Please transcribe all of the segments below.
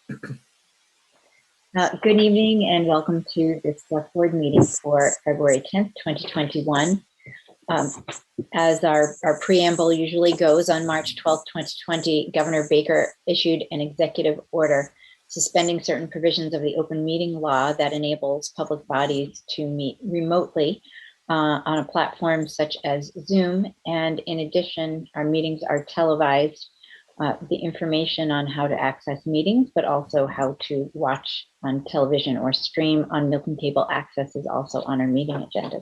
Good evening and welcome to this select board meeting for February 10th, 2021. As our preamble usually goes, on March 12th, 2020, Governor Baker issued an executive order suspending certain provisions of the open meeting law that enables public bodies to meet remotely on a platform such as Zoom. And in addition, our meetings are televised. The information on how to access meetings, but also how to watch on television or stream on Milton Cable Access is also on our meeting agenda.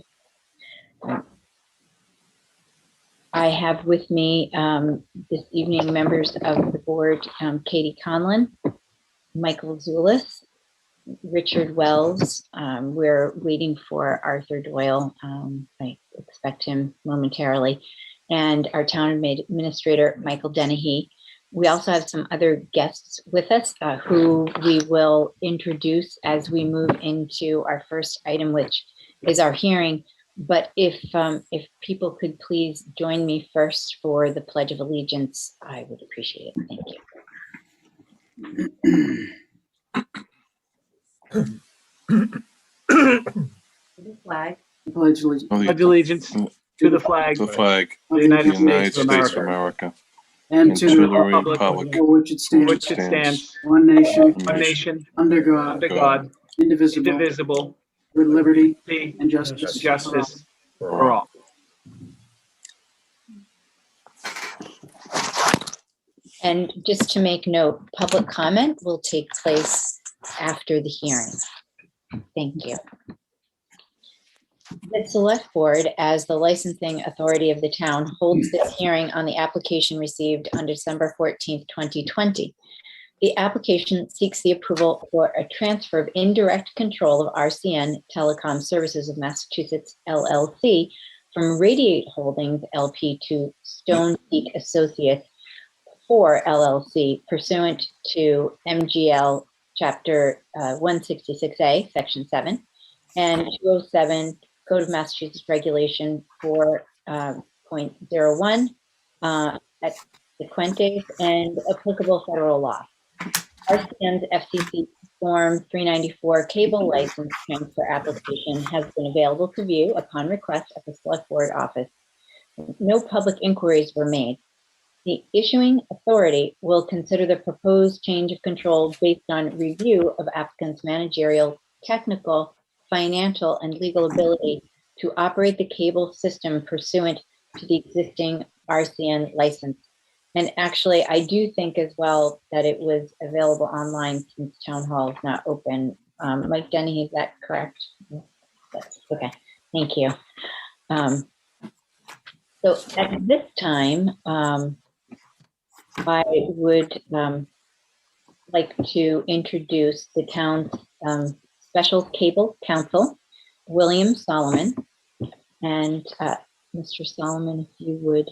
I have with me this evening members of the board, Katie Conlon, Michael Zulis, Richard Wells. We're waiting for Arthur Doyle. I expect him momentarily. And our town administrator, Michael Dennehy. We also have some other guests with us who we will introduce as we move into our first item, which is our hearing. But if people could please join me first for the Pledge of Allegiance, I would appreciate it. Thank you. The flag. Pledge allegiance to the flag of the United States of America. And to the republic for which it stands, one nation, under God, indivisible, with liberty and justice for all. And just to make note, public comment will take place after the hearing. Thank you. The Select Board, as the licensing authority of the town, holds this hearing on the application received on December 14th, 2020. The application seeks the approval for a transfer of indirect control of RCN Telecom Services of Massachusetts, LLC, from Radiate Holdings, LP to Stone Peak Associates for LLC, pursuant to MGL Chapter 166A, Section 7, and 207 Code of Massachusetts Regulation 4.01 at Sequentes and applicable federal law. RCN's FCC Form 394 cable license transfer application has been available to view upon request at the Select Board office. No public inquiries were made. The issuing authority will consider the proposed change of control based on review of applicant's managerial, technical, financial, and legal ability to operate the cable system pursuant to the existing RCN license. And actually, I do think as well that it was available online since Town Hall is not open. Mike Denny, is that correct? That's, okay, thank you. So at this time, I would like to introduce the town's special cable counsel, William Solomon. And Mr. Solomon, if you would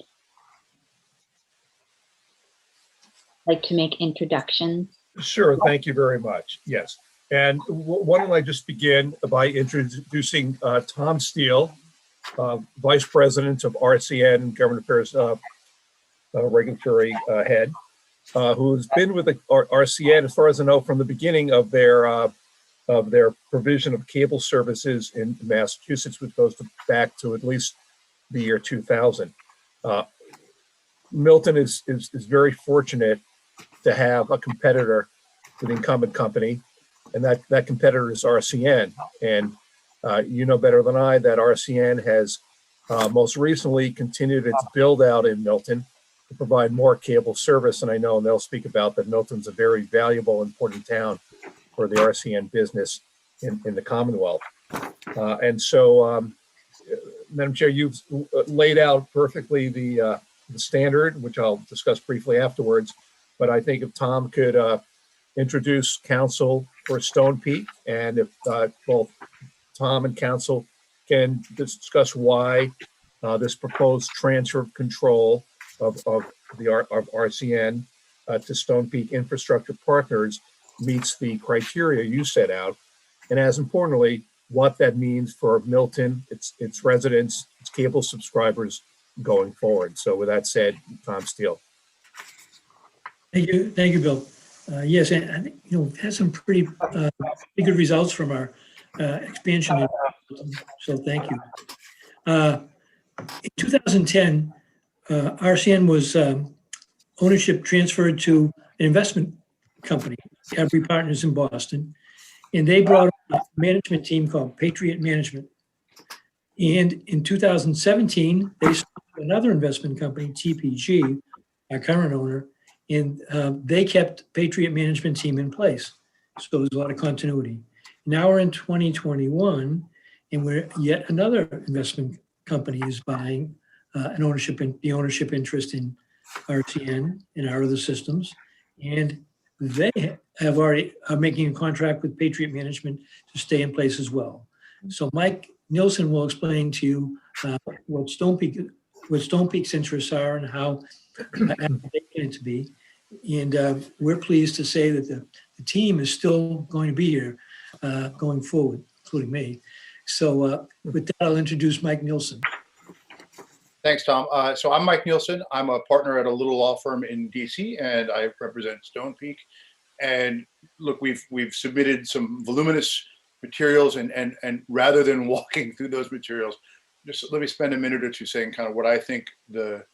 like to make introductions. Sure, thank you very much. Yes, and why don't I just begin by introducing Tom Steele, Vice President of RCN, Government Affairs Regulatory Head, who's been with the RCN, as far as I know, from the beginning of their provision of cable services in Massachusetts, which goes back to at least the year 2000. Milton is very fortunate to have a competitor to the incumbent company, and that competitor is RCN. And you know better than I that RCN has most recently continued its build out in Milton to provide more cable service. And I know, and they'll speak about that, Milton's a very valuable, important town for the RCN business in the Commonwealth. And so, Madam Chair, you've laid out perfectly the standard, which I'll discuss briefly afterwards. But I think if Tom could introduce counsel for Stone Peak, and if both Tom and counsel can discuss why this proposed transfer of control of RCN to Stone Peak Infrastructure Partners meets the criteria you set out, and as importantly, what that means for Milton, its residents, its cable subscribers going forward. So with that said, Tom Steele. Thank you, Bill. Yes, and I think, we've had some pretty good results from our expansion. So thank you. In 2010, RCN was ownership transferred to an investment company, Every Partners in Boston, and they brought a management team called Patriot Management. And in 2017, they started another investment company, TPG, our current owner, and they kept Patriot Management team in place. So there's a lot of continuity. Now we're in 2021, and we're yet another investment company is buying the ownership interest in RCN and our other systems, and they have already are making a contract with Patriot Management to stay in place as well. So Mike Nielsen will explain to you what Stonepeak's interests are and how they get it to be. And we're pleased to say that the team is still going to be here going forward, including me. So with that, I'll introduce Mike Nielsen. Thanks, Tom. So I'm Mike Nielsen. I'm a partner at a little law firm in DC, and I represent Stonepeak. And look, we've submitted some voluminous materials, and rather than walking through those materials, just let me spend a minute or two saying kind of what I think the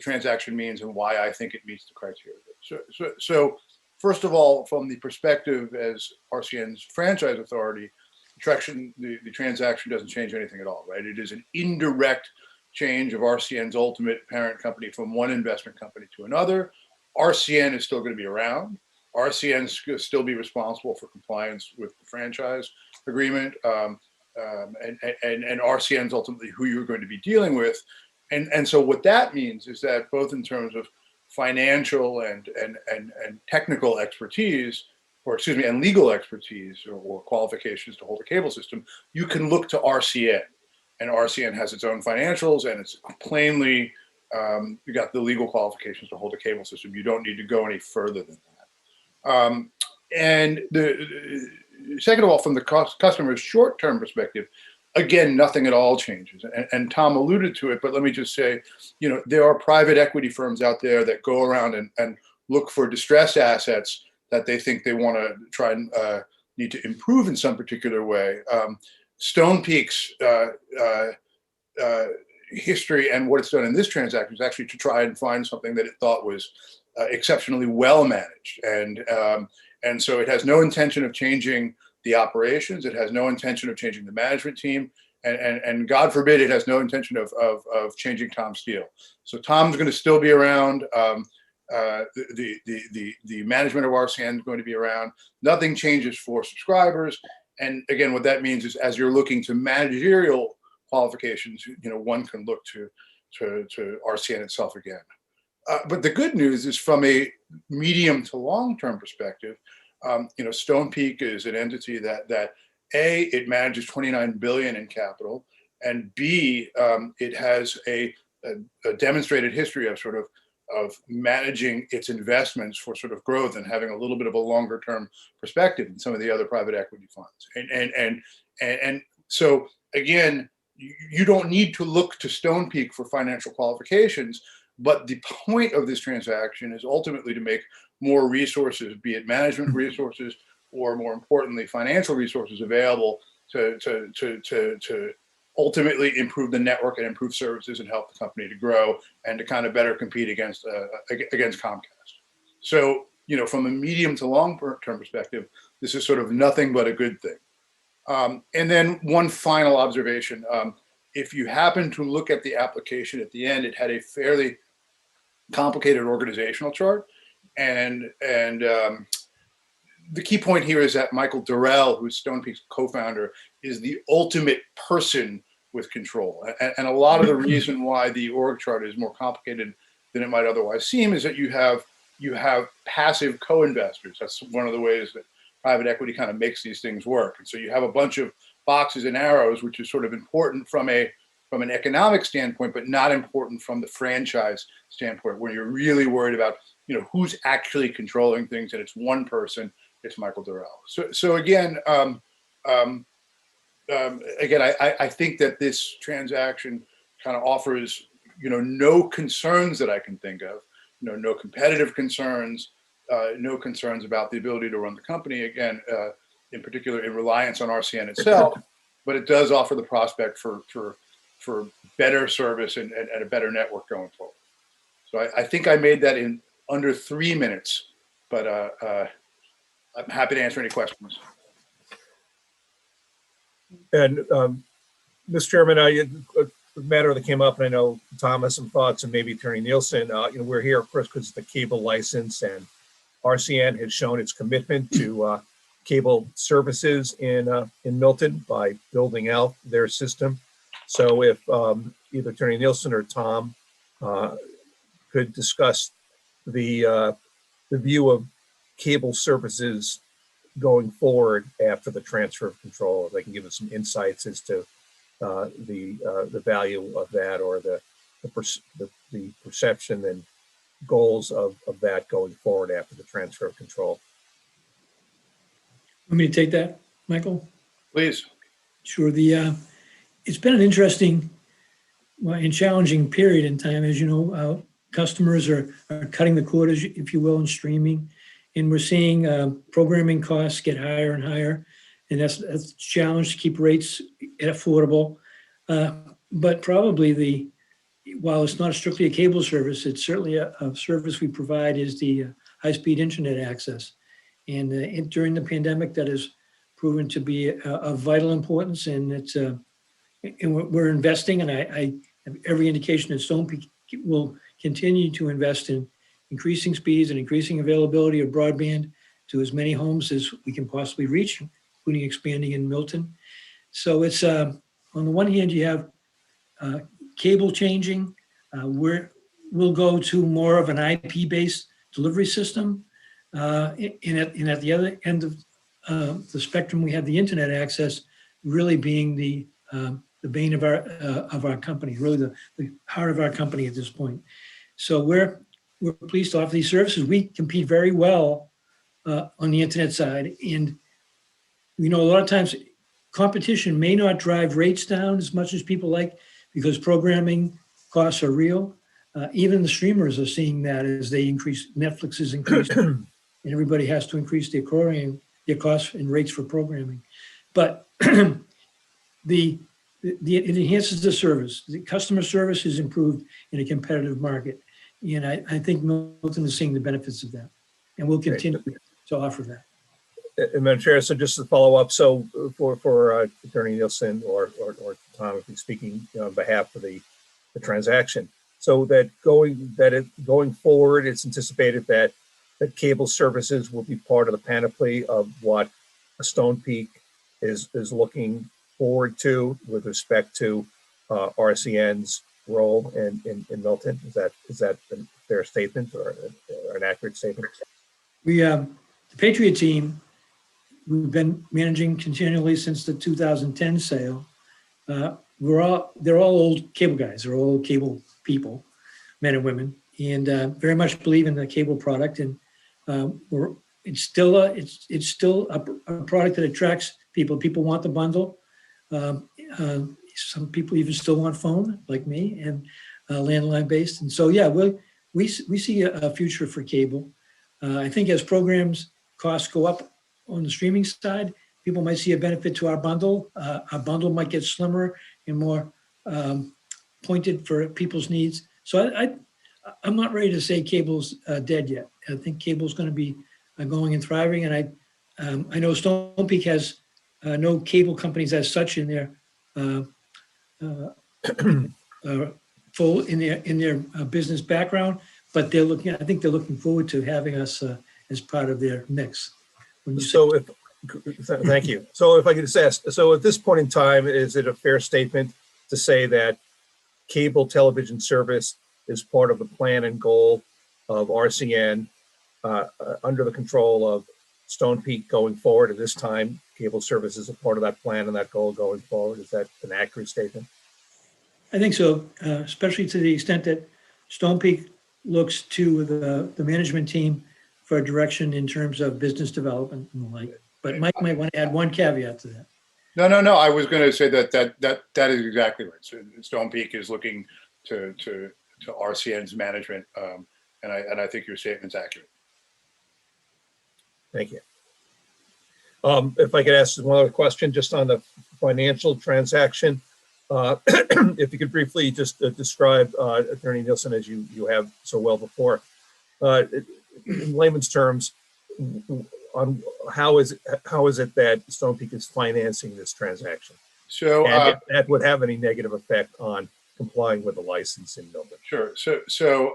transaction means and why I think it meets the criteria. So first of all, from the perspective as RCN's franchise authority, the transaction doesn't change anything at all, right? It is an indirect change of RCN's ultimate parent company from one investment company to another. RCN is still going to be around. RCN is going to still be responsible for compliance with the franchise agreement, and RCN is ultimately who you're going to be dealing with. And so what that means is that both in terms of financial and technical expertise, and legal expertise or qualifications to hold a cable system, you can look to RCN. And RCN has its own financials, and it's plainly, you got the legal qualifications to hold a cable system. You don't need to go any further than that. And second of all, from the customer's short-term perspective, again, nothing at all changes. And Tom alluded to it, but let me just say, there are private equity firms out there that go around and look for distressed assets that they think they want to try and need to improve in some particular way. Stonepeak's history and what it's done in this transaction is actually to try and find something that it thought was exceptionally well managed, and so it has no intention of changing the operations. It has no intention of changing the management team, and God forbid it has no intention of changing Tom Steele. So Tom's going to still be around. The management of RCN is going to be around. Nothing changes for subscribers. And again, what that means is, as you're looking to managerial qualifications, one can look to RCN itself again. But the good news is, from a medium to long-term perspective, Stonepeak is an entity that A, it manages $29 billion in capital, and B, it has a demonstrated history of managing its investments for sort of growth and having a little bit of a longer term perspective than some of the other private equity funds. And so again, you don't need to look to Stonepeak for financial qualifications, but the point of this transaction is ultimately to make more resources, be it management resources or, more importantly, financial resources, available to ultimately improve the network and improve services and help the company to grow and to kind of better compete against Comcast. So, from a medium to long term perspective, this is sort of nothing but a good thing. And then one final observation. If you happen to look at the application at the end, it had a fairly complicated organizational chart. And the key point here is that Michael Durrell, who's Stonepeak's co-founder, is the ultimate person with control. And a lot of the reason why the org chart is more complicated than it might otherwise seem is that you have passive co-investors. That's one of the ways that private equity kind of makes these things work. And so you have a bunch of boxes and arrows, which is sort of important from an economic standpoint, but not important from the franchise standpoint, where you're really worried about, who's actually controlling things. And it's one person, it's Michael Durrell. So again, I think that this transaction kind of offers, no concerns that I can think of, no competitive concerns, no concerns about the ability to run the company, again, in particular in reliance on RCN itself, but it does offer the prospect for better service and a better network going forward. So I think I made that in under 3 minutes, but I'm happy to answer any questions. And Mr. Chairman, a matter that came up, and I know Tom has some thoughts, and maybe Attorney Nielsen. We're here, of course, because it's the cable license, and RCN has shown its commitment to cable services in Milton by building out their system. So if either Attorney Nielsen or Tom could discuss the view of cable services going forward after the transfer of control, if they can give us some insights as to the value of that, or the perception and goals of that going forward after the transfer of control. Want me to take that, Michael? Please. Sure. It's been an interesting and challenging period in time. As you know, customers are cutting the cord, if you will, in streaming, and we're seeing programming costs get higher and higher, and that's a challenge to keep rates affordable. But probably while it's not strictly a cable service, it's certainly a service we provide is the high-speed internet access. And during the pandemic, that has proven to be of vital importance, and we're investing, and I have every indication that Stone Peak will continue to invest in increasing speeds and increasing availability of broadband to as many homes as we can possibly reach, including expanding in Milton. So it's on the one hand, you have cable changing. We'll go to more of an IP-based delivery system. And at the other end of the spectrum, we have the internet access really being the bane of our company, really the heart of our company at this point. So we're pleased to offer these services. We compete very well on the internet side, and we know a lot of times competition may not drive rates down as much as people like, because programming costs are real. Even the streamers are seeing that as they increase. Netflix is increasing, and everybody has to increase their costs and rates for programming. But it enhances the service. The customer service is improved in a competitive market, and I think Milton is seeing the benefits of that, and we'll continue to offer that. And Madam Chair, so just to follow up, so for Attorney Nielsen or Tom, if he's speaking on behalf of the transaction, so that going forward, it's anticipated that cable services will be part of the panoply of what Stone Peak is looking forward to with respect to RCN's role in Milton. Is that a fair statement or an accurate statement? The Patriot team, we've been managing continually since the 2010 sale. They're all old cable guys. They're all cable people, men and women, and very much believe in the cable product. And it's still a product that attracts people. People want the bundle. Some people even still want phone, like me, and landline based. And so, yeah, we see a future for cable. I think as programs costs go up on the streaming side, people might see a benefit to our bundle. Our bundle might get slimmer and more pointed for people's needs. So I'm not ready to say cable's dead yet. I think cable's going to be going and thriving. And I know Stone Peak has no cable companies as such in their full in their business background, but I think they're looking forward to having us as part of their mix. Thank you. So if I could just ask, so at this point in time, is it a fair statement to say that cable television service is part of the plan and goal of RCN under the control of Stone Peak going forward? At this time, cable service is a part of that plan and that goal going forward. Is that an accurate statement? I think so, especially to the extent that Stone Peak looks to the management team for a direction in terms of business development and the like. But Mike might want to add one caveat to that. No. I was going to say that is exactly right. So Stone Peak is looking to RCN's management, and I think your statement's accurate. Thank you. If I could ask one other question, just on the financial transaction, if you could briefly just describe Attorney Nielsen, as you have so well before, in layman's terms, on how is it that Stone Peak is financing this transaction? So and if that would have any negative effect on complying with the license in Milton. Sure. So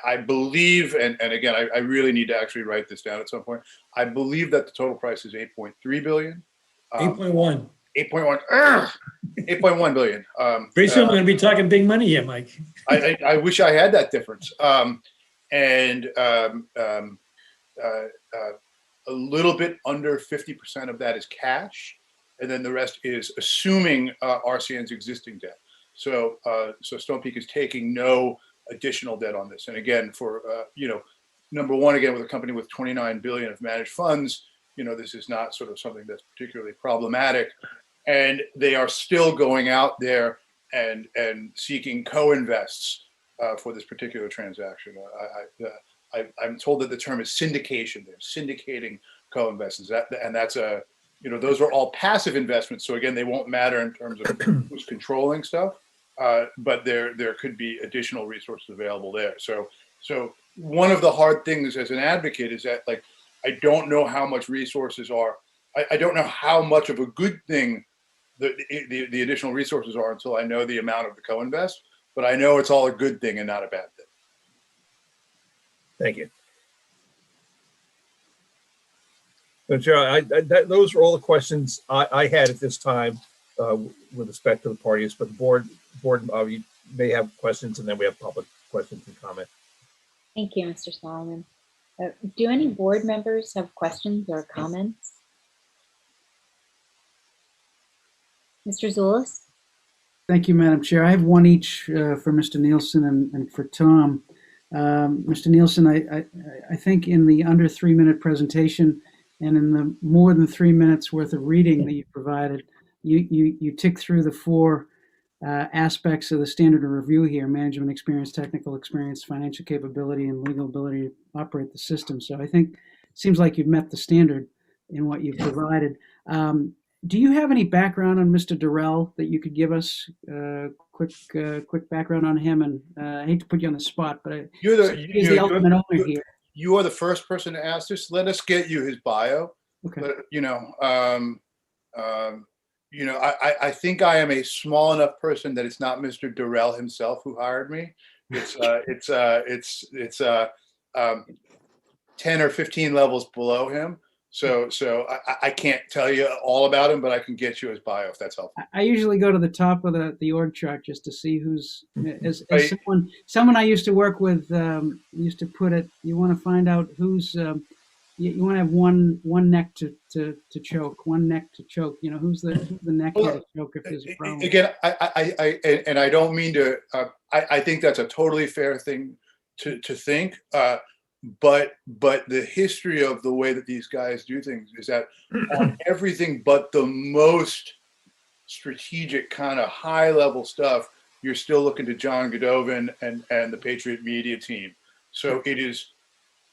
I believe, and again, I really need to actually write this down at some point. I believe that the total price is 8.3 billion. 8.1. 8.1 billion. Pretty soon we're going to be talking big money here, Mike. I wish I had that difference. A little bit under 50% of that is cash, and then the rest is assuming RCN's existing debt. So Stone Peak is taking no additional debt on this. And again, for number one, again, with a company with 29 billion of managed funds, this is not sort of something that's particularly problematic. And they are still going out there and seeking co-invests for this particular transaction. I'm told that the term is syndication. They're syndicating co-investments. That's those are all passive investments. So again, they won't matter in terms of who's controlling stuff, but there could be additional resources available there. So one of the hard things as an advocate is that, like, I don't know how much resources are. I don't know how much of a good thing the additional resources are until I know the amount of the co-invest. But I know it's all a good thing and not a bad thing. Thank you. So, Chair, those are all the questions I had at this time with respect to the parties. But the board you may have questions, and then we have public questions and comment. Thank you, Mr. Solomon. Do any board members have questions or comments? Mr. Zulus? Thank you, Madam Chair. I have one each for Mr. Nielsen and for Tom. Mr. Nielsen, I think in the under 3-minute presentation and in the more than 3 minutes worth of reading that you provided, you tick through the 4 aspects of the standard of review here: management experience, technical experience, financial capability, and legal ability to operate the system. So I think it seems like you've met the standard in what you've provided. Do you have any background on Mr. Durrell that you could give us? Quick background on him, and I hate to put you on the spot, but he's the ultimate owner here. You are the first person to ask this. Let us get you his bio. Okay. I think I am a small enough person that it's not Mr. Durrell himself who hired me. It's 10 or 15 levels below him. So I can't tell you all about him, but I can get you his bio if that's helpful. I usually go to the top of the org chart just to see who's, as someone I used to work with used to put it, you want to find out who's, you want to have one neck to choke, one neck to choke. Who's the neck here to choke if there's a problem. Again, I don't mean to, I think that's a totally fair thing to think. But the history of the way that these guys do things is that on everything but the most strategic kind of high level stuff, you're still looking to John Godovan and the Patriot Media team. So it is,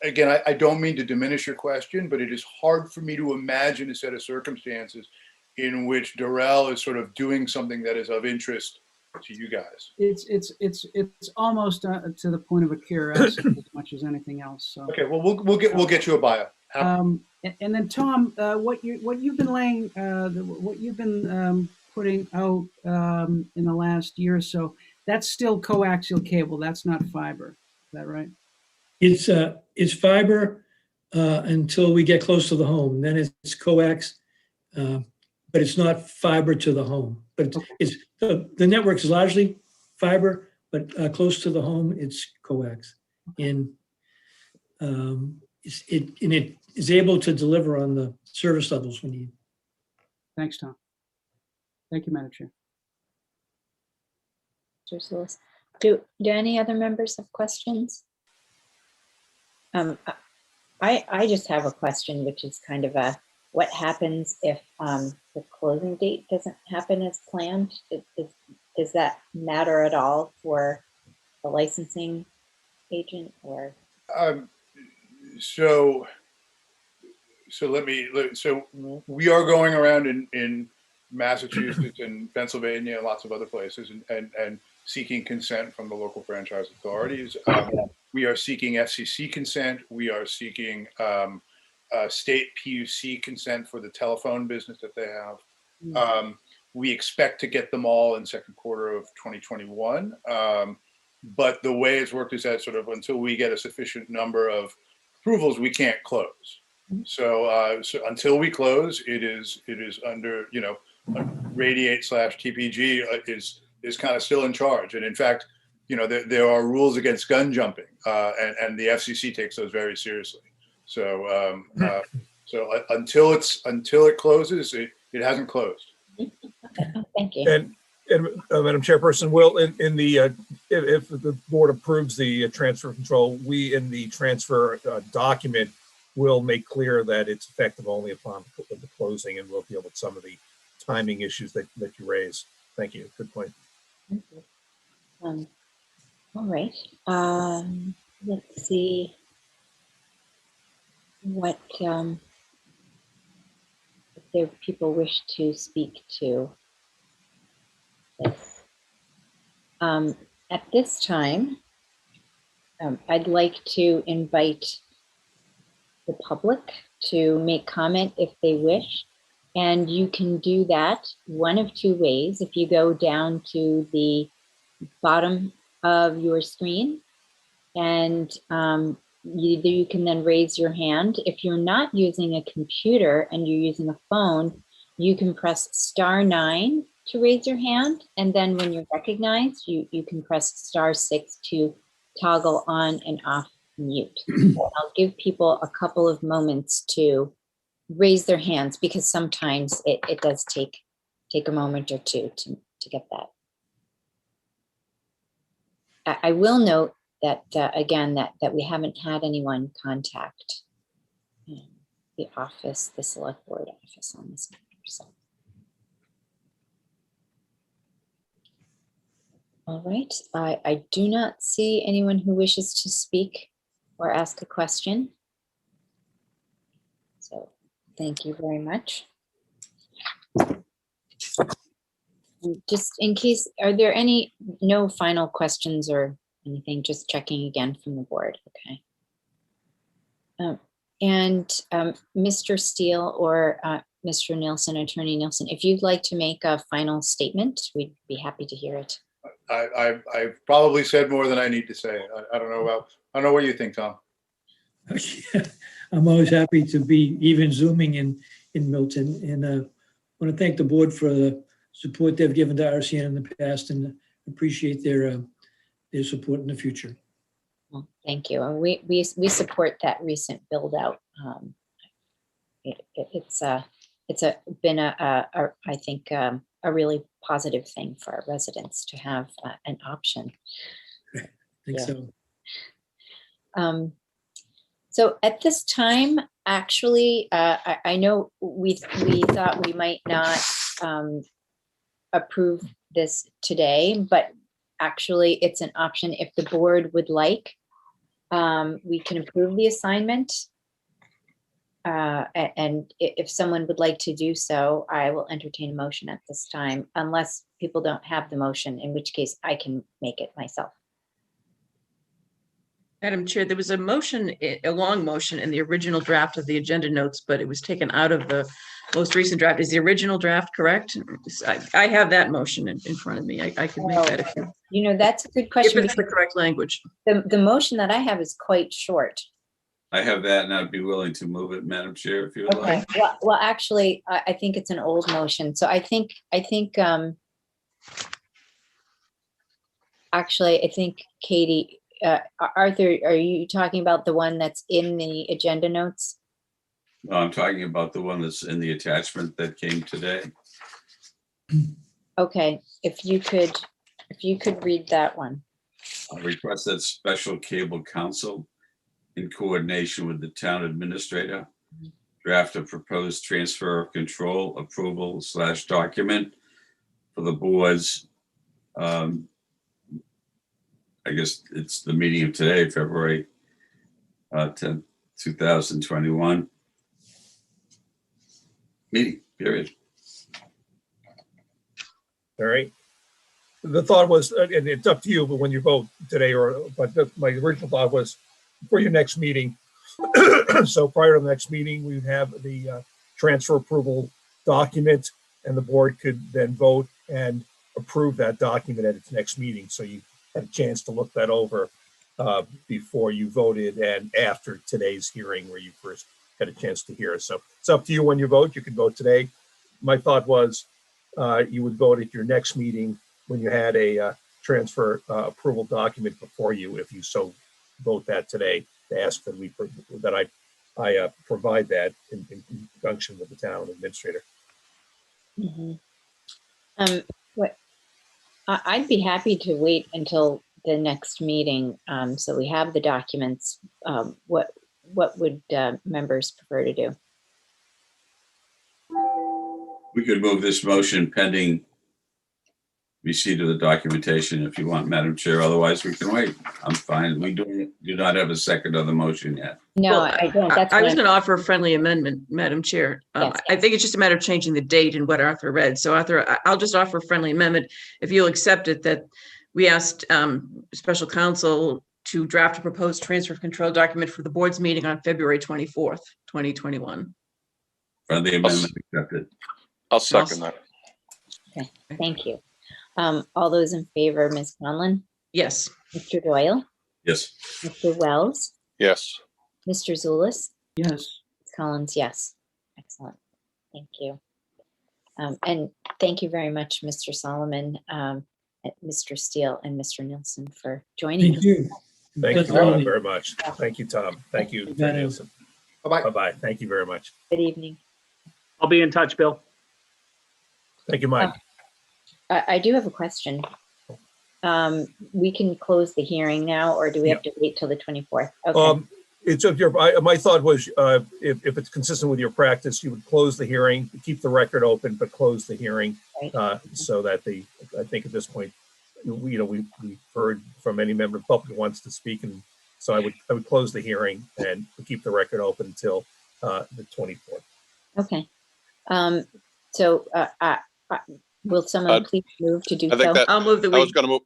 again, I don't mean to diminish your question, but it is hard for me to imagine a set of circumstances in which Durrell is sort of doing something that is of interest to you guys. It's almost to the point of a curiosity as much as anything else. So okay, well we'll get you a bio. And then Tom, what you've been putting out in the last year or so, that's still coaxial cable. That's not fiber. Is that right? It's fiber until we get close to the home. Then it's coax, but it's not fiber to the home. But it's the network is largely fiber, but close to the home, it's coax. And it is able to deliver on the service levels we need. Thanks, Tom. Thank you, Madam Chair. Mr. Zulus. Do any other members have questions? I just have a question, which is kind of what happens if the closing date doesn't happen as planned? Does that matter at all for the licensing agent, or? So So we are going around in Massachusetts and Pennsylvania and lots of other places and seeking consent from the local franchise authorities. We are seeking FCC consent. We are seeking state PUC consent for the telephone business that they have. We expect to get them all in second quarter of 2021. But the way it's worked is that sort of until we get a sufficient number of approvals, we can't close. So until we close, it is under, Radiate/TPG is kind of still in charge. And in fact, there are rules against gun jumping, and the FCC takes those very seriously. So until it closes, it hasn't closed. Thank you. And Madam Chairperson, will in the if the board approves the transfer control, we in the transfer document will make clear that it's effective only upon the closing, and we'll deal with some of the timing issues that you raise. Thank you. Good point. All right. Let's see what if there people wish to speak to this. At this time, I'd like to invite the public to make comment if they wish. And you can do that one of two ways. If you go down to the bottom of your screen, and you can then raise your hand. If you're not using a computer and you're using a phone, you can press *9 to raise your hand. And then when you're recognized, you can press *6 to toggle on and off mute. I'll give people a couple of moments to raise their hands, because sometimes it does take a moment or two to get that. I will note that again that we haven't had anyone contact the office, the select board office on this matter. So. All right, I do not see anyone who wishes to speak or ask a question. So thank you very much. Just in case, are there no final questions or anything? Just checking again from the board. Okay. Mr. Steele or Mr. Nielsen, Attorney Nielsen, if you'd like to make a final statement, we'd be happy to hear it. I've probably said more than I need to say. I don't know what you think, Tom. I'm always happy to be even Zooming in Milton, and I want to thank the board for the support they've given to RCN in the past, and appreciate their support in the future. Well, thank you. And we support that recent build out. It's been I think a really positive thing for our residents to have an option. I think so. So at this time, actually, I know we thought we might not approve this today, but actually it's an option if the board would like. We can approve the assignment. And if someone would like to do so, I will entertain a motion at this time, unless people don't have the motion, in which case I can make it myself. Madam Chair, there was a motion, a long motion in the original draft of the agenda notes, but it was taken out of the most recent draft. Is the original draft correct? I have that motion in front of me. I could make that if you. That's a good question. If it's the correct language. The motion that I have is quite short. I have that, and I'd be willing to move it, Madam Chair, if you would like. Well, actually, I think it's an old motion. So I think Katie, Arthur, are you talking about the one that's in the agenda notes? No, I'm talking about the one that's in the attachment that came today. Okay, if you could read that one. I request that special cable council, in coordination with the town administrator, draft a proposed transfer of control approval / document for the board's, I guess it's the meeting of today, February 10th, 2021. meeting, period. All right. The thought was, and it's up to you, but when you vote today, my original thought was for your next meeting. So prior to the next meeting, we would have the transfer approval document, and the board could then vote and approve that document at its next meeting. So you had a chance to look that over before you voted and after today's hearing where you first had a chance to hear. So it's up to you when you vote. You can vote today. My thought was you would vote at your next meeting when you had a transfer approval document before you, if you so vote that today, to ask that I provide that in conjunction with the town administrator. Mhm. I'd be happy to wait until the next meeting, so we have the documents. What would members prefer to do? We could move this motion pending receipt of the documentation if you want, Madam Chair. Otherwise, we can wait. I'm fine. We do not have a second on the motion yet. No, Well, I don't. That's I what was I'm- going to offer a friendly amendment, Madam Chair. Yes, I think it's just a matter of changing the date and what Arthur read. So Arthur, I'll just offer a friendly amendment if you'll accept it, that we asked special counsel to draft a proposed transfer of control document for the board's meeting on February 24th, 2021. Friendly amendment accepted. I'll second that. Okay, thank you. All those in favor, Ms. Conlon, Yes. Mr. Doyle, Yes. Mr. Wells, Yes. Mr. Zulus, Yes. Ms. Collins, yes. Excellent. Thank you. And thank you very much, Mr. Solomon, Mr. Steele, and Mr. Nielsen for joining Thank us. you. Thank That's you all. very much. Thank you, Tom. Thank you, Bye-bye. Nielsen. Bye-bye. Bye-bye. Thank you very much. Good evening. I'll be in touch, Bill. Thank you, Mike. I do have a question. We can close the hearing now, or do we have to wait till the 24th? Okay. It's of your, my thought was, if it's consistent with your practice, you would close the hearing, keep the record open, but close the hearing. Right. So that I think at this point, we've heard from any member of the public who wants to speak. And so I would close the hearing and keep the record open until the 24th. Okay. So will someone please move to do I think so? that I'll move the I was week. going to move.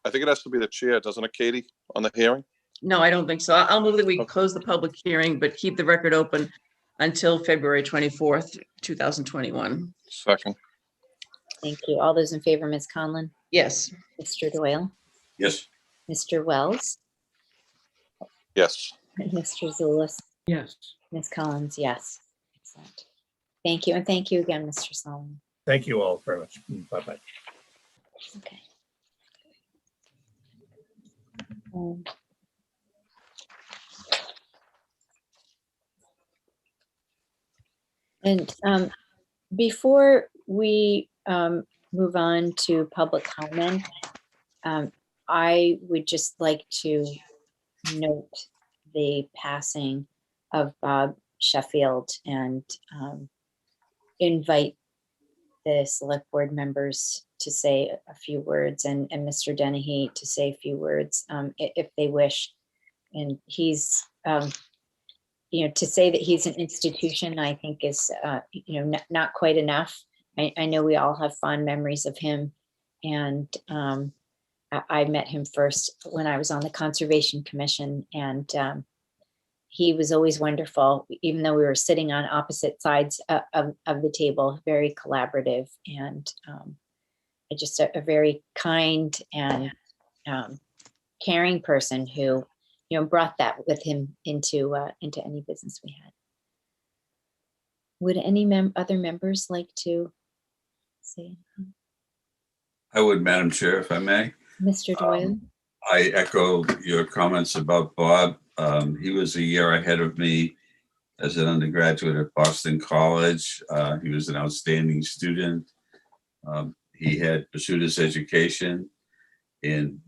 I think it has to be the chair, doesn't it, Katie, on the hearing? No, I don't think so. I'll move that we close the public hearing, but keep the record open until February 24th, 2021. Second. Thank you. All those in favor, Ms. Conlon, Yes. Mr. Doyle, Yes. Mr. Wells, Yes. Mr. Zulus, Yes. Ms. Collins, yes. Excellent. Thank you. And thank you again, Mr. Solomon. Thank you all very much. Bye-bye. Okay. And before we move on to public comment, I would just like to note the passing of Bob Sheffield and invite the select board members to say a few words and Mr. Dennehy to say a few words if they wish. And he's, to say that he's an institution, I think is, not quite enough. I know we all have fond memories of him. And I met him first when I was on the Conservation Commission, and he was always wonderful, even though we were sitting on opposite sides of the table, very collaborative, and just a very kind and caring person who, brought that with him into any business we had. Would any other members like to say anything? I would, Madam Chair, if I may. Mr. Doyle? I echo your comments about Bob. He was a year ahead of me as an undergraduate at Boston College. He was an outstanding student. He had pursued his education and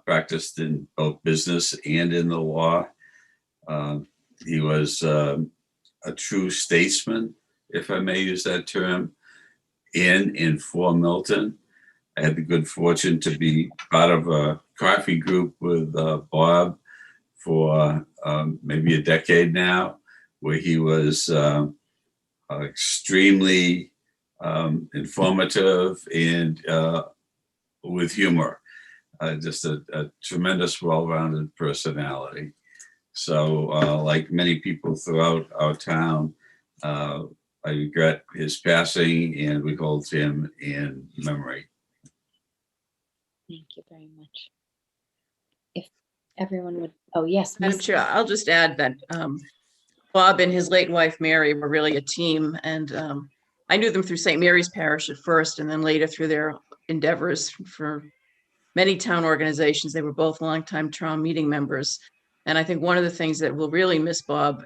practiced in both business and in the law. He was a true statesman, if I may use that term, in and for Milton. I had the good fortune to be part of a coffee group with Bob for maybe a decade now, where he was extremely informative and with humor. Just a tremendous, well-rounded personality. So, like many people throughout our town, I regret his passing, and we hold him in memory. Thank you very much. If everyone would, oh, yes. Madam Miss- Chair, I'll just add that Bob and his late wife, Mary, were really a team. And I knew them through St. Mary's Parish at first, and then later through their endeavors for many town organizations. They were both longtime town meeting members. And I think one of the things that we'll really miss Bob,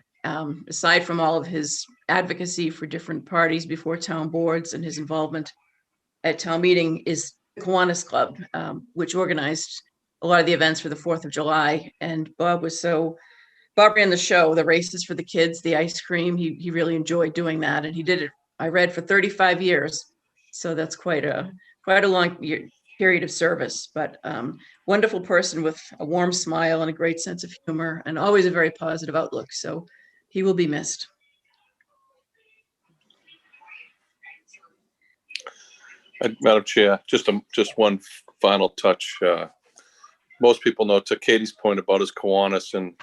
aside from all of his advocacy for different parties before town boards and his involvement at town meeting, is the Kiwanis Club, which organized a lot of the events for the 4th of July. And Bob ran the show, the races for the kids, the ice cream. He really enjoyed doing that. And he did it, I read, for 35 years. So that's quite a long period of service, but wonderful person with a warm smile and a great sense of humor and always a very positive outlook. So he will be missed. Madam Chair, just one final touch. Most people know, to Katie's point about his Kiwanis, and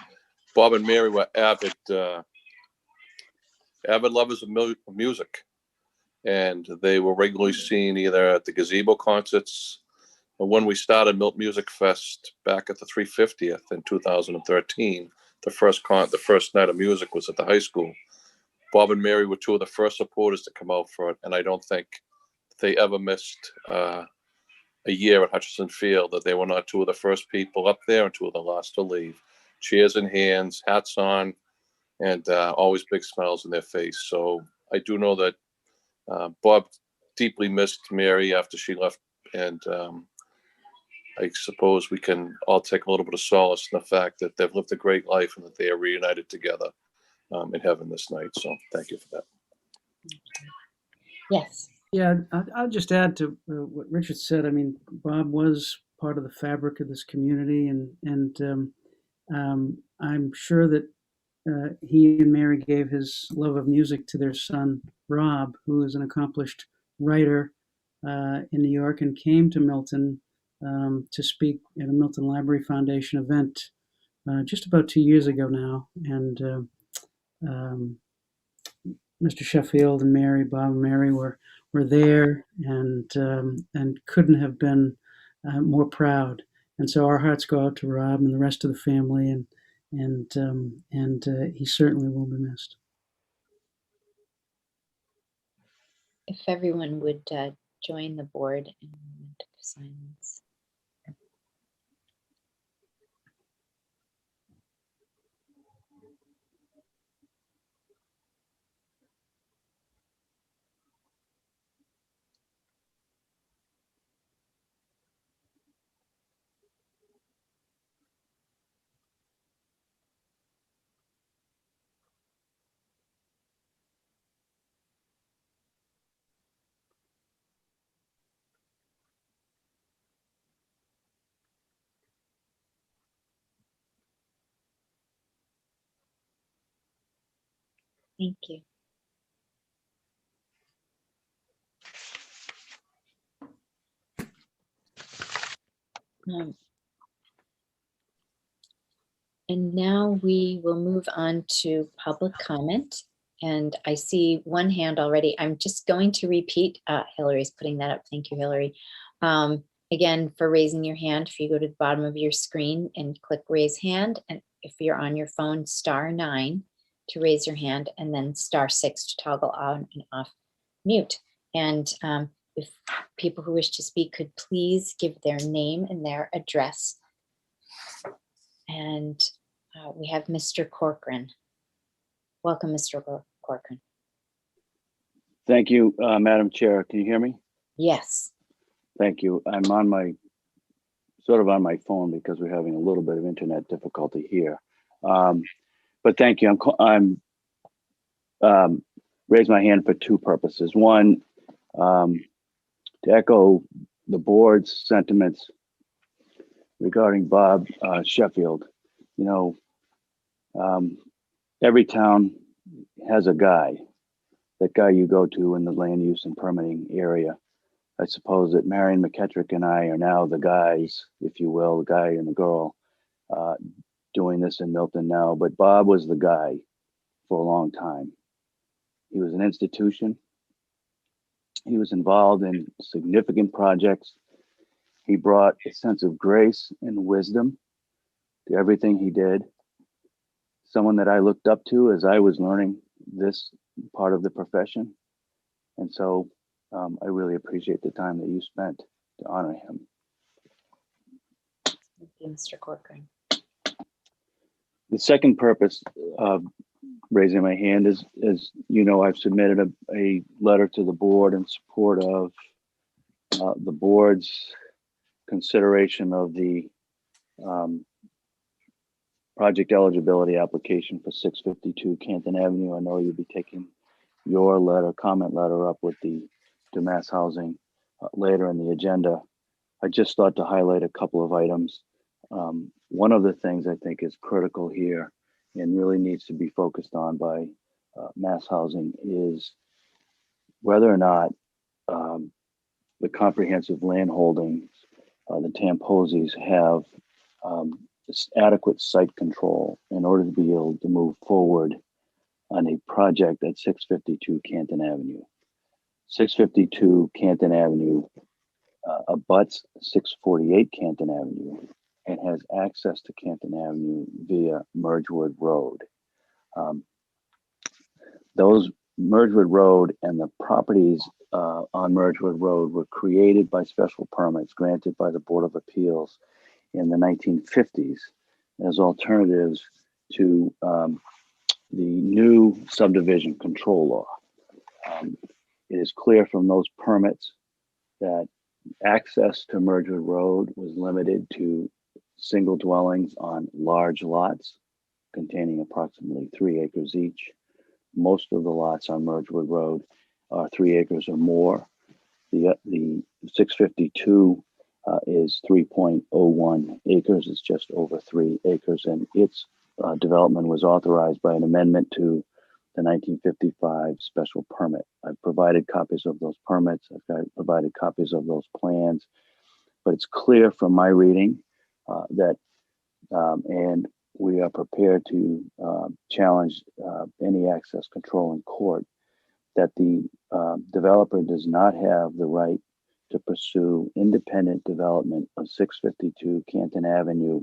Bob and Mary were avid lovers of music, and they were regularly seen either at the gazebo concerts. When we started Milton Music Fest back at the 350th in 2013, the first night of music was at the high school. Bob and Mary were two of the first supporters to come out for it, and I don't think they ever missed a year at Hutchinson Field that they were not two of the first people up there and two of the last to leave. Cheers in hands, hats on, and always big smiles on their face. So I do know that Bob deeply missed Mary after she left, and I suppose we can all take a little bit of solace in the fact that they've lived a great life and that they are reunited together in heaven this night. So thank you for that. Yes. Yeah, I'll just add to what Richard said. I mean, Bob was part of the fabric of this community, and I'm sure that he and Mary gave his love of music to their son, Rob, who is an accomplished writer in New York and came to Milton to speak at a Milton Library Foundation event just about 2 years ago now. And Mr. Sheffield and Mary, Bob and Mary were there and couldn't have been more proud. And so our hearts go out to Rob and the rest of the family, and he certainly will be missed. If everyone would join the board in a moment of silence. Thank you. And now we will move on to public comment. And I see one hand already. I'm just going to repeat. Hillary's putting that up. Thank you, Hillary. Again, for raising your hand, if you go to the bottom of your screen and click raise hand, and if you're on your phone, *9 to raise your hand, and then *6 to toggle on and off mute. And if people who wish to speak could please give their name and their address. And we have Mr. Corcoran. Welcome, Mr. Corcoran. Thank you, Madam Chair. Can you hear me? Yes. Thank you. I'm on my on my phone because we're having a little bit of internet difficulty here. But thank you. I'm raised my hand for two purposes. One, to echo the board's sentiments regarding Bob Sheffield. You know, every town has a guy that guy you go to in the land use and permitting area. I suppose that Marion McKettrick and I are now the guys, if you will, the guy and the girl doing this in Milton now. But Bob was the guy for a long time. He was an institution. He was involved in significant projects. He brought a sense of grace and wisdom to everything he did. Someone that I looked up to as I was learning this part of the profession. And so I really appreciate the time that you spent to honor him. Thank you, Mr. Corcoran. The second purpose of raising my hand is, you know, I've submitted a letter to the board in support of the board's consideration of the project eligibility application for 652 Canton Avenue. I know you'll be taking your comment letter up with the Mass Housing later in the agenda. I just thought to highlight a couple of items. One of the things I think is critical here and really needs to be focused on by Mass Housing is whether or not the comprehensive land holdings, the Tamposies, have adequate site control in order to be able to move forward on a project at 652 Canton Avenue. 652 Canton Avenue abuts 648 Canton Avenue and has access to Canton Avenue via Mergewood Road. Those Mergewood Road and the properties on Mergewood Road were created by special permits granted by the Board of Appeals in the 1950s as alternatives to the new subdivision control law. It is clear from those permits that access to Mergewood Road was limited to single dwellings on large lots containing approximately 3 acres each. Most of the lots on Mergewood Road are 3 acres or more. The 652 is 3.01 acres. It's just over 3 acres, and its development was authorized by an amendment to the 1955 special permit. I've provided copies of those permits. I've provided copies of those plans, but it's clear from my reading that, and we are prepared to challenge any access control in court, that the developer does not have the right to pursue independent development of 652 Canton Avenue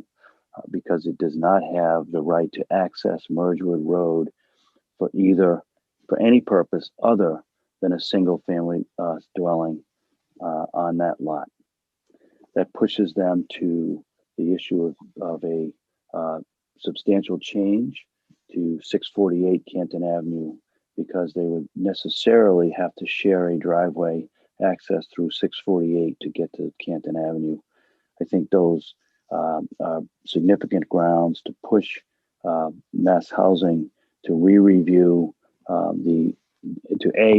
because it does not have the right to access Mergewood Road for any purpose other than a single family dwelling on that lot. That pushes them to the issue of a substantial change to 648 Canton Avenue because they would necessarily have to share a driveway access through 648 to get to Canton Avenue. I think those are significant grounds to push Mass Housing to re-review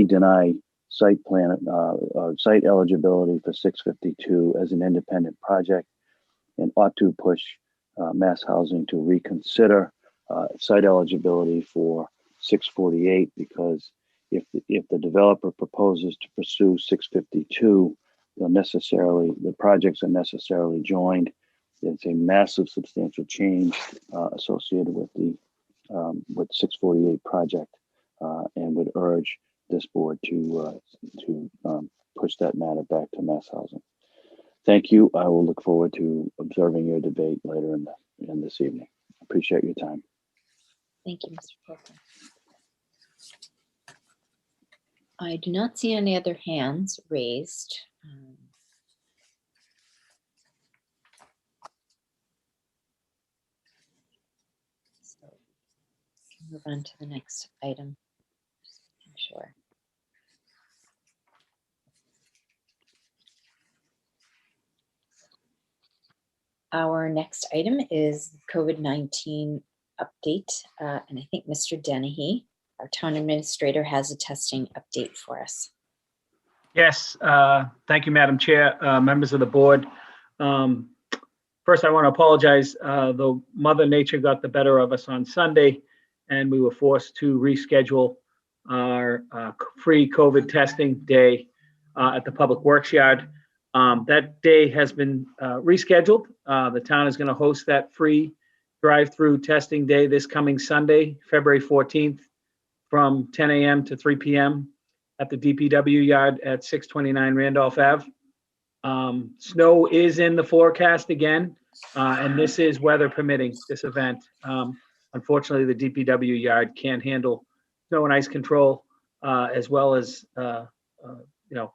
deny site plan site eligibility for 652 as an independent project, and ought to push Mass Housing to reconsider site eligibility for 648, because if the developer proposes to pursue 652, the projects are necessarily joined. It's a massive, substantial change associated with the 648 project, and would urge this board to push that matter back to Mass Housing. Thank you. I will look forward to observing your debate later in this evening. Appreciate your time. Thank you, Mr. Corcoran. I do not see any other hands raised. So move on to the next item. Just making sure. Our next item is COVID-19 update, and I think Mr. Dennehy, our town administrator, has a testing update for us. Yes, thank you, Madam Chair, members of the board. First, I want to apologize. The Mother Nature got the better of us on Sunday, and we were forced to reschedule our free COVID testing day at the Public Works Yard. That day has been rescheduled. The town is going to host that free drive-through testing day this coming Sunday, February 14th, from 10 a.m. to 3 p.m. at the DPW yard at 629 Randolph Ave. Snow is in the forecast again, and this is weather permitting, this event. Unfortunately, the DPW yard can't handle snow and ice control, as well as a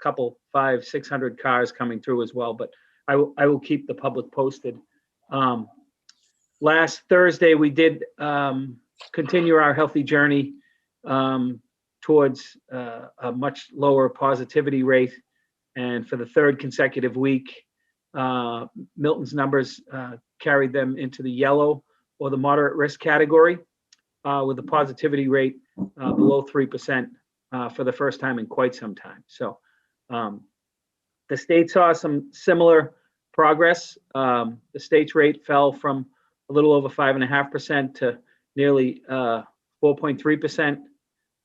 couple 500-600 cars coming through as well, but I will keep the public posted. Last Thursday, we did continue our healthy journey towards a much lower positivity rate. And for the third consecutive week, Milton's numbers carried them into the yellow or the moderate risk category with a positivity rate below 3% for the first time in quite some time. So the state saw some similar progress. The state's rate fell from a little over 5.5% to nearly 4.3%.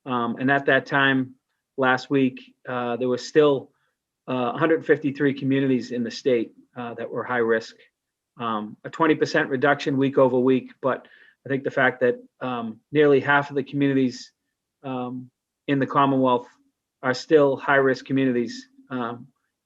And at that time, last week, there was still 153 communities in the state that were high risk. A 20% reduction week over week, but I think the fact that nearly half of the communities in the Commonwealth are still high risk communities,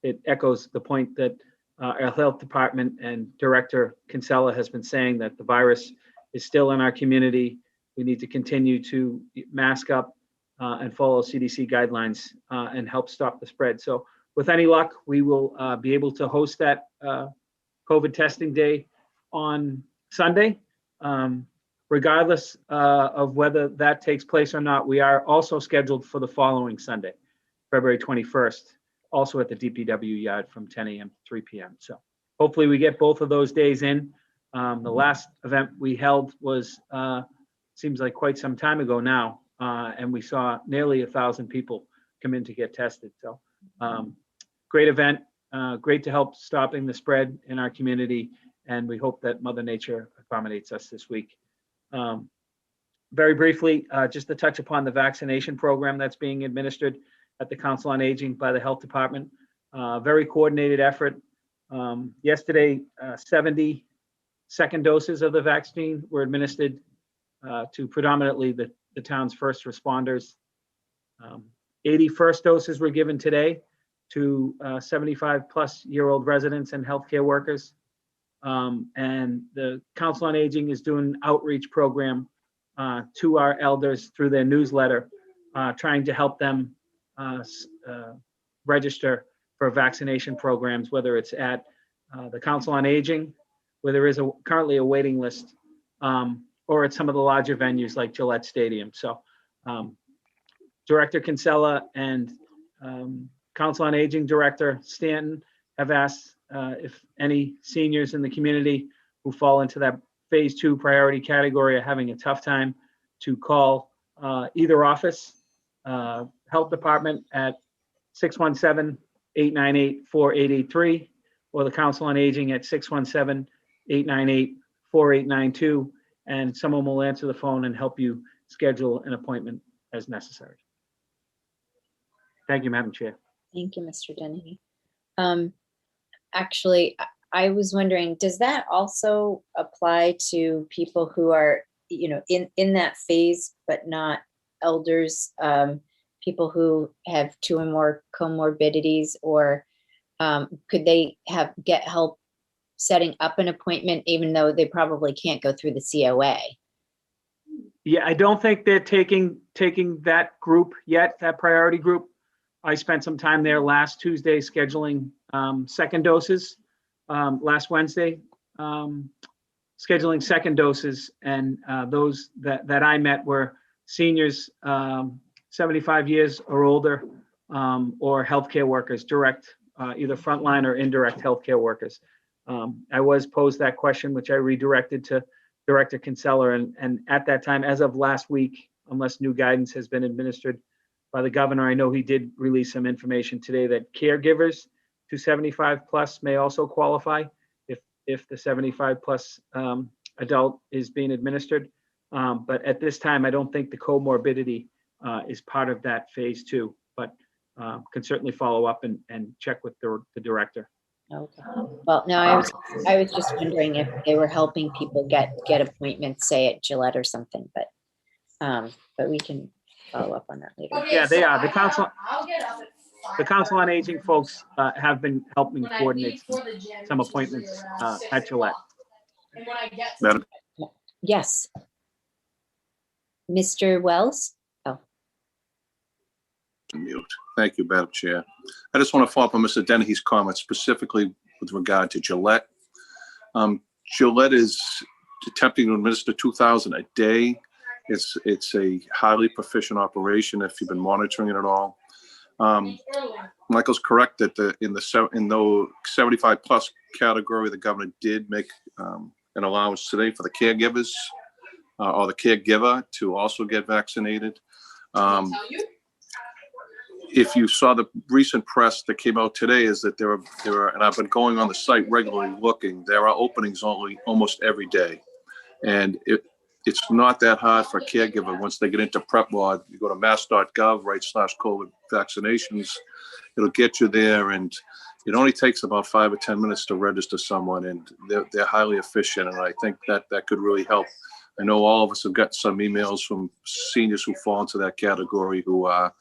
it echoes the point that our health department and Director Kinsella has been saying, that the virus is still in our community. We need to continue to mask up and follow CDC guidelines and help stop the spread. So with any luck, we will be able to host that COVID testing day on Sunday. Regardless of whether that takes place or not, we are also scheduled for the following Sunday, February 21st, also at the DPW yard from 10 a.m. to 3 p.m. So hopefully we get both of those days in. The last event we held was, seems like quite some time ago now, and we saw nearly 1,000 people come in to get tested. So great event, great to help stopping the spread in our community, and we hope that Mother Nature accommodates us this week. Very briefly, just to touch upon the vaccination program that's being administered at the Council on Aging by the Health Department. Very coordinated effort. Yesterday, 70 second doses of the vaccine were administered to predominantly the town's first responders. 80 first doses were given today to 75-plus-year-old residents and healthcare workers. And the Council on Aging is doing an outreach program to our elders through their newsletter, trying to help them register for vaccination programs, whether it's at the Council on Aging, where there is currently a waiting list, or at some of the larger venues like Gillette Stadium. So Director Kinsella and Council on Aging Director Stanton have asked if any seniors in the community who fall into that phase 2 priority category are having a tough time to call either office, Health Department at 617-898-4883, or the Council on Aging at 617-898-4892, and someone will answer the phone and help you schedule an appointment as necessary. Thank you, Madam Chair. Thank you, Mr. Denny. Actually, I was wondering, does that also apply to people who are, in that phase, but not elders, people who have 2 or more comorbidities, or could they get help setting up an appointment, even though they probably can't go through the COA? Yeah, I don't think they're taking that group yet, that priority group. I spent some time there last Tuesday scheduling second doses, last Wednesday, scheduling second doses, and those that I met were seniors 75 years or older, or healthcare workers, direct, either frontline or indirect healthcare workers. I was posed that question, which I redirected to Director Kinsella, and at that time, as of last week, unless new guidance has been administered by the governor, I know he did release some information today that caregivers to 75 plus may also qualify if the 75 plus adult is being administered. But at this time, I don't think the comorbidity is part of that phase 2, but can certainly follow up and check with the director. Okay. Well, no, I was just wondering if they were helping people get appointments, say at Gillette or something, but we can follow up on that later. Yeah, they are. The Council on Aging folks have been helping coordinate some appointments at Gillette. Madam, Yes. Mr. Wells? Oh, mute. Thank you, Madam Chair. I just want to follow up on Mr. Dennehy's comments specifically with regard to Gillette. Gillette is attempting to administer 2,000 a day. It's a highly proficient operation if you've been monitoring it at all. Michael's correct that in the 75 plus category, the governor did make an allowance today for the caregivers or the caregiver to also get vaccinated. If you saw the recent press that came out today, is that there are, and I've been going on the site regularly looking, there are openings almost every day. And it's not that hard for a caregiver. Once they get into prep ward, you go to mass.gov, /COVID vaccinations. It'll get you there, and it only takes about 5 or 10 minutes to register someone, and they're highly efficient. And I think that could really help. I know all of us have got some emails from seniors who fall into that category who are,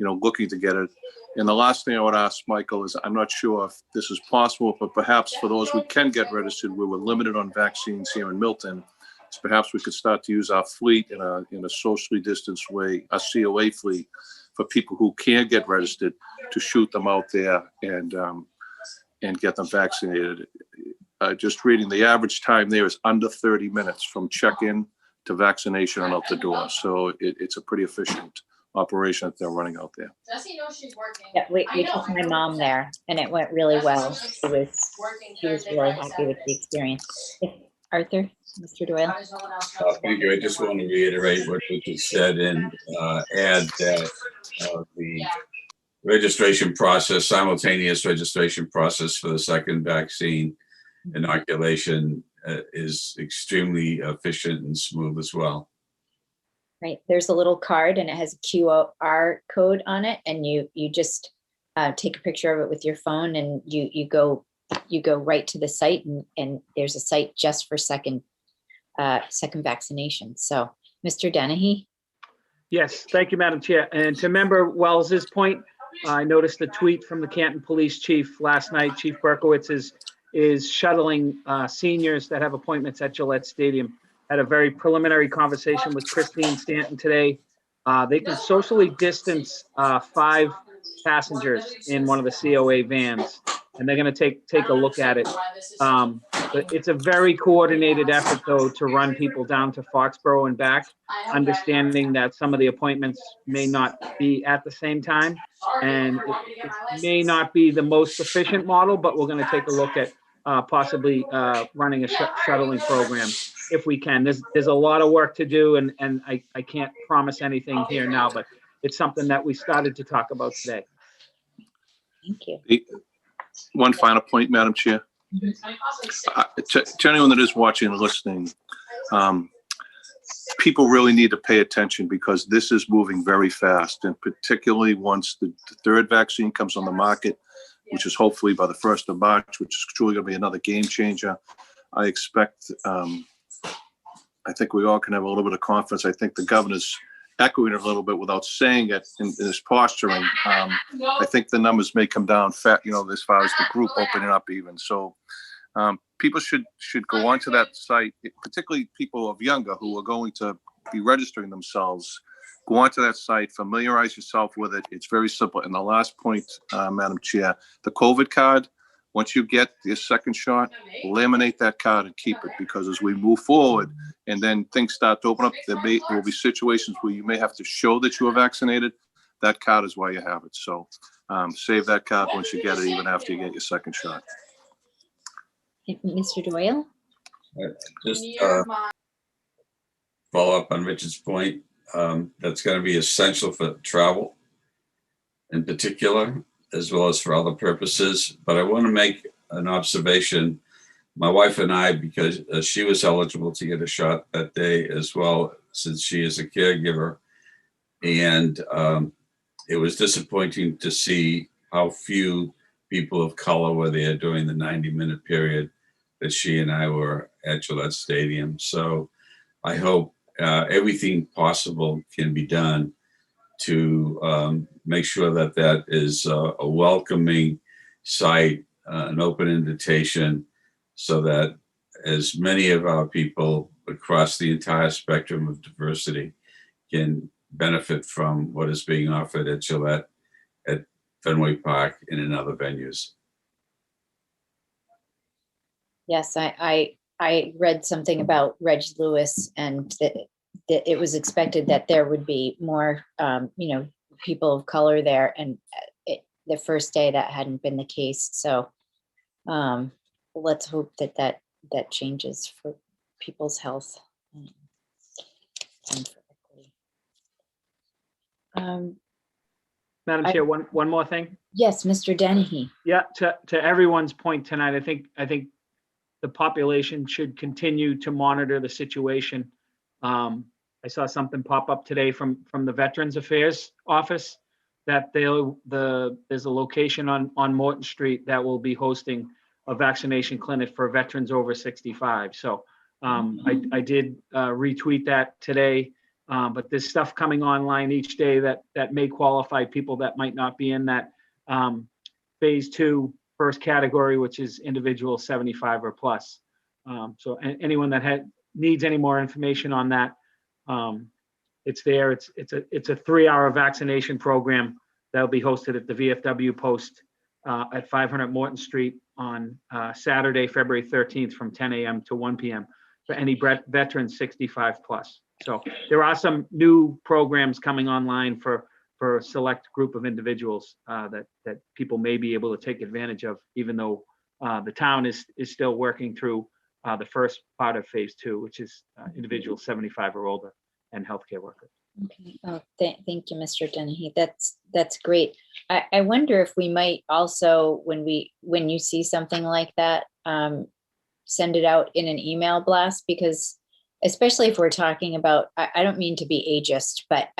looking to get it. And the last thing I would ask, Michael, is I'm not sure if this is possible, but perhaps for those who can get registered, we were limited on vaccines here in Milton. So perhaps we could start to use our fleet in a socially distanced way, a COA fleet, for people who can get registered to shoot them out there and get them vaccinated. Just reading, the average time there is under 30 minutes from check-in to vaccination and out the door. So it's a pretty efficient operation that they're running out there. yeah, we took my mom there and it went really well. She was really happy with the experience. Arthur, Mr. Doyle? Thank you. I just want to reiterate what you said and add that the registration process, simultaneous registration process for the second vaccine inoculation is extremely efficient and smooth as well. Right. There's a little card and it has a QR code on it, and you just take a picture of it with your phone, and you go right to the site, and there's a site just for second vaccination. So, Mr. Dennehy? Yes, thank you, Madam Chair. And to Member Wells's point, I noticed a tweet from the Canton Police Chief last night. Chief Berkowitz is shuttling seniors that have appointments at Gillette Stadium. Had a very preliminary conversation with Christine Stanton today. They can socially distance 5 passengers in one of the COA vans, and they're going to take a look at it. But it's a very coordinated effort, though, to run people down to Foxborough and back, understanding that some of the appointments may not be at the same time, and it may not be the most efficient model, but we're going to take a look at possibly running a shuttling program if we can. There's a lot of work to do, and I can't promise anything here now, but it's something that we started to talk about today. Thank you. One final point, Madam Chair. To anyone that is watching and listening, people really need to pay attention because this is moving very fast, and particularly once the third vaccine comes on the market, which is hopefully by the 1st of March, which is truly going to be another game changer. I expect, I think we all can have a little bit of confidence. I think the governor's echoing it a little bit without saying it in his posturing. I think the numbers may come down fat, as far as the group opening up even. So people should go onto that site, particularly people of younger who are going to be registering themselves. Go onto that site, familiarize yourself with it. It's very simple. And the last point, Madam Chair, the COVID card, once you get your second shot, laminate that card and keep it, because as we move forward and then things start to open up, there will be situations where you may have to show that you are vaccinated. That card is why you have it. So save that card once you get it, even after you get your second shot. Mr. Doyle? Just follow up on Richard's point. That's going to be essential for travel in particular, as well as for other purposes. But I want to make an observation. My wife and I, because she was eligible to get a shot that day as well, since she is a caregiver, And it was disappointing to see how few people of color were there during the 90-minute period that she and I were at Gillette Stadium. So I hope everything possible can be done to make sure that that is a welcoming site, an open invitation, so that as many of our people across the entire spectrum of diversity can benefit from what is being offered at Gillette, at Fenway Park, and in other venues. Yes, I read something about Reg Lewis, and that it was expected that there would be more, people of color there, and the first day that hadn't been the case. So let's hope that changes for people's health. Madam Chair, one more thing. Yes, Mr. Dennehy. Yeah, to everyone's point tonight, I think the population should continue to monitor the situation. I saw something pop up today from the Veterans Affairs Office that there's a location on Morton Street that will be hosting a vaccination clinic for veterans over 65. So I did retweet that today. But there's stuff coming online each day that may qualify people that might not be in that phase 2 first category, which is individuals 75 or plus. So anyone that needs any more information on that, it's there. It's a 3-hour vaccination program that'll be hosted at the VFW post at 500 Morton Street on Saturday, February 13th from 10 a.m. to 1 p.m. for any veterans 65 plus. So there are some new programs coming online for a select group of individuals that people may be able to take advantage of, even though the town is still working through the first part of phase 2, which is individuals 75 or older and healthcare workers. Okay. Oh, thank you, Mr. Dennehy. That's great. I wonder if we might also, when you see something like that, send it out in an email blast, because especially if we're talking about, I don't mean to be ageist, but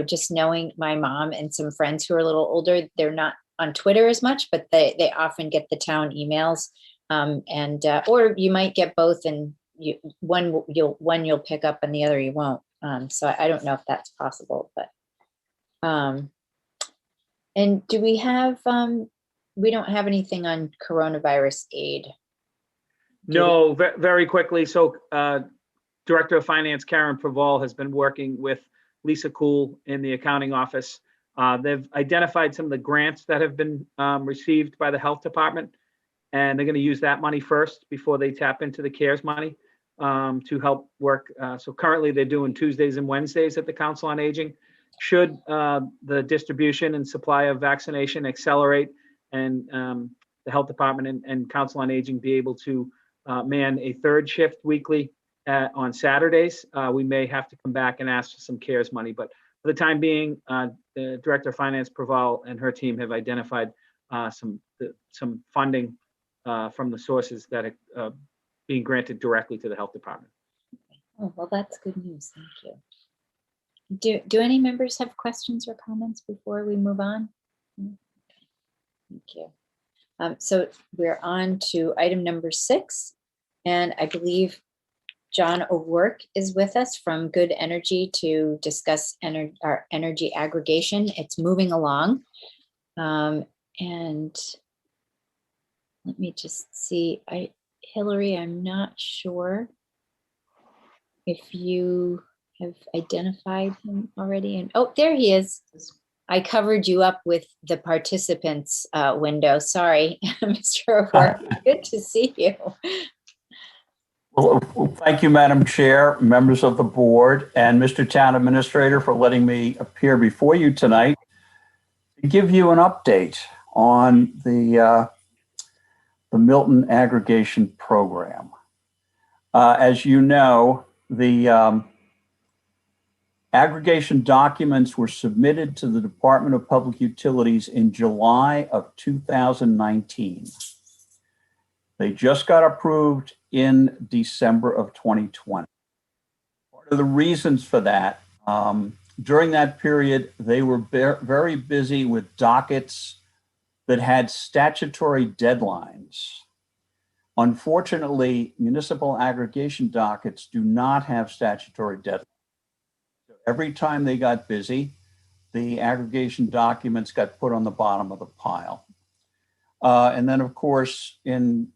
just knowing my mom and some friends who are a little older, they're not on Twitter as much, but they often get the town emails, or you might get both, and one you'll pick up and the other you won't. So I don't know if that's possible, but and do we have we don't have anything on coronavirus aid? No, very quickly. So Director of Finance Karen Praval has been working with Lisa Cool in the accounting office. They've identified some of the grants that have been received by the health department, and they're going to use that money first before they tap into the CARES money to help work. So currently they're doing Tuesdays and Wednesdays at the Council on Aging. Should the distribution and supply of vaccination accelerate, and the health department and Council on Aging be able to man a third shift weekly on Saturdays, we may have to come back and ask for some CARES money. But for the time being, the Director of Finance Praval and her team have identified some funding from the sources that are being granted directly to the health department. Oh, well, that's good news. Thank you. Do any members have questions or comments before we move on? Thank you. So we're on to item number 6, and I believe John O'Rourke is with us from Good Energy to discuss our energy aggregation. It's moving along. And let me just see, Hillary, I'm not sure if you have identified him already. And oh, there he is. I covered you up with the participants window. Sorry, Mr. O'Rourke. Good to see you. Well, thank you, Madam Chair, members of the board, and Mr. Town Administrator for letting me appear before you tonight to give you an update on the Milton aggregation program. As you know, the aggregation documents were submitted to the Department of Public Utilities in July of 2019. They just got approved in December of 2020. Part of the reasons for that During that period, they were very busy with dockets that had statutory deadlines. Unfortunately, municipal aggregation dockets do not have statutory deadlines. Every time they got busy, the aggregation documents got put on the bottom of the pile. And then, of course, in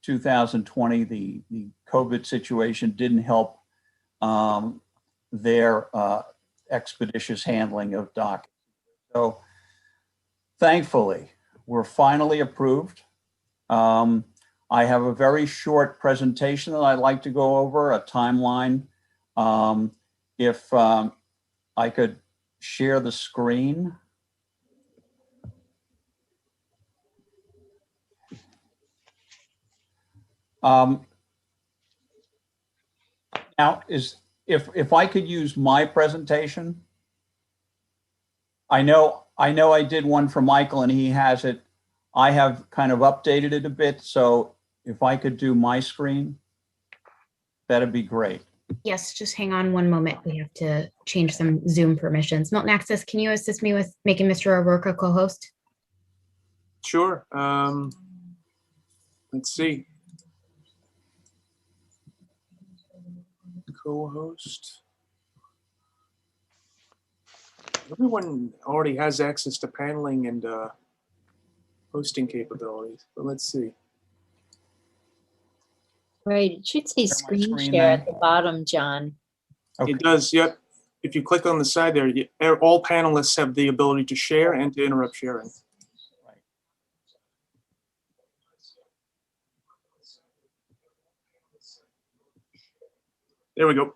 2020, the COVID situation didn't help their expeditious handling of dockets. So thankfully, we're finally approved. I have a very short presentation that I'd like to go over, a timeline. If I could share the screen. Now, if I could use my presentation, I know I did one for Michael and he has it. I have kind of updated it a bit. So if I could do my screen, that'd be great. Yes, just hang on one moment. We have to change some Zoom permissions. Milton Access, can you assist me with making Mr. O'Rourke a co-host? Sure. Let's see. Co-host. Everyone already has access to paneling and hosting capabilities, but let's see. Right, it should say Share my screen screen share then. at the bottom, John. Okay. It does, yep. If you click on the side there, all panelists have the ability to share and to interrupt sharing. There we go.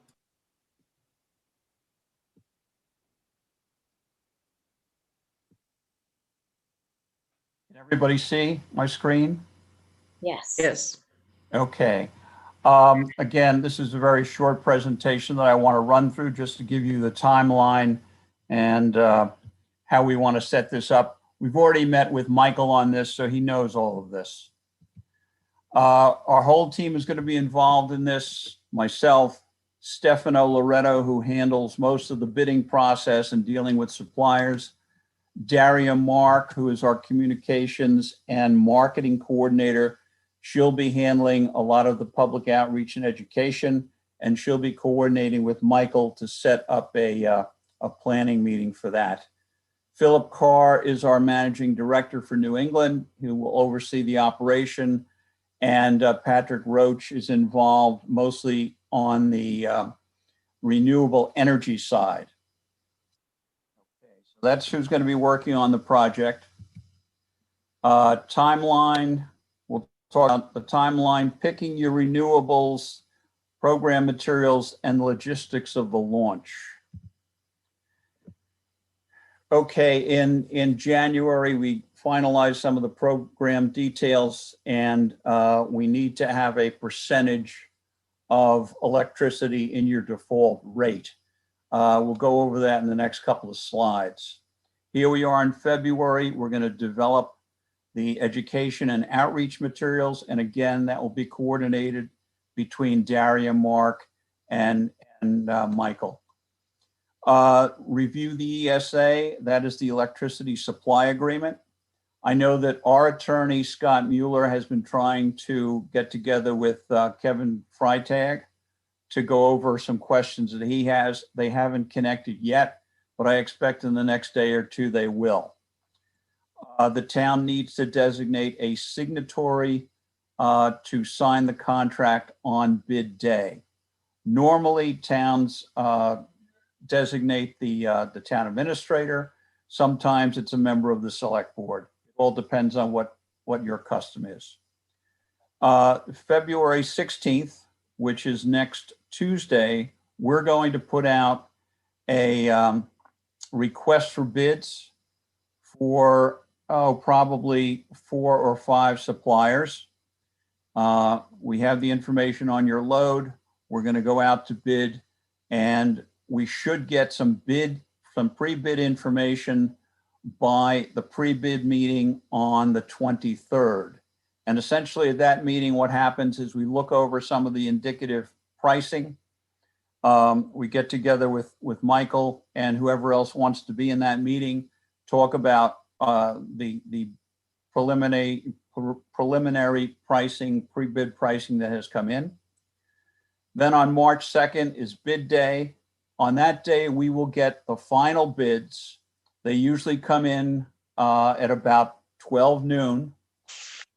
Can everybody see my screen? Yes. Yes. Okay. Again, this is a very short presentation that I want to run through just to give you the timeline and how we want to set this up. We've already met with Michael on this, so he knows all of this. Our whole team is going to be involved in this. Myself, Stefano Loretto, who handles most of the bidding process and dealing with suppliers. Daria Mark, who is our communications and marketing coordinator. She'll be handling a lot of the public outreach and education, and she'll be coordinating with Michael to set up a planning meeting for that. Philip Carr is our managing director for New England, who will oversee the operation. And Patrick Roach is involved mostly on the renewable energy side. Okay, so that's who's going to be working on the project. Timeline. We'll talk about the timeline, picking your renewables, program materials, and logistics of the launch. Okay, in January, we finalized some of the program details, and we need to have a percentage of electricity in your default rate. We'll go over that in the next couple of slides. Here we are in February. We're going to develop the education and outreach materials. And again, that will be coordinated between Daria, Mark, and Michael. Review the ESA, that is the electricity supply agreement. I know that our attorney, Scott Mueller, has been trying to get together with Kevin Freitag to go over some questions that he has. They haven't connected yet, but I expect in the next day or two they will. The town needs to designate a signatory to sign the contract on bid day. Normally, towns designate the town administrator. Sometimes it's a member of the select board. It all depends on what your custom is. February 16th, which is next Tuesday, we're going to put out a request for bids for probably 4 or 5 suppliers. We have the information on your load. We're going to go out to bid, and we should get some pre-bid information by the pre-bid meeting on the 23rd. And essentially at that meeting, what happens is we look over some of the indicative pricing. we get together with Michael and whoever else wants to be in that meeting, talk about the preliminary pricing, pre-bid pricing that has come in. Then on March 2nd is bid day. On that day, we will get the final bids. They usually come in at about 12 noon.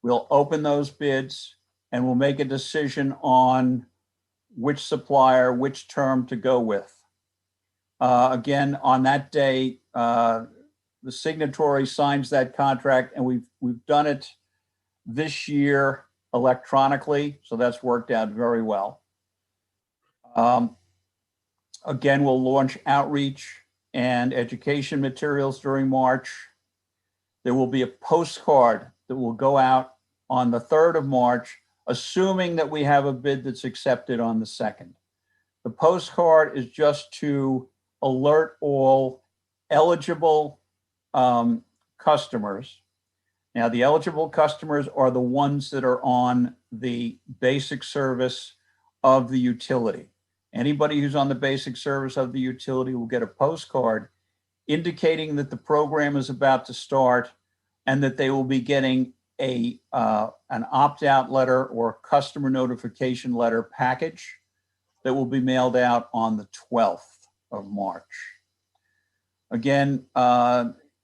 We'll open those bids and we'll make a decision on which supplier, which term to go with. Again, on that day, the signatory signs that contract, and we've done it this year electronically, so that's worked out very well. Again, we'll launch outreach and education materials during March. There will be a postcard that will go out on the 3rd of March, assuming that we have a bid that's accepted on the 2nd. The postcard is just to alert all eligible customers. Now, the eligible customers are the ones that are on the basic service of the utility. Anybody who's on the basic service of the utility will get a postcard indicating that the program is about to start and that they will be getting an opt-out letter or customer notification letter package that will be mailed out on the 12th of March. Again,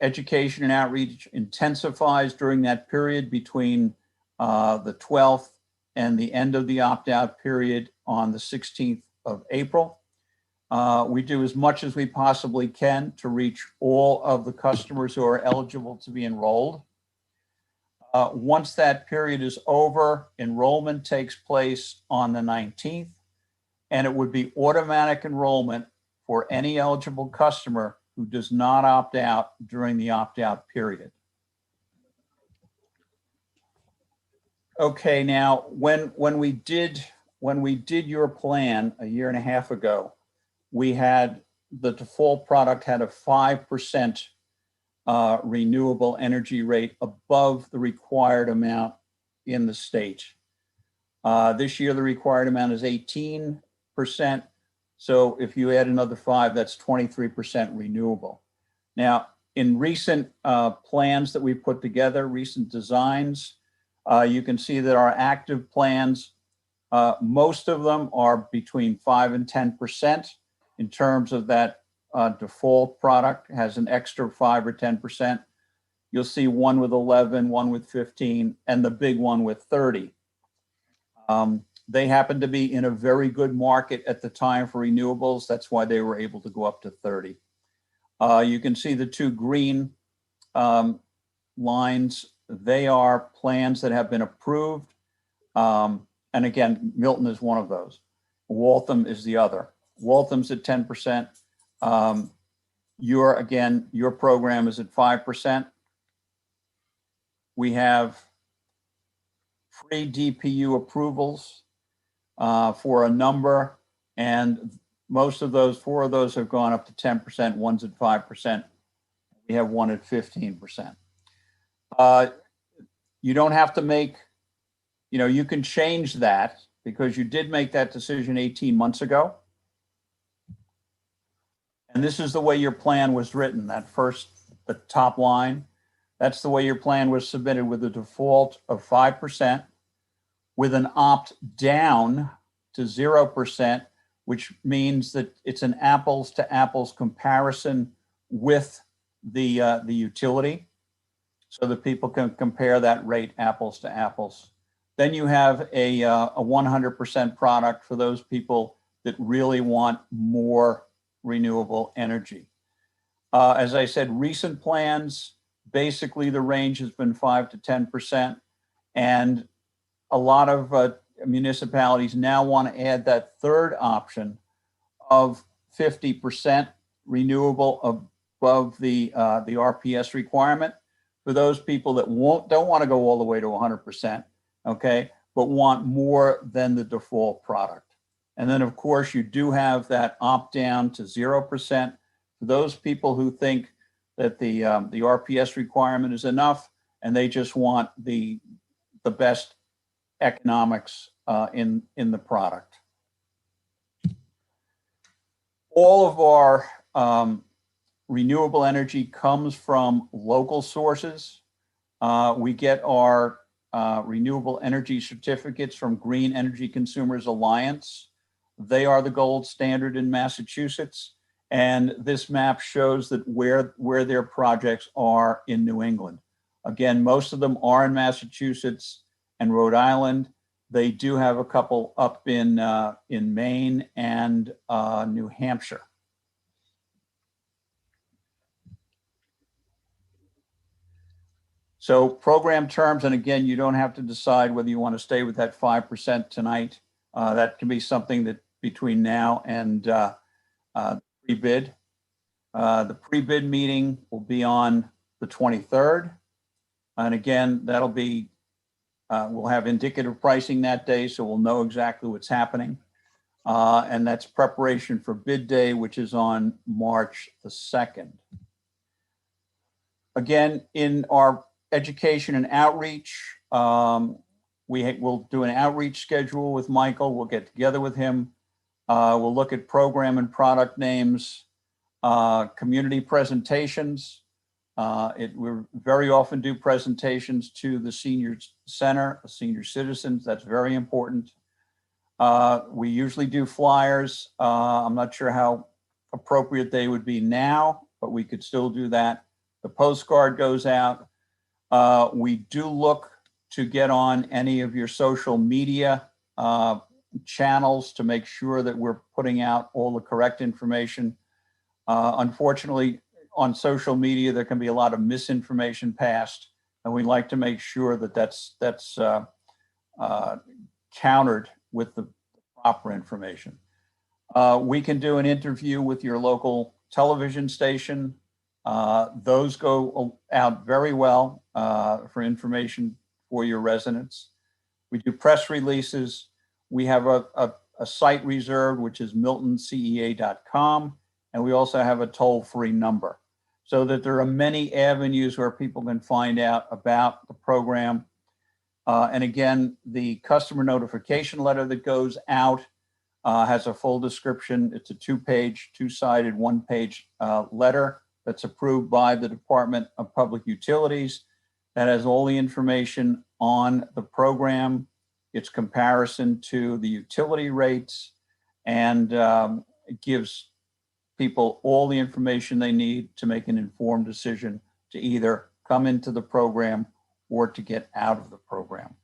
education and outreach intensifies during that period between the 12th and the end of the opt-out period on the 16th of April. We do as much as we possibly can to reach all of the customers who are eligible to be enrolled. Once that period is over, enrollment takes place on the 19th, and it would be automatic enrollment for any eligible customer who does not opt out during the opt-out period. Okay, now when we did your plan a year and a half ago, we had the default product had a 5% renewable energy rate above the required amount in the state. This year, the required amount is 18%. So if you add another 5, that's 23% renewable. Now, in recent plans that we put together, recent designs, you can see that our active plans, most of them are between 5 and 10% in terms of that default product has an extra 5 or 10%. You'll see one with 11, one with 15, and the big one with 30. They happen to be in a very good market at the time for renewables. That's why they were able to go up to 30. You can see the two green lines. They are plans that have been approved. And again, Milton is one of those. Waltham is the other. Waltham's at 10%. Your program is at 5%. We have free DPU approvals for a number, and most of those, 4 of those have gone up to 10%, one's at 5%. We have one at 15%. You don't have to make, you can change that because you did make that decision 18 months ago. And this is the way your plan was written, the top line. That's the way your plan was submitted with a default of 5%, with an opt down to 0%, which means that it's an apples to apples comparison with the utility, so that people can compare that rate apples to apples. Then you have a 100% product for those people that really want more renewable energy. As I said, recent plans, basically the range has been 5 to 10%. And a lot of municipalities now want to add that third option of 50% renewable above the RPS requirement for those people that don't want to go all the way to 100%, okay, but want more than the default product. And then, of course, you do have that opt down to 0% for those people who think that the RPS requirement is enough and they just want the best economics in the product. All of our renewable energy comes from local sources. We get our renewable energy certificates from Green Energy Consumers Alliance. They are the gold standard in Massachusetts. And this map shows that where their projects are in New England. Again, most of them are in Massachusetts and Rhode Island. They do have a couple up in Maine and New Hampshire. So program terms, and again, you don't have to decide whether you want to stay with that 5% tonight. That can be something that between now and pre-bid. The pre-bid meeting will be on the 23rd. And again, that'll be, we'll have indicative pricing that day, so we'll know exactly what's happening. And that's preparation for bid day, which is on March the 2nd. Again, in our education and outreach, we'll do an outreach schedule with Michael. We'll get together with him. We'll look at program and product names, community presentations. We very often do presentations to the senior center, the senior citizens. That's very important. We usually do flyers. I'm not sure how appropriate they would be now, but we could still do that. The postcard goes out. We do look to get on any of your social media channels to make sure that we're putting out all the correct information. Unfortunately, on social media, there can be a lot of misinformation passed, and we like to make sure that that's countered with the proper information. We can do an interview with your local television station. Those go out very well for information for your residents. We do press releases. We have a site reserved, which is miltoncea.com. And we also have a toll-free number so that there are many avenues where people can find out about the program. And again, the customer notification letter that goes out has a full description. It's a two-page, two-sided, one-page letter that's approved by the Department of Public Utilities that has all the information on the program, its comparison to the utility rates, and it gives people all the information they need to make an informed decision to either come into the program or to get out of the program.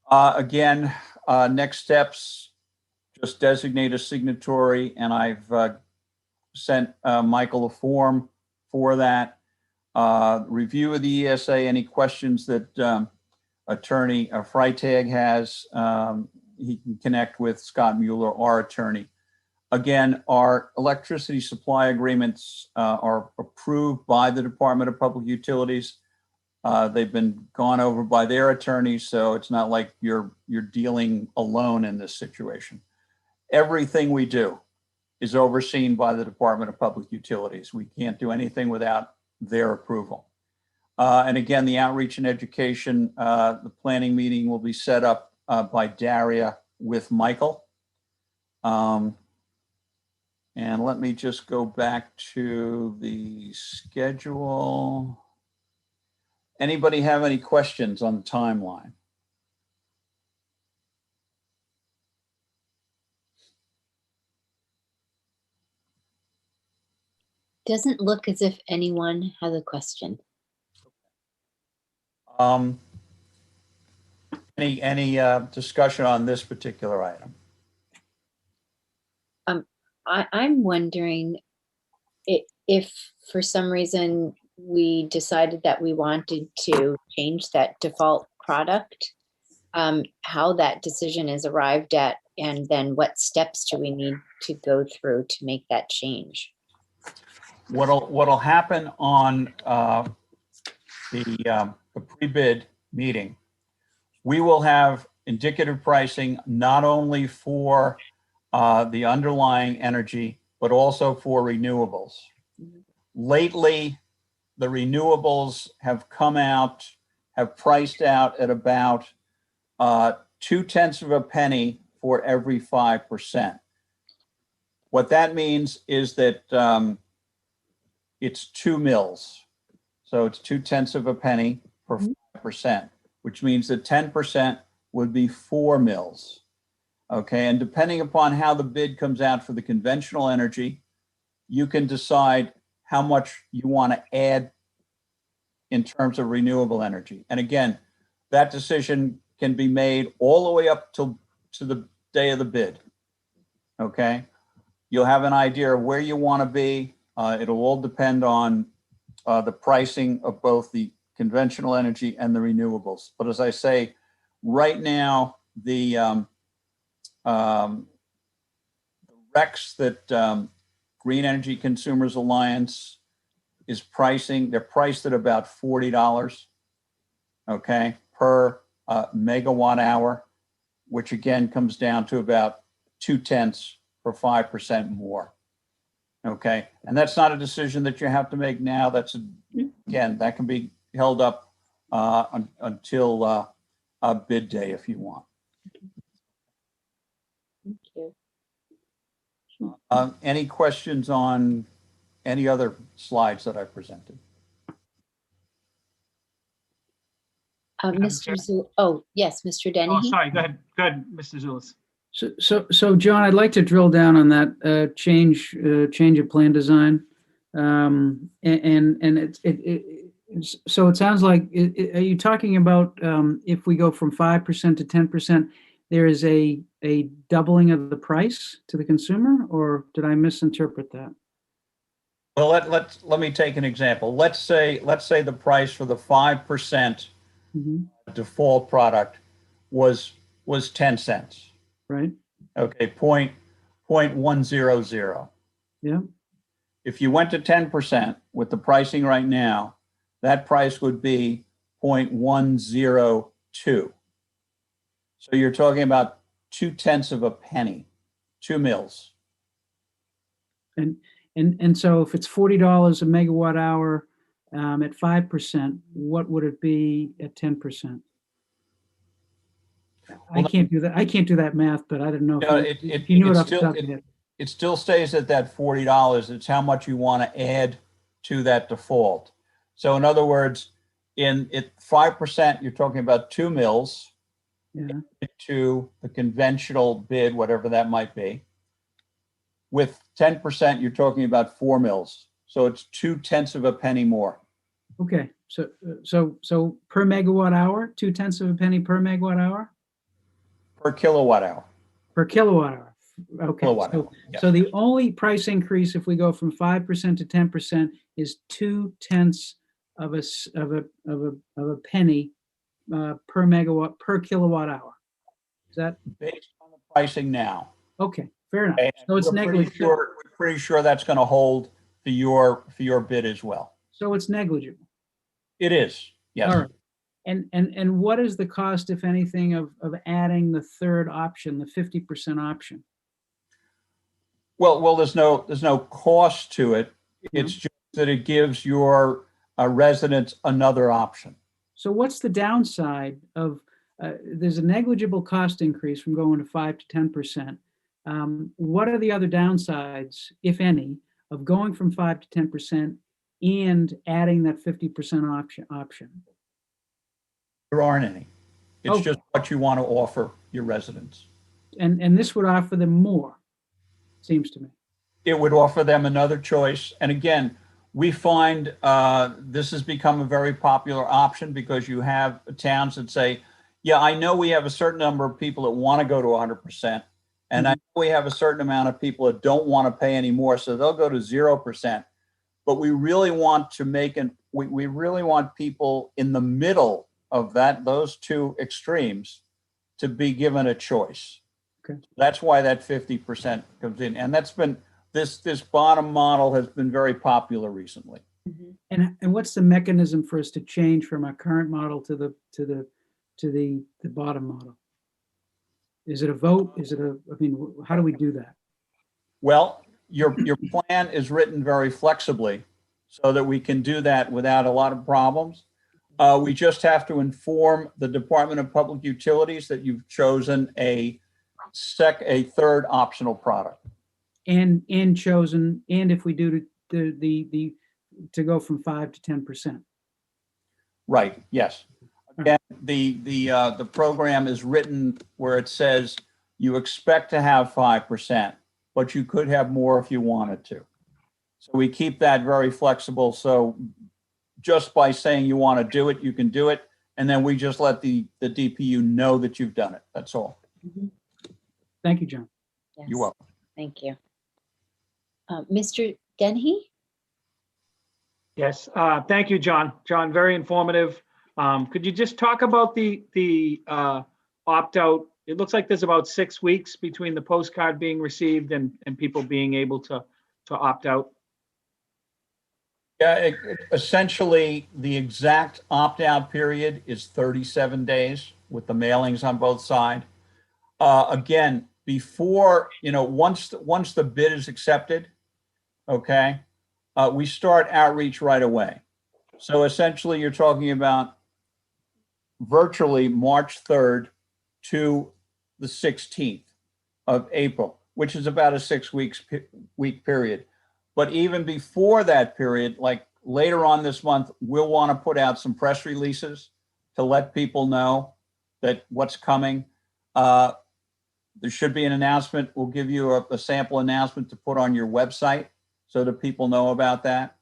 Again, next steps, just designate a signatory, and I've sent Michael a form for that. Review of the ESA, any questions that Attorney Freitag has, he can connect with Scott Mueller, our attorney. Again, our electricity supply agreements are approved by the Department of Public Utilities. They've been gone over by their attorneys, so it's not like you're dealing alone in this situation. Everything we do is overseen by the Department of Public Utilities. We can't do anything without their approval. And again, the outreach and education, the planning meeting will be set up by Daria with Michael. And let me just go back to the schedule. Anybody have any questions on the timeline? Doesn't look as if anyone has a question. Any discussion on this particular item? I'm wondering if for some reason we decided that we wanted to change that default product, how that decision is arrived at, and then what steps do we need to go through to make that change? What'll happen on the pre-bid meeting, we will have indicative pricing not only for the underlying energy, but also for renewables. Lately, the renewables have come out, have priced out at about 0.2 cents for every 5%. What that means is that it's 2 mils. So it's 2/10 of a penny per 5%, which means that 10% would be 4 mils. Okay, and depending upon how the bid comes out for the conventional energy, you can decide how much you want to add in terms of renewable energy. And again, that decision can be made all the way up to the day of the bid. Okay, you'll have an idea of where you want to be. It'll all depend on the pricing of both the conventional energy and the renewables. But as I say, right now, the RECs that Green Energy Consumers Alliance is pricing, they're priced at about $40, okay, per megawatt hour, which again comes down to about 2/10 for 5% more. Okay, and that's not a decision that you have to make now. That's again, that can be held up until bid day if you want. Thank you. Any questions on any other slides that I presented? Mr. Oh, yes, Mr. Dennehy. Oh, sorry, go ahead, Mr. Zulus. So John, I'd like to drill down on that change of plan design, and so it sounds like are you talking about if we go from 5% to 10%, there is a doubling of the price to the consumer, or did I misinterpret that? Well, let me take an example. Let's say the price for the 5% default product was 10 cents. Right. Okay, point 100. Yeah. If you went to 10% with the pricing right now, that price would be 0.102. So you're talking about 2/10 of a penny, 2 mils. And so if it's $40 a megawatt hour at 5%, what would it be at 10%? I can't do that. I can't do that math, but I don't know if you knew it off the top of your head. It still stays at that $40. It's how much you want to add to that default. So in other words, in 5%, you're talking about 2 mils to the conventional bid, whatever that might be. With 10%, you're talking about 4 mils. So it's 2/10 of a penny more. Okay, so per megawatt hour, 2/10 of a penny per megawatt hour? Per kilowatt hour. Per kilowatt hour. Okay. Kilowatt hour, yeah. So the only price increase if we go from 5% to 10% is 2/10 of a penny per megawatt per kilowatt hour. Is that based on the pricing now? Okay, fair enough. Okay. So it's negligible. We're pretty sure that's going to hold for your bid as well. So it's negligible. It is, yes. All right. And what is the cost, if anything, of adding the third option, the 50% option? Well, there's no cost to it. It's just that it gives your residents another option. So what's the downside of? There's a negligible cost increase from going to 5 to 10%. What are the other downsides, if any, of going from 5 to 10% and adding that 50% option? There aren't any. It's just what you want to offer your residents. And this would offer them more, seems to me. It would offer them another choice. And again, we find this has become a very popular option because you have towns that say, yeah, I know we have a certain number of people that want to go to 100%. And I know we have a certain amount of people that don't want to pay anymore, so they'll go to 0%. But we really want to we really want people in the middle of those two extremes to be given a choice. Okay. That's why that 50% comes in. And that's been this bottom model has been very popular recently. And what's the mechanism for us to change from our current model to the bottom model? Is it a vote? How do we do that? Well, your plan is written very flexibly so that we can do that without a lot of problems. We just have to inform the Department of Public Utilities that you've chosen a third optional product. and chosen, and if we do to go from 5 to 10%. Right, yes. Again, the program is written where it says you expect to have 5%, but you could have more if you wanted to. So we keep that very flexible. So just by saying you want to do it, you can do it. And then we just let the DPU know that you've done it. That's all. Thank you, John. Yes. You're welcome. Thank you. Mr. Dennehy? Yes, thank you, John. John, very informative. Could you just talk about the opt-out? It looks like there's about 6 weeks between the postcard being received and people being able to opt out. Yeah, essentially the exact opt-out period is 37 days with the mailings on both sides. Again, before, once the bid is accepted, okay, we start outreach right away. So essentially you're talking about virtually March 3rd to the 16th of April, which is about a 6 week period. But even before that period, like later on this month, we'll want to put out some press releases to let people know that what's coming. There should be an announcement. We'll give you a sample announcement to put on your website so that people know about that.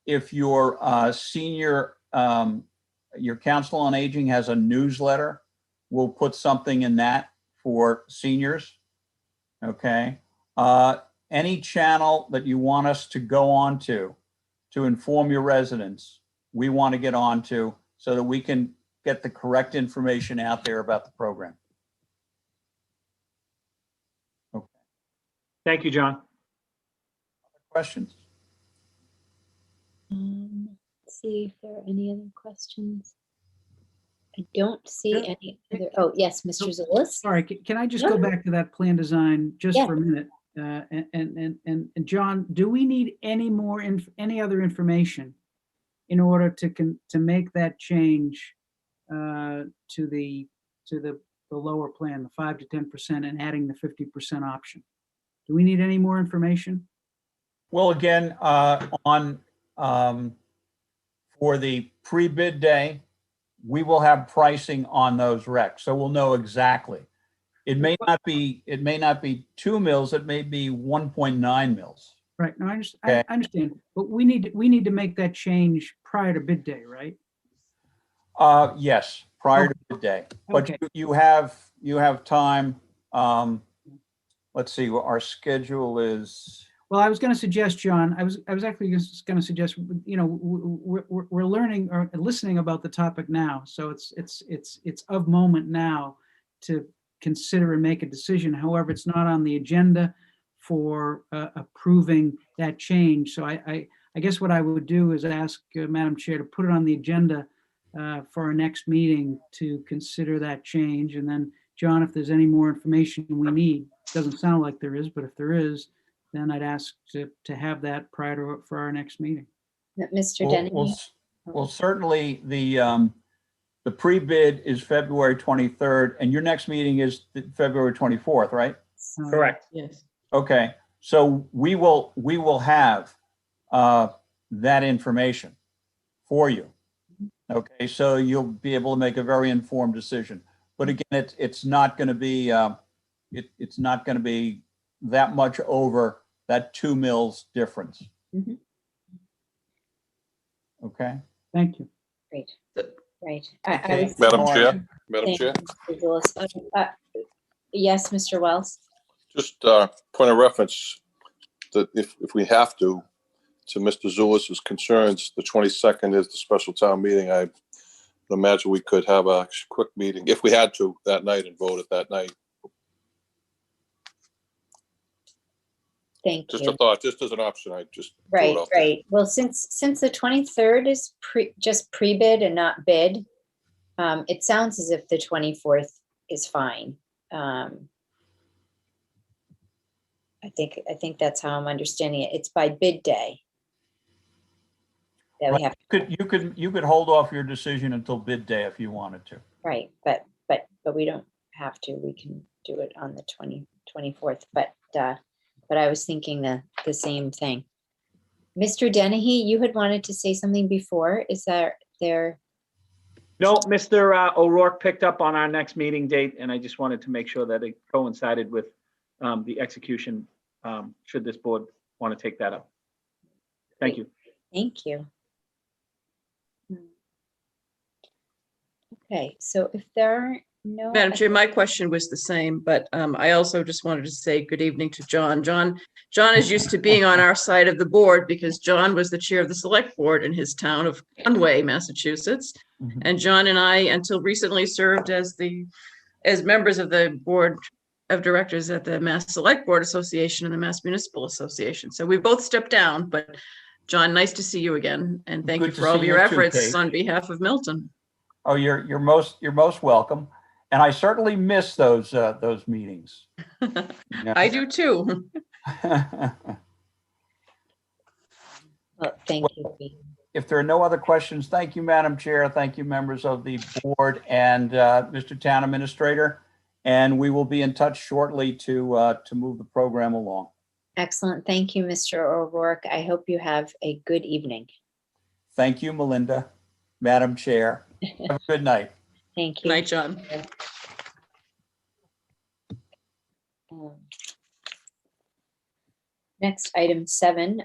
If your senior, your Council on Aging has a newsletter, we'll put something in that for seniors, okay? Any channel that you want us to go on to inform your residents, we want to get onto so that we can get the correct information out there about the program. Okay. Thank you, John. Questions? Let's see if there are any other questions. I don't see any other. Oh, yes, Mr. Zulus. Sorry, can I just go back to that plan design just for a minute? And John, do we need any other information in order to make that change to the lower plan, the 5 to 10%, and adding the 50% option? Do we need any more information? Well, again, for the pre-bid day, we will have pricing on those recs, so we'll know exactly. It may not be 2 mils, it may be 1.9 mils. Right. No, I understand, but we need to make that change prior to bid day, right? Yes, prior to bid day. But Okay. you have time. Let's see, our schedule is. Well, I was going to suggest, John, I was actually just going to suggest, we're learning or listening about the topic now. So it's of moment now to consider and make a decision. However, it's not on the agenda for approving that change. So I guess what I would do is ask Madam Chair to put it on the agenda for our next meeting to consider that change. And then, John, if there's any more information we need, doesn't sound like there is, but if there is, then I'd ask to have that prior for our next meeting. Mr. Dennehy? Well, certainly the pre-bid is February 23rd, and your next meeting is February 24th, right? Correct. Yes. Okay, so we will have that information for you. Okay, so you'll be able to make a very informed decision. But again, it's not going to be it's not going to be that much over that 2 mils difference. Mm-hmm. Okay. Thank you. Great. Right. Okay. Madam Chair, Yes, Mr. Wells. just point of reference that if we have to Mr. Zulis's concerns, the 22nd is the special town meeting. I imagine we could have a quick meeting if we had to that night and vote it that night. Thank Just you. a thought, just as an option, I just. Right. Well, since the 23rd is just pre-bid and not bid, it sounds as if the 24th is fine. I think that's how I'm understanding it. It's by bid day that we have. You could hold off your decision until bid day if you wanted to. Right, but we don't have to. We can do it on the 24th. But but I was thinking the same thing. Mr. Dennehy, you had wanted to say something before. Is there? No, Mr. O'Rourke picked up on our next meeting date, and I just wanted to make sure that it coincided with the execution, should this board want to take that up. Thank you. Thank you. Okay, so if there are no. Madam Chair, my question was the same, but I also just wanted to say good evening to John. John is used to being on our side of the board because John was the chair of the select board in his town of Conway, Massachusetts. Mhm. And John and I, until recently, served as members of the board of directors at the Mass Select Board Association and the Mass Municipal Association. So we both stepped down, but John, nice to see you again. And thank Good you to for all of see your you too, efforts Kate. on behalf of Milton. Oh, you're most welcome. And I certainly miss those meetings. Yeah. I do too. Well, thank you. If there are no other questions, thank you, Madam Chair. Thank you, members of the board and Mr. Town Administrator. And we will be in touch shortly to move the program along. Excellent. Thank you, Mr. O'Rourke. I hope you have a good evening. Thank you, Melinda, Madam Chair. Have a good night. Thank Good you. night, John. Next, item 7,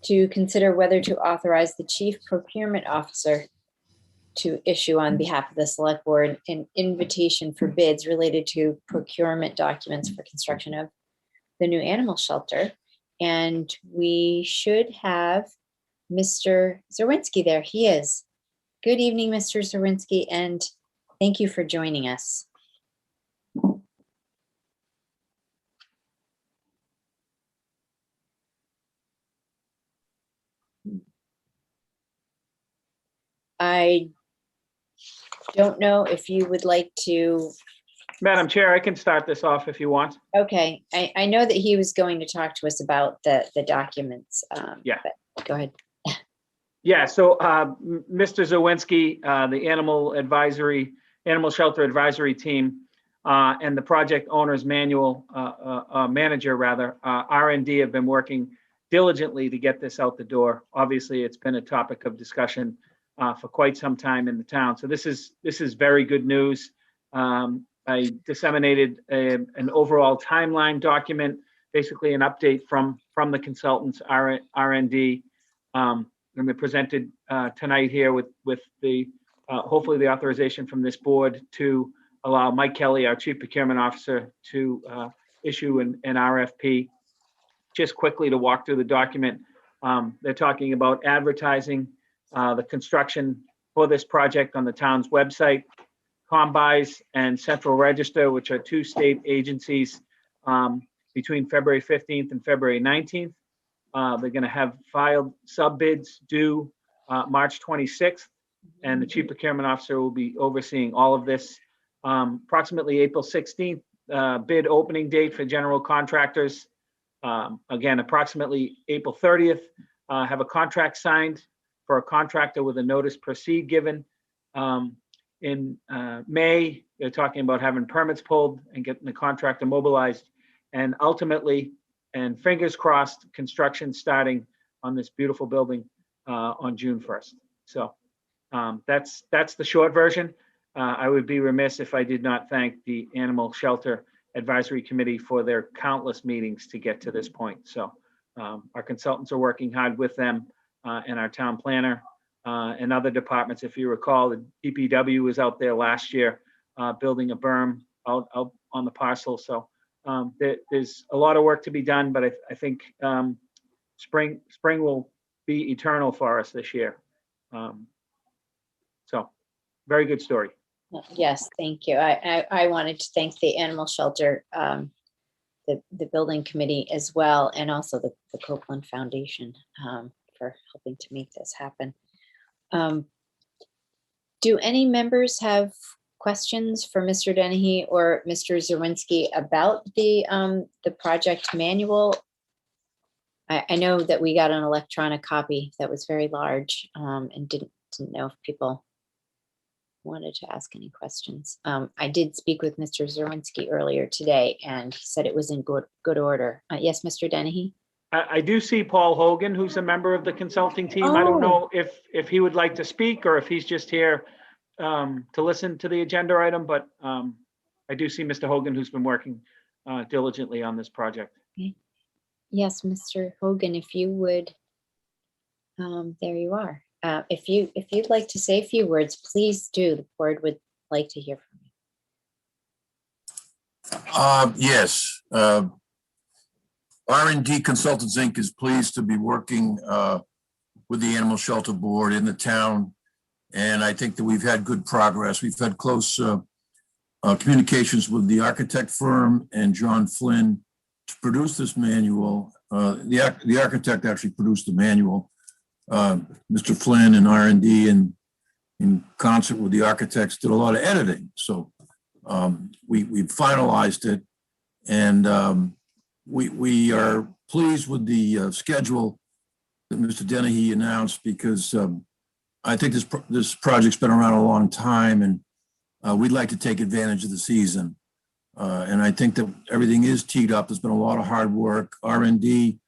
to consider whether to authorize the chief procurement officer to issue on behalf of the select board an invitation for bids related to procurement documents for construction of the new animal shelter. And we should have Mr. Zerwinski there. He is. Good evening, Mr. Zerwinski, and thank you for joining us. I don't know if you would like to. Madam Chair, I can start this off if you want. Okay, I know that he was going to talk to us about the documents. Yeah. But go ahead. Yeah, so Mr. Zawinski, the Animal Shelter Advisory Team, and the project owner's manager, R&D have been working diligently to get this out the door. Obviously, it's been a topic of discussion for quite some time in the town. So this is very good news. I disseminated an overall timeline document, basically an update from the consultants, R&D. And we presented tonight here with the hopefully the authorization from this board to allow Mike Kelly, our Chief Procurement Officer, to issue an RFP. Just quickly to walk through the document, they're talking about advertising the construction for this project on the town's website, Combis and Central Register, which are 2 state agencies, between February 15th and February 19th. They're going to have filed sub bids due March 26th, and the Chief Procurement Officer will be overseeing all of this. Approximately April 16th, bid opening date for general contractors. Again, approximately April 30th, have a contract signed for a contractor with a notice proceed given. In May, they're talking about having permits pulled and getting the contractor mobilized, and ultimately, and fingers crossed, construction starting on this beautiful building on June 1st. So that's the short version. I would be remiss if I did not thank the Animal Shelter Advisory Committee for their countless meetings to get to this point. So our consultants are working hard with them and our town planner and other departments. If you recall, the DPW was out there last year building a berm out on the parcel. So there's a lot of work to be done, but I think spring will be eternal for us this year. So very good story. Yes, thank you. I wanted to thank the animal shelter, the building committee as well, and also the Copeland Foundation for helping to make this happen. Do any members have questions for Mr. Dennehy or Mr. Zerwinski about the project manual? I know that we got an electronic copy that was very large and didn't know if people wanted to ask any questions. I did speak with Mr. Zerwinski earlier today, and he said it was in good order. Yes, Mr. Dennehy? I do see Paul Hogan, who's a member of the consulting team. I don't know if he would like to speak or if he's just here to listen to the agenda item, but I do see Mr. Hogan, who's been working diligently on this project. Okay. Yes, Mr. Hogan, if you would, there you are. If you'd like to say a few words, please do. The board would like to hear from you. Yes. R&D Consultants, Inc. is pleased to be working with the Animal Shelter Board in the town. And I think that we've had good progress. We've had close communications with the architect firm and John Flynn to produce this manual. The architect actually produced the manual. Mr. Flynn and R&D in concert with the architects did a lot of editing. So we finalized it, and we are pleased with the schedule that Mr. Dennehy announced, because I think this project's been around a long time, and we'd like to take advantage of the season. And I think that everything is teed up. There's been a lot of hard work. R&D,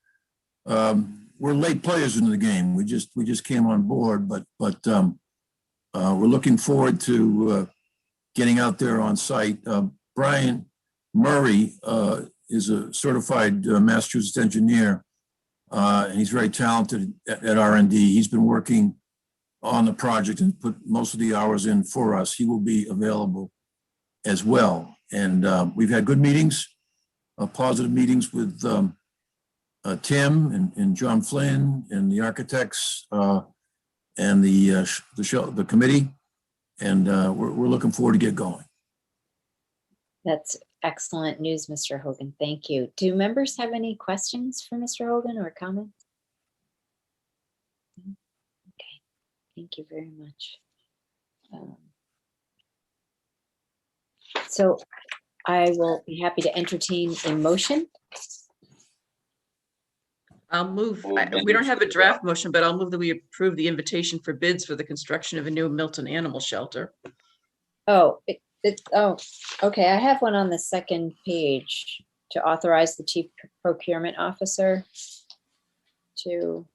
we're late players in the game. We just came on board, but we're looking forward to getting out there on site. Brian Murray is a certified Massachusetts engineer, and he's very talented at R&D. He's been working on the project and put most of the hours in for us. He will be available as well. And we've had good meetings, positive meetings with Tim and John Flynn and the architects and the committee. And we're looking forward to get going. That's excellent news, Mr. Hogan. Thank you. Do members have any questions for Mr. Hogan or comments? Okay, thank you very much. So I will be happy to entertain a motion. I'll move. We don't have a draft motion, but I'll move that we approve the invitation for bids for the construction of a new Milton animal shelter. Oh, okay. I have one on the second page to authorize the chief procurement officer to,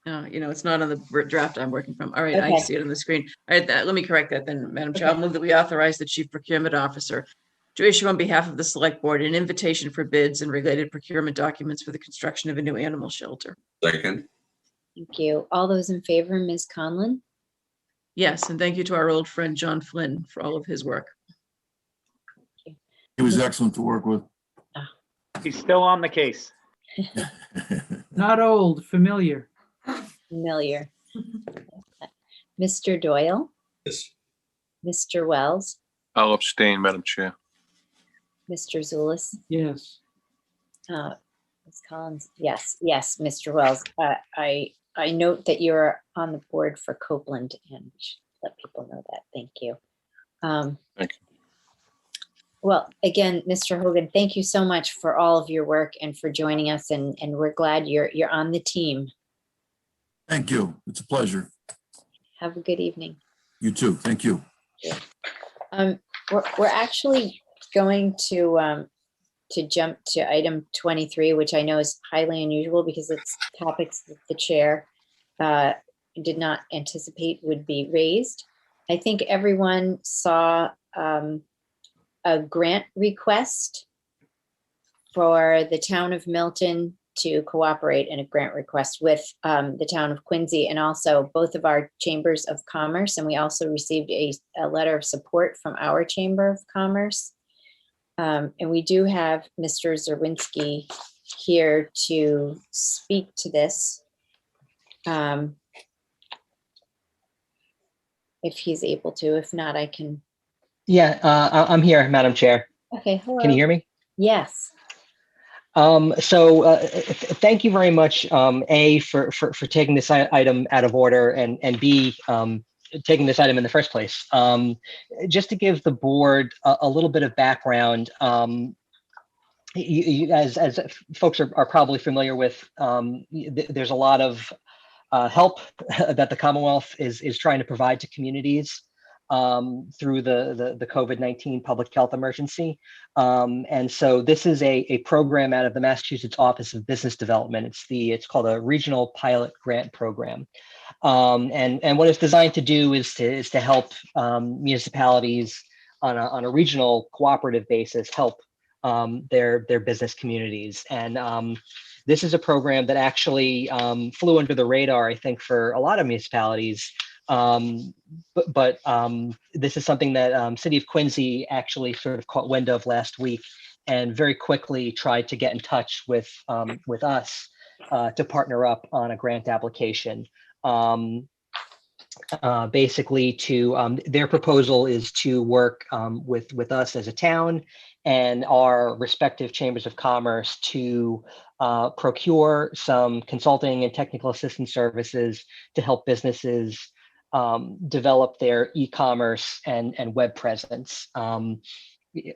it's not on the draft I'm working from. All right, I Okay. see it on the screen. All right, let me correct that then, Madam Chair. I'll move that we authorize the chief procurement officer to issue on behalf of the select board an invitation for bids and related procurement documents for the construction of a new animal shelter. Second. thank you. All those in favor, Ms. Conlon? Yes, and thank you to our old friend John Flynn for all of his work. He was excellent to work with. He's still on the case. Not old, familiar. Familiar. Mr. Doyle? Yes. Mr. Wells? I'll abstain, Madam Chair. Mr. Zulus? Yes. Ms. Collins? Yes, Mr. Wells. I note that you're on the board for Copeland, and we should let people know that. Thank you. Thank you. Well, again, Mr. Hogan, thank you so much for all of your work and for joining us, and we're glad you're on the team. Thank you. It's a pleasure. Have a good evening. You too. Thank you. We're actually going to jump to item 23, which I know is highly unusual because it's topics that the chair did not anticipate would be raised. I think everyone saw a grant request for the town of Milton to cooperate in a grant request with the town of Quincy and also both of our chambers of commerce. And we also received a letter of support from our chamber of commerce. And we do have Mr. Zerwinski here to speak to this. If he's able to, if not, I can. Yeah, I'm here, Madam Chair. Okay, hello. Can you hear me? Yes. Thank you very much, A, for taking this item out of order, and B, taking this item in the first place. Just to give the board a little bit of background, as folks are probably familiar with, there's a lot of help that the Commonwealth is trying to provide to communities through the COVID-19 public health emergency. And so this is a program out of the Massachusetts Office of Business Development. It's called a Regional Pilot Grant Program. And what it's designed to do is to help municipalities on a regional cooperative basis help their business communities. And this is a program that actually flew under the radar, I think, for a lot of municipalities. But this is something that City of Quincy actually sort of caught wind of last week and very quickly tried to get in touch with us to partner up on a grant application. Basically, their proposal is to work with us as a town and our respective chambers of commerce to procure some consulting and technical assistance services to help businesses develop their e-commerce and web presence.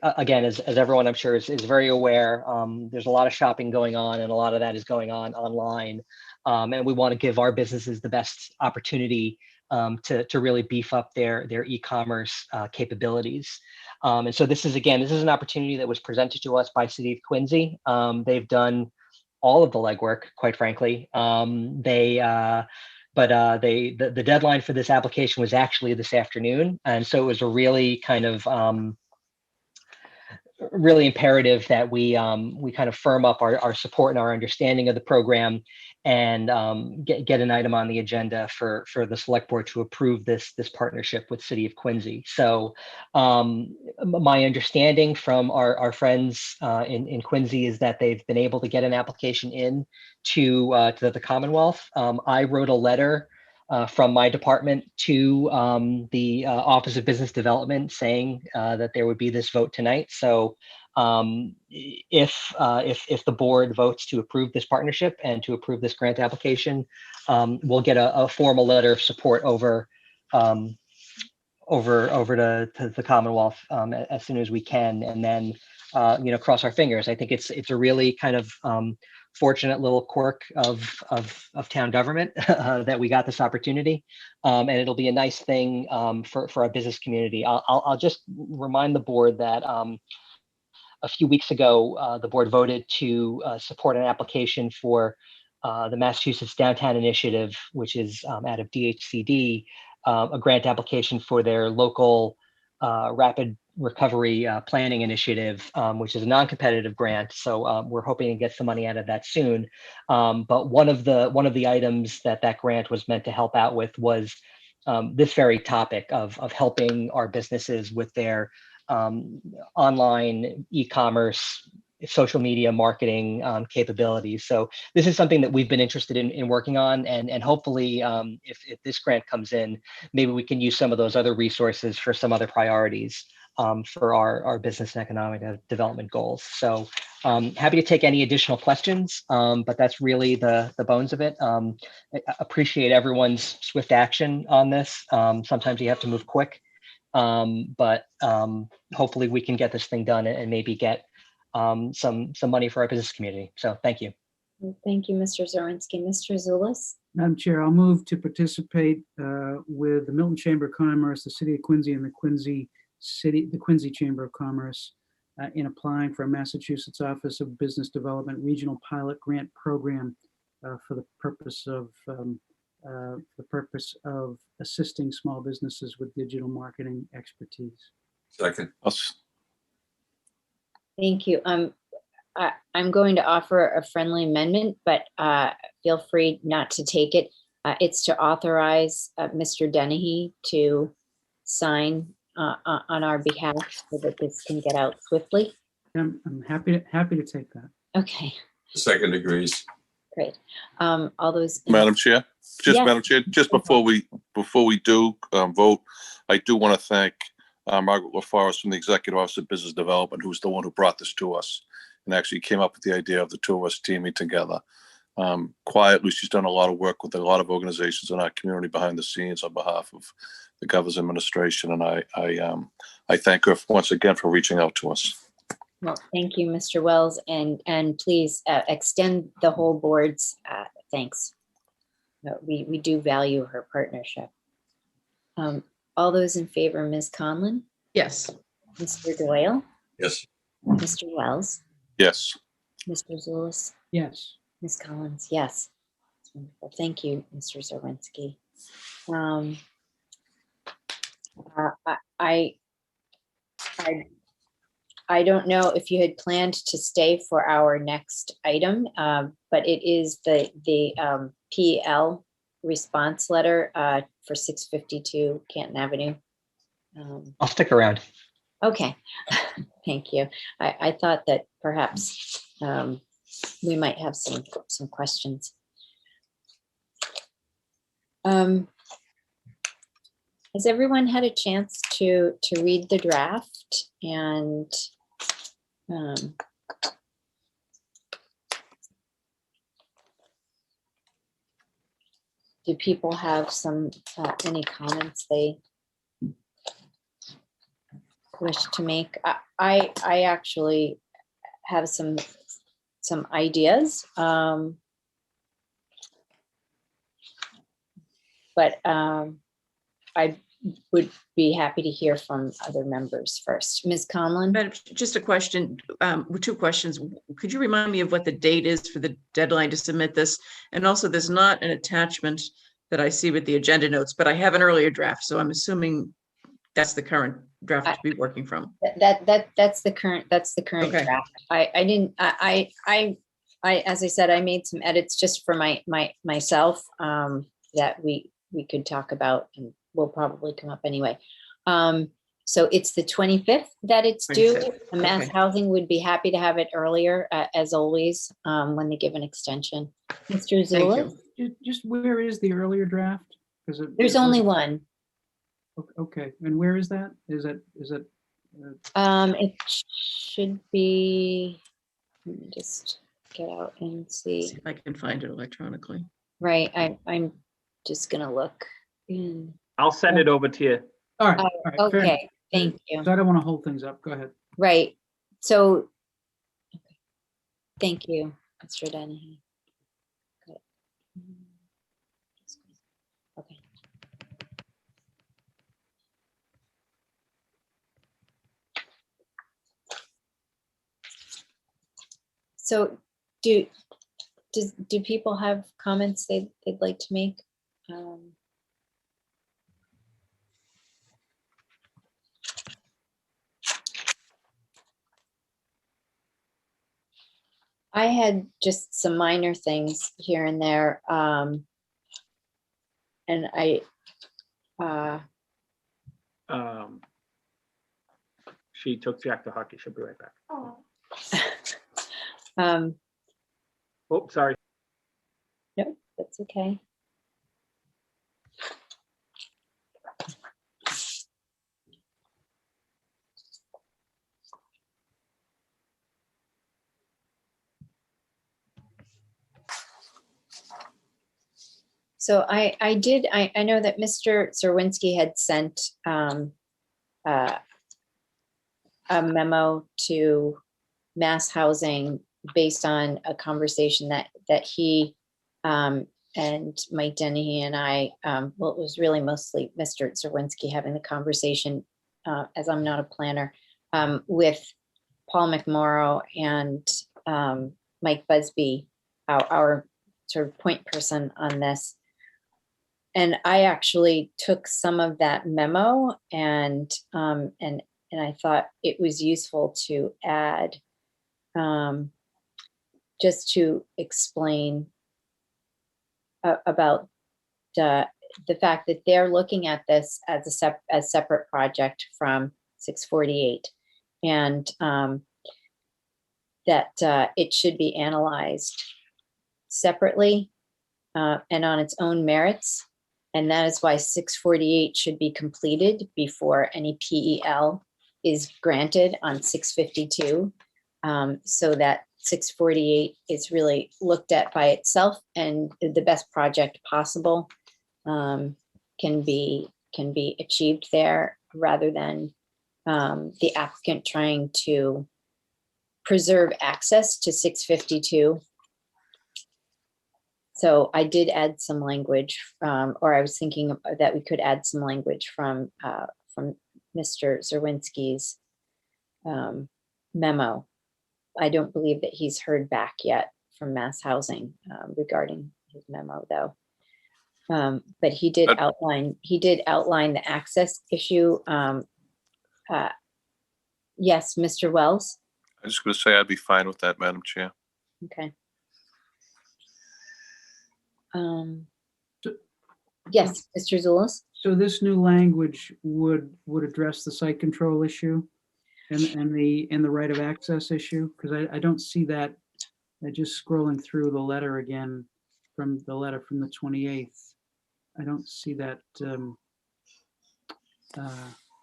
Again, as everyone I'm sure is very aware, there's a lot of shopping going on, and a lot of that is going on online. And we want to give our businesses the best opportunity to really beef up their e-commerce capabilities. And so this is an opportunity that was presented to us by City of Quincy. They've done all of the legwork, quite frankly. The deadline for this application was actually this afternoon. And so it was a really kind of really imperative that we kind of firm up our support and our understanding of the program and get an item on the agenda for the select board to approve this partnership with City of Quincy. So my understanding from our friends in Quincy is that they've been able to get an application in to the Commonwealth. I wrote a letter from my department to the Office of Business Development saying that there would be this vote tonight. So if the board votes to approve this partnership and to approve this grant application, we'll get a formal letter of support over to the Commonwealth as soon as we can, and then cross our fingers. I think it's a really kind of fortunate little quirk of town government that we got this opportunity, and it'll be a nice thing for our business community. I'll just remind the board that a few weeks ago the board voted to support an application for the Massachusetts Downtown Initiative, which is out of DHCD, a grant application for their local rapid recovery planning initiative, which is a non-competitive grant. So we're hoping to get some money out of that soon. But one of the items that grant was meant to help out with was this very topic of helping our businesses with their online e-commerce, social media marketing capabilities. So this is something that we've been interested in working on, and hopefully if this grant comes in, maybe we can use some of those other resources for some other priorities for our business and economic development goals. So happy to take any additional questions, but that's really the bones of it. I appreciate everyone's swift action on this. Sometimes you have to move quick, but hopefully we can get this thing done and maybe get some money for our business community. So thank you. Thank you, Mr. Zarwinski. Mr. Zulus? Madam Chair, I'll move to participate with the Milton Chamber of Commerce, the City of Quincy, and the Quincy Chamber of Commerce in applying for a Massachusetts Office of Business Development Regional Pilot Grant Program for the purpose of assisting small businesses with digital marketing expertise. Second. Thank you. I'm going to offer a friendly amendment, but feel free not to take it. It's to authorize Mr. Dennehy to sign on our behalf so that this can get out swiftly. I'm happy to take that. Okay, Second agrees. great. All those. Madam Chair, Yes. Madam Chair, just before we do vote, I do want to thank Margaret LaForest from the Executive Office of Business Development, who's the one who brought this to us and actually came up with the idea of the two of us teaming together. Quietly, she's done a lot of work with a lot of organizations in our community behind the scenes on behalf of the governor's administration, and I thank her once again for reaching out to us. Well, thank you, Mr. Wells, and please extend the whole board's thanks. we do value her partnership. All those in favor, Ms. Conlon, Yes. Mr. Doyle, Yes. Mr. Wells, Yes. Mr. Zulus, Yes. Ms. Collins, yes. That's wonderful. Thank you, Mr. Zarwinski. I don't know if you had planned to stay for our next item, but it is the PL response letter for 652 Canton Avenue. I'll stick around. Okay, thank you. I thought that perhaps we might have some questions. Has everyone had a chance to read the draft and do people have any comments they wish to make? I actually have some ideas, but I would be happy to hear from other members first. Ms. Conlon? Madam, just a question, two questions. Could you remind me of what the date is for the deadline to submit this? And also, there's not an attachment that I see with the agenda notes, but I have an earlier draft, so I'm assuming that's the current draft to be working from. That's the current Okay. draft. As I said, I made some edits just for myself that we could talk about, and will probably come up anyway. So it's the 25th that it's due. 25th, Mass okay. Housing would be happy to have it earlier, as always, when they give an extension. Mr. Thank Zulus? you. Just where is the earlier draft? Because There's only one. Okay, and where is that? Is it? It should be, let me just get out and see. See if I can find it electronically. Right, I'm just gonna look in. I'll send it over to you. All right. Oh, all right, fair enough. okay, thank you. So I don't want to hold things up. Go ahead. Right, so, okay. Thank you, Mr. Dennehy. Good. Okay. So do people have comments they'd like to make? I had just some minor things here and there. And She took Jack to hockey. She'll be right back. Oh, sorry. no, that's okay. So I know that Mr. Zerwinski had sent a memo to Mass Housing based on a conversation that he and Mike Dennehy and I, well, it was really mostly Mr. Zerwinski having the conversation, as I'm not a planner, with Paul McMorrow and Mike Busby, our sort of point person on this. And I actually took some of that memo and I thought it was useful to add, just to explain about the fact that they're looking at this as a separate project from 648, and that it should be analyzed separately and on its own merits. And that is why 648 should be completed before any PEL is granted on 652, so that 648 is really looked at by itself and the best project possible can be achieved there, rather than the applicant trying to preserve access to 652. So I did add some language, or I was thinking that we could add some language from Mr. Zerwinski's memo. I don't believe that he's heard back yet from Mass Housing regarding his memo, though. But he did outline the access issue. Yes, Mr. Wells. I was just going to say I'd be fine with that, Madam Chair. Okay. Yes, Mr. Zulus. So this new language would address the site control issue and the right of access issue? Because I don't see that. Just scrolling through the letter again from the 28th. I don't see that. I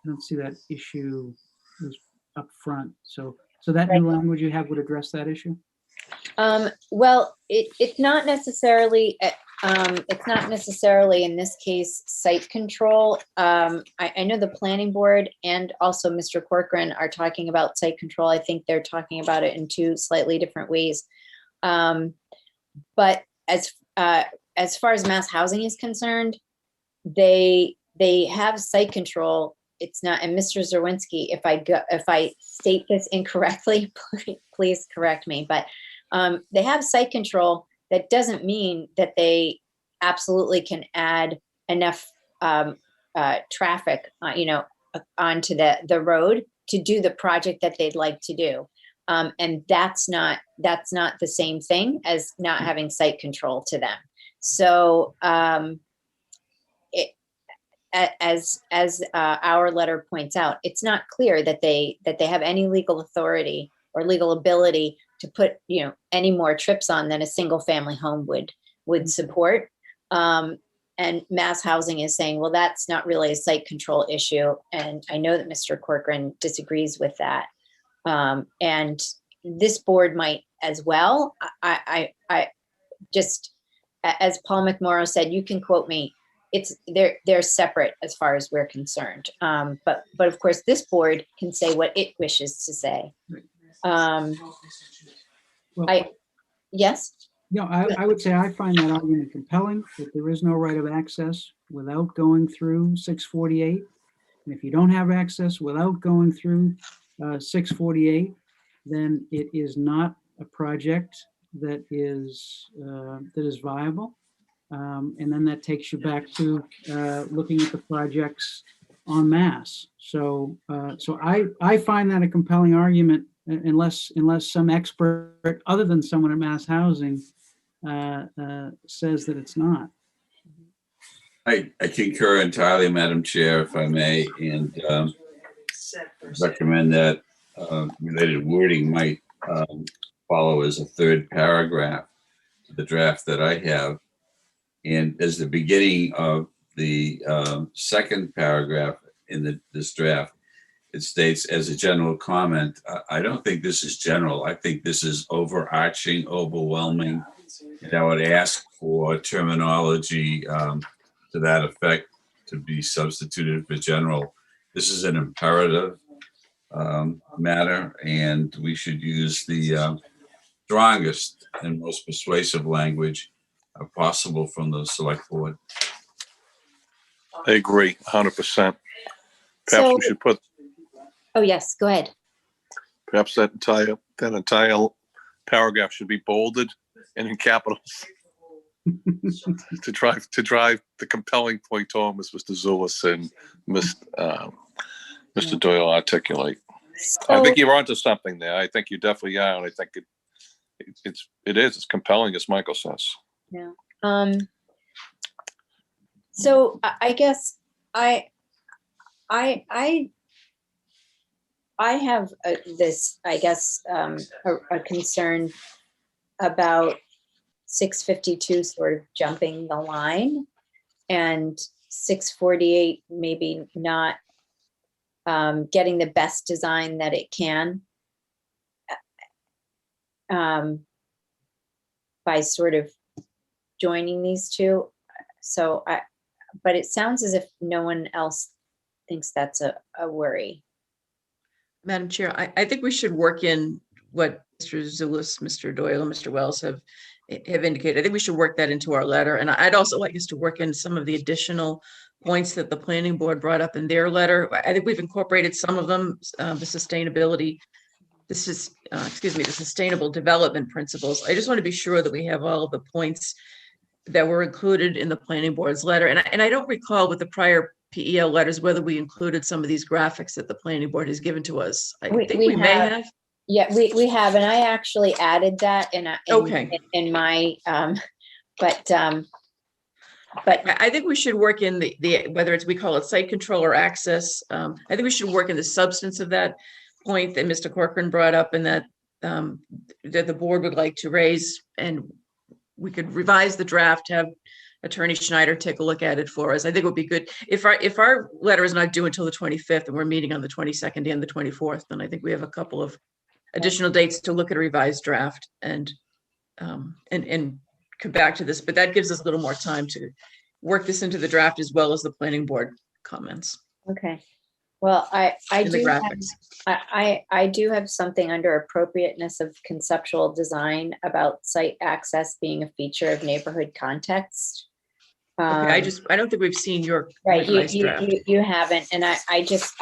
don't see that issue was up front. So that new language you have would address that issue? Well, it's not necessarily in this case site control. I know the planning board and also Mr. Corcoran are talking about site control. I think they're talking about it in two slightly different ways. But as far as Mass Housing is concerned, they have site control. It's not, and Mr. Zerwinski, if I state this incorrectly, please correct me, but they have site control. That doesn't mean that they absolutely can add enough traffic, onto the road to do the project that they'd like to do. And that's not the same thing as not having site control to them. So as our letter points out, it's not clear that they have any legal authority or legal ability to put any more trips on than a single family home would support. And Mass Housing is saying, well, that's not really a site control issue. And I know that Mr. Corcoran disagrees with that. And this board might as well. I just, as Paul McMorrow said, you can quote me. They're separate as far as we're concerned. But of course, this board can say what it wishes to say. Yes. No, I would say I find that argument compelling, that there is no right of access without going through 648. And if you don't have access without going through 648, then it is not a project that is viable. And then that takes you back to looking at the projects en masse. So I find that a compelling argument, unless some expert other than someone at Mass Housing says that it's not. I concur entirely, Madam Chair, if I may, and recommend that related wording might follow as a third paragraph to the draft that I have. And as the beginning of the second paragraph in this draft, it states, as a general comment, I don't think this is general. I think this is overarching, overwhelming. And I would ask for terminology to that effect to be substituted for general. This is an imperative matter, and we should use the strongest and most persuasive language possible from the select board. I agree 100%. Perhaps we should put. Oh yes, go ahead. Perhaps that entire paragraph should be bolded and in capitals to drive the compelling point home, as Mr. Zulus and Mr. Doyle articulate. I think you're onto something there. I think you definitely are, and I think it's compelling, as Michael says. Yeah. So I guess I have this, I guess, a concern about 652 sort of jumping the line, and 648 maybe not getting the best design that it can by sort of joining these two. So but it sounds as if no one else thinks that's a worry. Madam Chair, I think we should work in what Mr. Zulus, Mr. Doyle, and Mr. Wells have have indicated. I think we should work that into our letter. And I'd also like us to work in some of the additional points that the planning board brought up in their letter. I think we've incorporated some of them, the sustainability, the sustainable development principles. I just want to be sure that we have all of the points that were included in the planning board's letter. And I don't recall with the prior PEL letters whether we included some of these graphics that the planning board has given to us. I think we may have. Yeah, we have, and I actually added that Okay. in my, but I think we should work in the whether it's, we call it site control or access. I think we should work in the substance of that point that Mr. Corcoran brought up, and that that the board would like to raise, and we could revise the draft, have Attorney Schneider take a look at it for us. I think it would be good if our letter is not due until the 25th and we're meeting on the 22nd and the 24th, then I think we have a couple of additional dates to look at a revised draft and come back to this. But that gives us a little more time to work this into the draft as well as the planning board comments. okay. Well, I And the do have, graphics. I do have something under appropriateness of conceptual design about site access being a feature of neighborhood context. Okay, I don't think we've seen your Right, revised draft. you haven't, and I just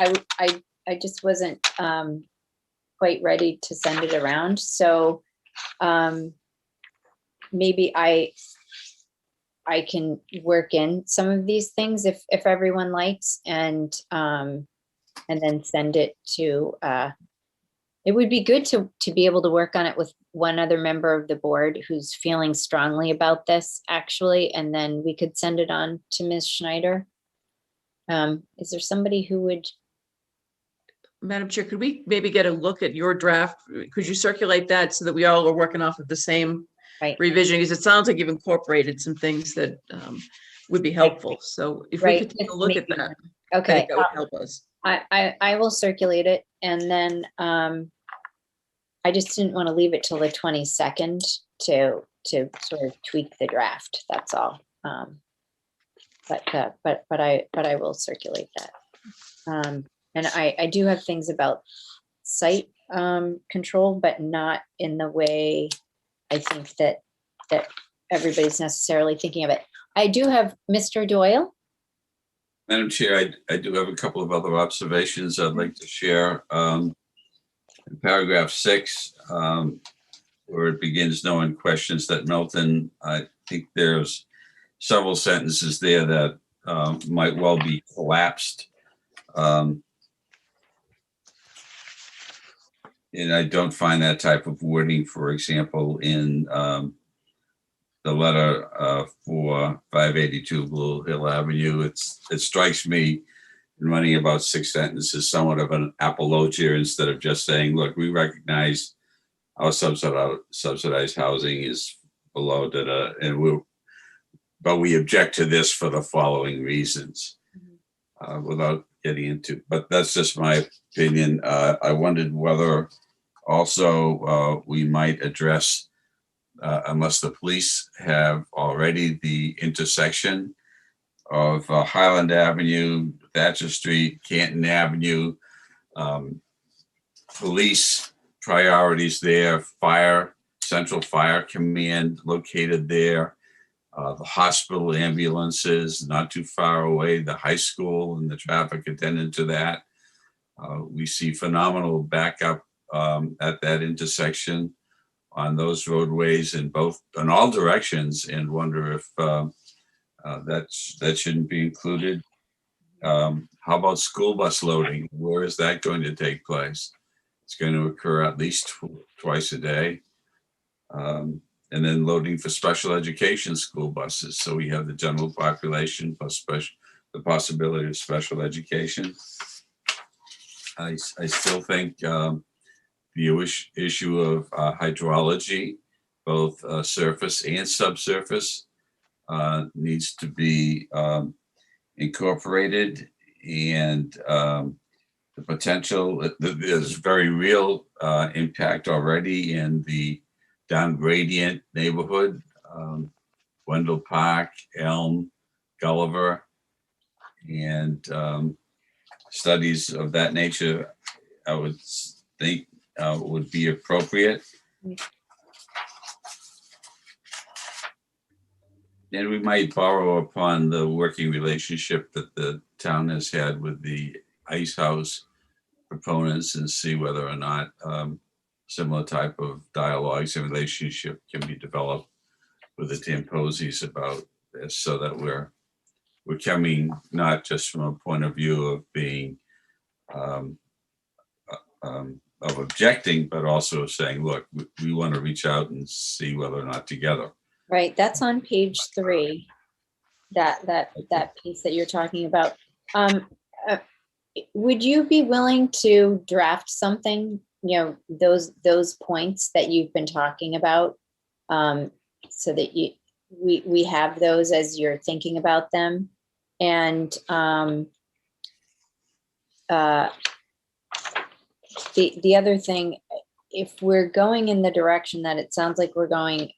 wasn't quite ready to send it around. So maybe I can work in some of these things if everyone likes, and then send it to, it would be good to be able to work on it with one other member of the board who's feeling strongly about this, actually, and then we could send it on to Ms. Schneider. Is there somebody who would? Madam Chair, could we maybe get a look at your draft? Could you circulate that so that we all are working off of the same revision? Because it sounds like you've incorporated some things that would be helpful. So if we could take a look at that, I Okay, think that would help us. I will circulate it, and then I just didn't want to leave it till the 22nd to sort of tweak the draft. That's all. But I will circulate that. And I do have things about site control, but not in the way I think that everybody's necessarily thinking of it. I do have Mr. Doyle. Madam Chair, I do have a couple of other observations I'd like to share. In paragraph 6, where it begins, no one questions that Milton, I think there's several sentences there that might well be collapsed. And I don't find that type of wording, for example, in the letter for 582 Blue Hill Avenue. It strikes me in running about 6 sentences, somewhat of an apologia, instead of just saying, look, we recognize our subsidized housing is below but we object to this for the following reasons, without getting into, but that's just my opinion. I wondered whether also we might address, unless the police have already, the intersection of Highland Avenue, Thatcher Street, Canton Avenue, police priorities there, Central Fire Command located there, the hospital ambulances not too far away, the high school and the traffic attendant to that. We see phenomenal backup at that intersection on those roadways in all directions, and wonder if that shouldn't be included. How about school bus loading? Where is that going to take place? It's going to occur at least twice a day. And then loading for special education school buses. So we have the general population plus the possibility of special education. I still think the issue of hydrology, both surface and subsurface, needs to be incorporated, and the potential, there's very real impact already in the down gradient neighborhood, Wendell Park, Elm, Gulliver, and studies of that nature, I would think would be appropriate. And we might borrow upon the working relationship that the town has had with the Ice House proponents and see whether or not similar type of dialogues and relationship can be developed with the Tamposies about this, so that we're coming not just from a point of view of being of objecting, but also saying, look, we want to reach out and see whether or not together. Right, that's on page 3, that piece that you're talking about. Would you be willing to draft something, those points that you've been talking about, so that we have those as you're thinking about them? And the other thing, if we're going in the direction that it sounds like we're going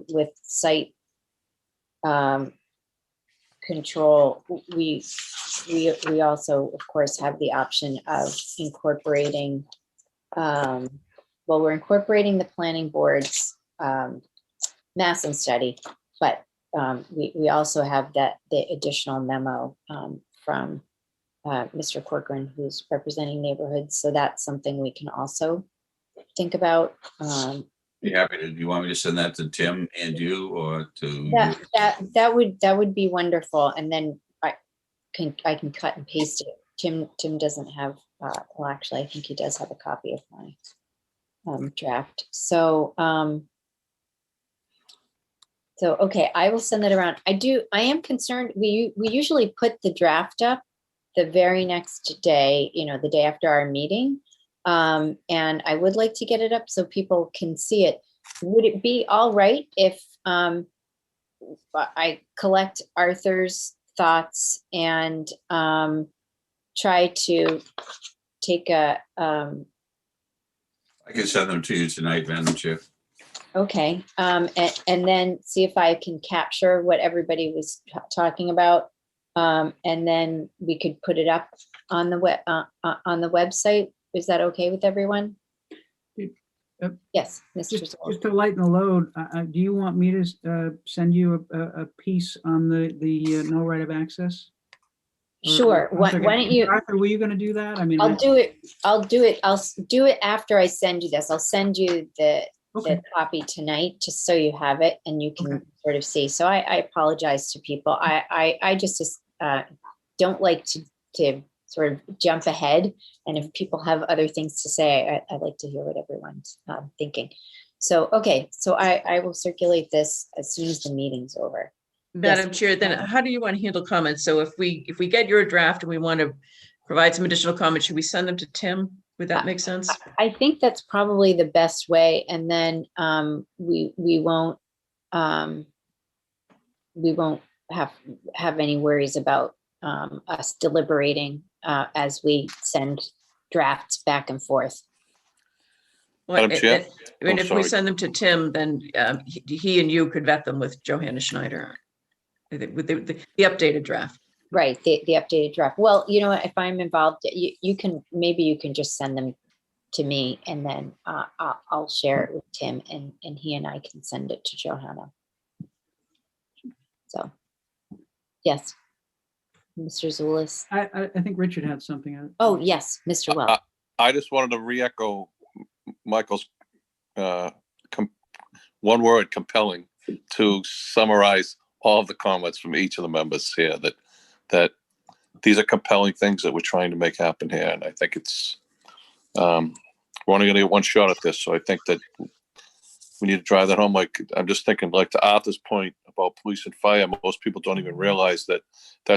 with site control, we also, of course, have the option of incorporating, we're incorporating the planning board's massing study, but we also have the additional memo from Mr. Corcoran, who's representing neighborhoods. So that's something we can also think about. Be happy to. Do you want me to send that to Tim and you, or to that would be wonderful, and then I can cut and paste it. Tim doesn't have well, actually I think he does have a copy of my draft. So okay, I will send that around. I am concerned, we usually put the draft up the very next day, the day after our meeting. And I would like to get it up so people can see it. Would it be all right if I collect Arthur's thoughts and try to take I can send them to you tonight, Madam Chair. Okay, and then see if I can capture what everybody was talking about, and then we could put it up on the website. Is that okay with everyone? Yes, Mr. Just to lighten the load, do you want me to send you a piece on the no right of access? Sure. Why don't you? Arthur, were you going to do that? I mean, I'll do it. I'll do it after I send you this. I'll send you the copy tonight, just so you have it and you can sort of see. So I apologize to people. I just don't like to sort of jump ahead. And if people have other things to say, I'd like to hear what everyone's thinking. So, okay. So I will circulate this as soon as the meeting's over. Madam Yes. Chair, then how do you want to handle comments? So if we get your draft and we want to provide some additional comments, should we send them to Tim? Would that make sense? I think that's probably the best way. And then we won't have any worries about us deliberating as we send drafts back and forth. Well, Madam Chair? and Oh, if we sorry. send them to Tim, then he and you could vet them with Johanna Schneider with the updated draft. Right, the updated draft. Well, you know what, if I'm involved, you can just send them to me, and then I'll share it with Tim, and he and I can send it to Johanna. So, yes, Mr. Zulus. I think Richard had something. Oh, yes, Mr. Well. I just wanted to re-echo Michael's one word, compelling, to summarize all of the comments from each of the members here, that these are compelling things that we're trying to make happen here. And I think it's, we're only going to get one shot at this. So I think that we need to drive that home. Like, I'm just thinking, like, to Arthur's point about police and fire, most people don't even realize that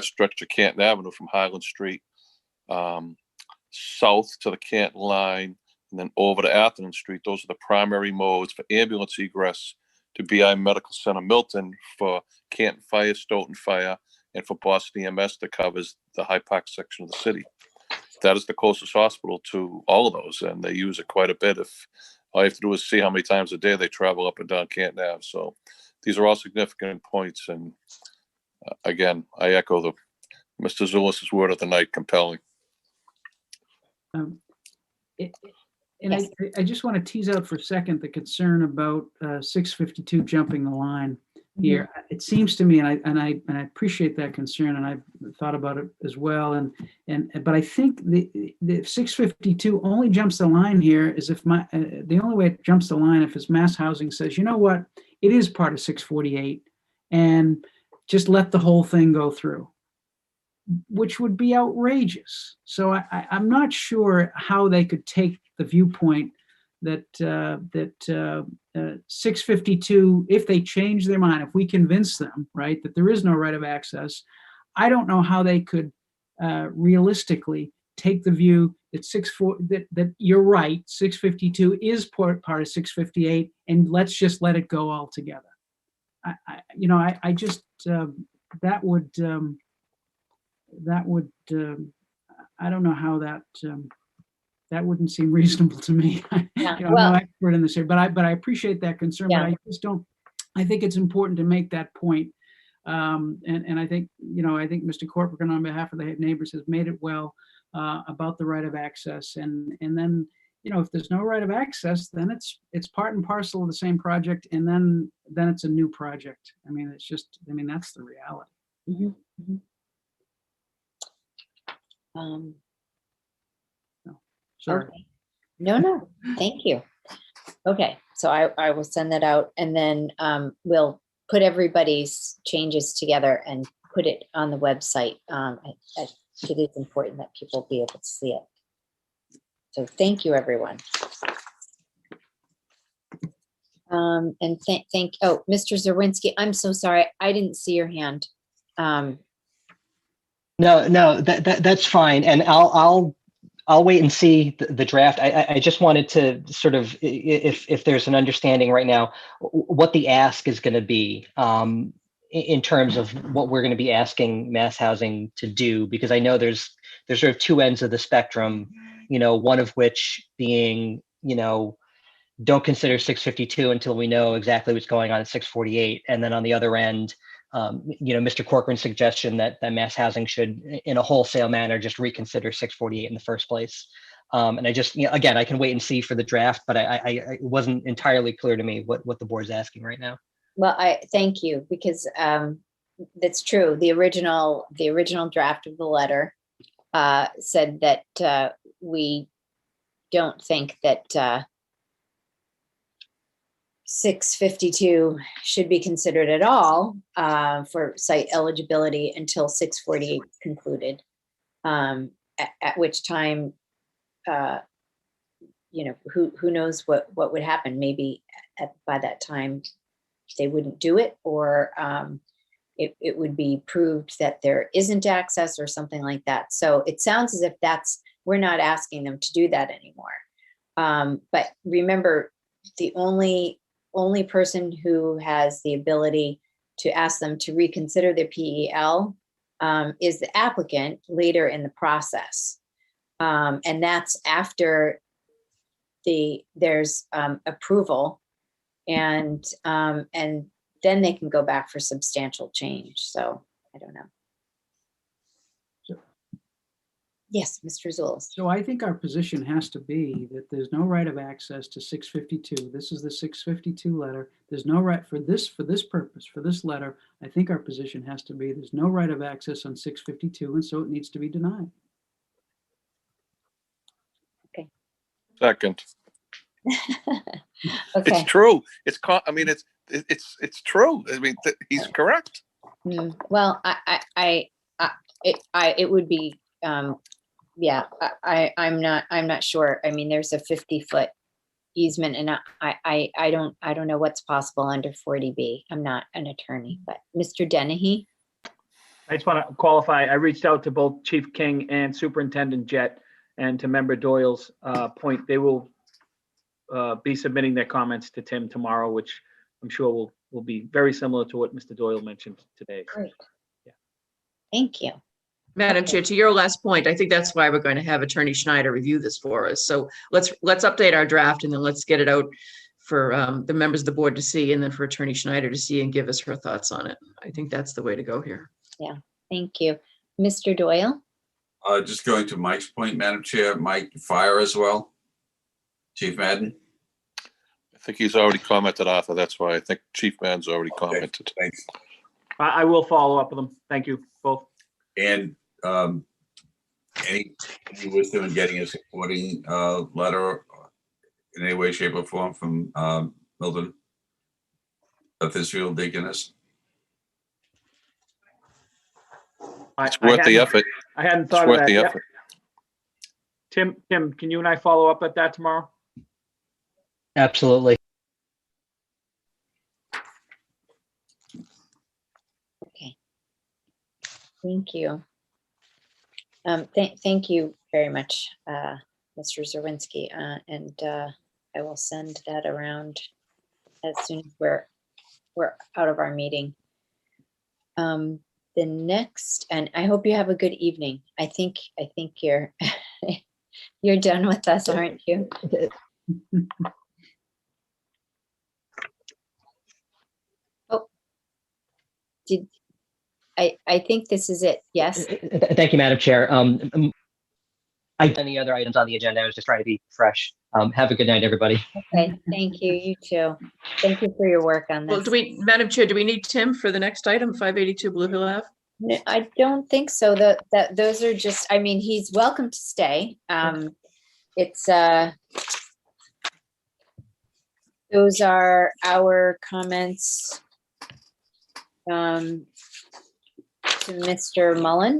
stretch of Canton Avenue from Highland Street south to the Canton line and then over to Atherton Street, those are the primary modes for ambulance egress to BI Medical Center Milton, for Canton Fire, Stoughton Fire, and for Boston EMS that covers the High Park section of the city. That is the closest hospital to all of those, and they use it quite a bit. If all you have to do is see how many times a day they travel up and down Canton Ave. So these are all significant points. And again, I echo Mr. Zulis's word of the night, compelling. And I just want to tease out for a second the concern about 652 jumping the line. here. It seems to me, and I appreciate that concern, and I've thought about it as well. But I think the 652 only jumps the line here is if the only way it jumps the line if it's mass housing says, you know what, it is part of 648, and just let the whole thing go through, which would be outrageous. So I'm not sure how they could take the viewpoint that 652, if they change their mind, if we convince them, right, that there is no right of access, I don't know how they could realistically take the view that that you're right, 652 is part of 658, and let's just let it go altogether. I just that would I don't know how that wouldn't seem reasonable to me. Yeah, I'm no expert in this area, but I appreciate that concern. Yeah. But I just don't. I think it's important to make that point. And I think I think Mr. Corcoran, on behalf of the neighbors, has made it well about the right of access. And then if there's no right of access, then it's part and parcel of the same project, and then it's a new project. I mean, that's the reality. Mm-hmm. Sorry. Okay. No, thank you. Okay, so I will send that out, and then we'll put everybody's changes together and put it on the website. It is important that people be able to see it. So thank you, everyone. And Mr. Zerwinski, I'm so sorry. I didn't see your hand. No, that's fine. And I'll wait and see the draft. I just wanted to sort of, if there's an understanding right now, what the ask is going to be in terms of what we're going to be asking mass housing to do, because I know there's sort of two ends of the spectrum, one of which being, don't consider 652 until we know exactly what's going on at 648. And then on the other end, Mr. Corcoran's suggestion that mass housing should, in a wholesale manner, just reconsider 648 in the first place. And I just, again, I can wait and see for the draft, but it wasn't entirely clear to me what the board's asking right now. Well, I thank you, because that's true. The original draft of the letter said that we don't think that 652 should be considered at all for site eligibility until 648 is concluded, at which time, who knows what would happen. Maybe by that time they wouldn't do it, or it would be proved that there isn't access or something like that. So it sounds as if we're not asking them to do that anymore. But remember, the only person who has the ability to ask them to reconsider their PEL is the applicant later in the process. And that's after there's approval, and then they can go back for substantial change. So I don't know. Yes, Mr. Zulus. So I think our position has to be that there's no right of access to 652. This is the 652 letter. There's no right for this purpose, for this letter. I think our position has to be there's no right of access on 652, and so it needs to be denied. Okay. Second. Okay. It's true. It's true. I mean, he's correct. Well, it would be. Yeah, I'm not sure. I mean, there's a 50-foot easement, and I don't know what's possible under 40B. I'm not an attorney, but Mr. Dennehy. I just want to qualify. I reached out to both Chief King and Superintendent Jett, and to Member Doyle's point, they will be submitting their comments to Tim tomorrow, which I'm sure will be very similar to what Mr. Doyle mentioned today. Great. Yeah. Thank you. Madam Chair, to your last point, I think that's why we're going to have Attorney Schneider review this for us. So let's update our draft, and then let's get it out for the members of the board to see, and then for Attorney Schneider to see and give us her thoughts on it. I think that's the way to go here. Yeah, thank you. Mr. Doyle? Just going to Mike's point, Madam Chair, Mike, fire as well. Chief Madden? I think he's already commented, Arthur. That's why I think Chief Man's already commented. Thanks. I will follow up with them. Thank you both. And any wisdom in getting a supporting letter in any way, shape, or form from Milton of Israel Deaconess? It's worth the effort. I hadn't It's thought of worth that. the Yep. effort. Tim, can you and I follow up at that tomorrow? Absolutely. Okay. Thank you. Thank you very much, Mr. Zerwinski, and I will send that around as soon as we're out of our meeting. The next, and I hope you have a good evening. I think you're you're done with us, aren't you? Oh, I think this is it. Yes. Thank you, Madam Chair. Any other items on the agenda? I was just trying to be fresh. Have a good night, everybody. Okay. Thank you. You too. Thank you for your work on this. Well, Madam Chair, do we need Tim for the next item, 582 Blue Hill Ave? No, I don't think so. That those are just, I mean, he's welcome to stay. It's those are our comments to Mr. Mullen,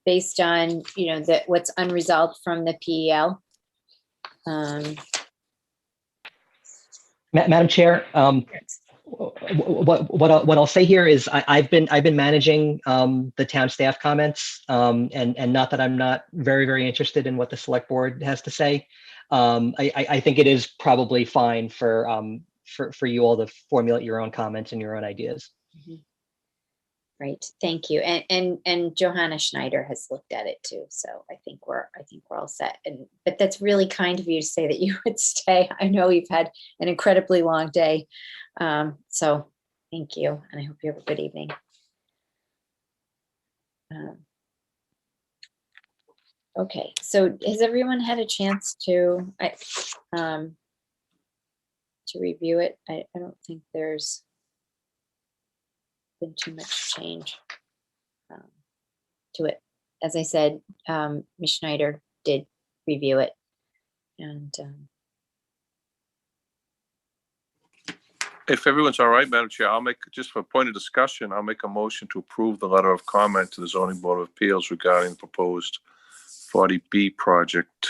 based on, that what's unresolved from the PEL. Madam Chair, what I'll say here is I've been managing the town staff comments, and not that I'm not very interested in what the select board has to say. I think it is probably fine for you all to formulate your own comments and your own ideas. Mm-hmm. Right. Thank you. And Johanna Schneider has looked at it too. So I think we're all set. But that's really kind of you to say that you would stay. I know you've had an incredibly long day. So thank you. And I hope you have a good evening. Okay. So has everyone had a chance to review it? I don't think there's been too much change to it. As I said, Ms. Schneider did review it, and If everyone's all right, Madam Chair, I'll make, just for a point of discussion, I'll make a motion to approve the letter of comment to the Zoning Board of Appeals regarding the proposed 40B project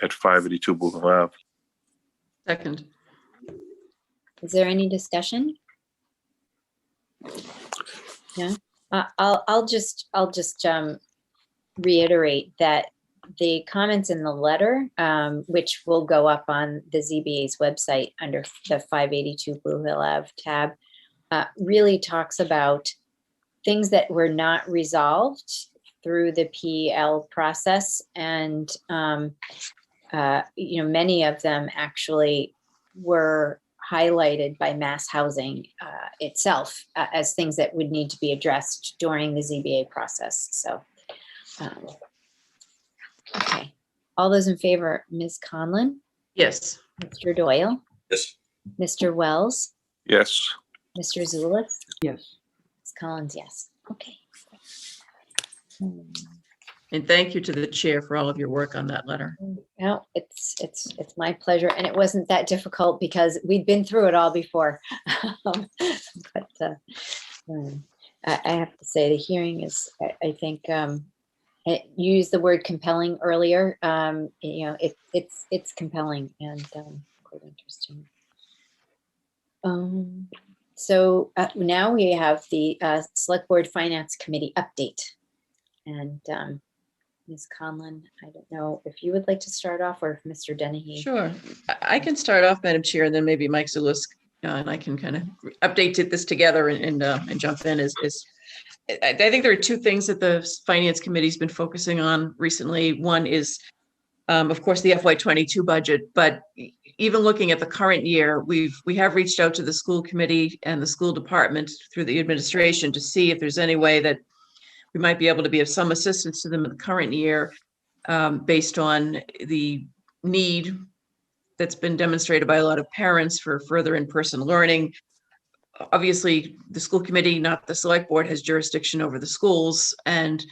at 582 Blue Hill Ave. Second. is there any discussion? Yeah, I'll just reiterate that the comments in the letter, which will go up on the ZBA's website under the 582 Blue Hill Ave tab, really talks about things that were not resolved through the PEL process, and many of them actually were highlighted by Mass Housing itself as things that would need to be addressed during the ZBA process. So, okay. All those in favor, Ms. Conlon? Yes. Mr. Doyle? Yes. Mr. Wells? Yes. Mr. Zulus? Yes. Ms. Collins, yes. Okay. And thank you to the chair for all of your work on that letter. No, it's my pleasure, and it wasn't that difficult because we'd been through it all before. But I have to say the hearing is, I think, you used the word compelling earlier. It's compelling and quite interesting. So now we have the Select Board Finance Committee update, and Ms. Conlon, I don't know if you would like to start off, or if Mr. Dennehy. Sure. I can start off, Madam Chair, and then maybe Mike Zulus and I can kind of update this together and jump in. I think there are two things that the Finance Committee's been focusing on recently. One is, of course, the FY22 budget, but even looking at the current year, we have reached out to the school committee and the school department through the administration to see if there's any way that we might be able to be of some assistance to them in the current year, based on the need that's been demonstrated by a lot of parents for further in-person learning. Obviously, the school committee, not the select board, has jurisdiction over the schools, and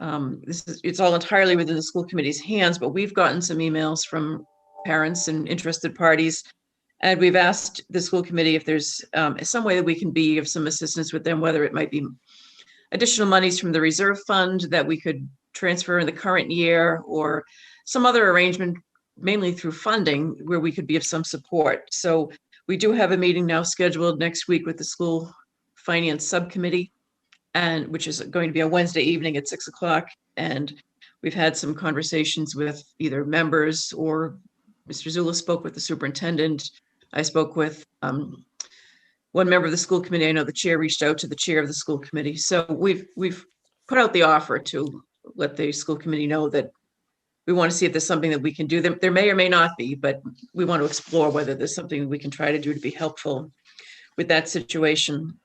it's all entirely within the school committee's hands, but we've gotten some emails from parents and interested parties, and we've asked the school committee if there's some way that we can be of some assistance with them, whether it might be additional monies from the reserve fund that we could transfer in the current year, or some other arrangement, mainly through funding, where we could be of some support. So we do have a meeting now scheduled next week with the school finance subcommittee, and which is going to be a Wednesday evening at 6 o'clock. And we've had some conversations with either members, or Mr. Zula spoke with the superintendent. I spoke with one member of the school committee. I know the chair reached out to the chair of the school committee. So we've put out the offer to let the school committee know that we want to see if there's something that we can do. There may or may not be, but we want to explore whether there's something we can try to do to be helpful with that situation.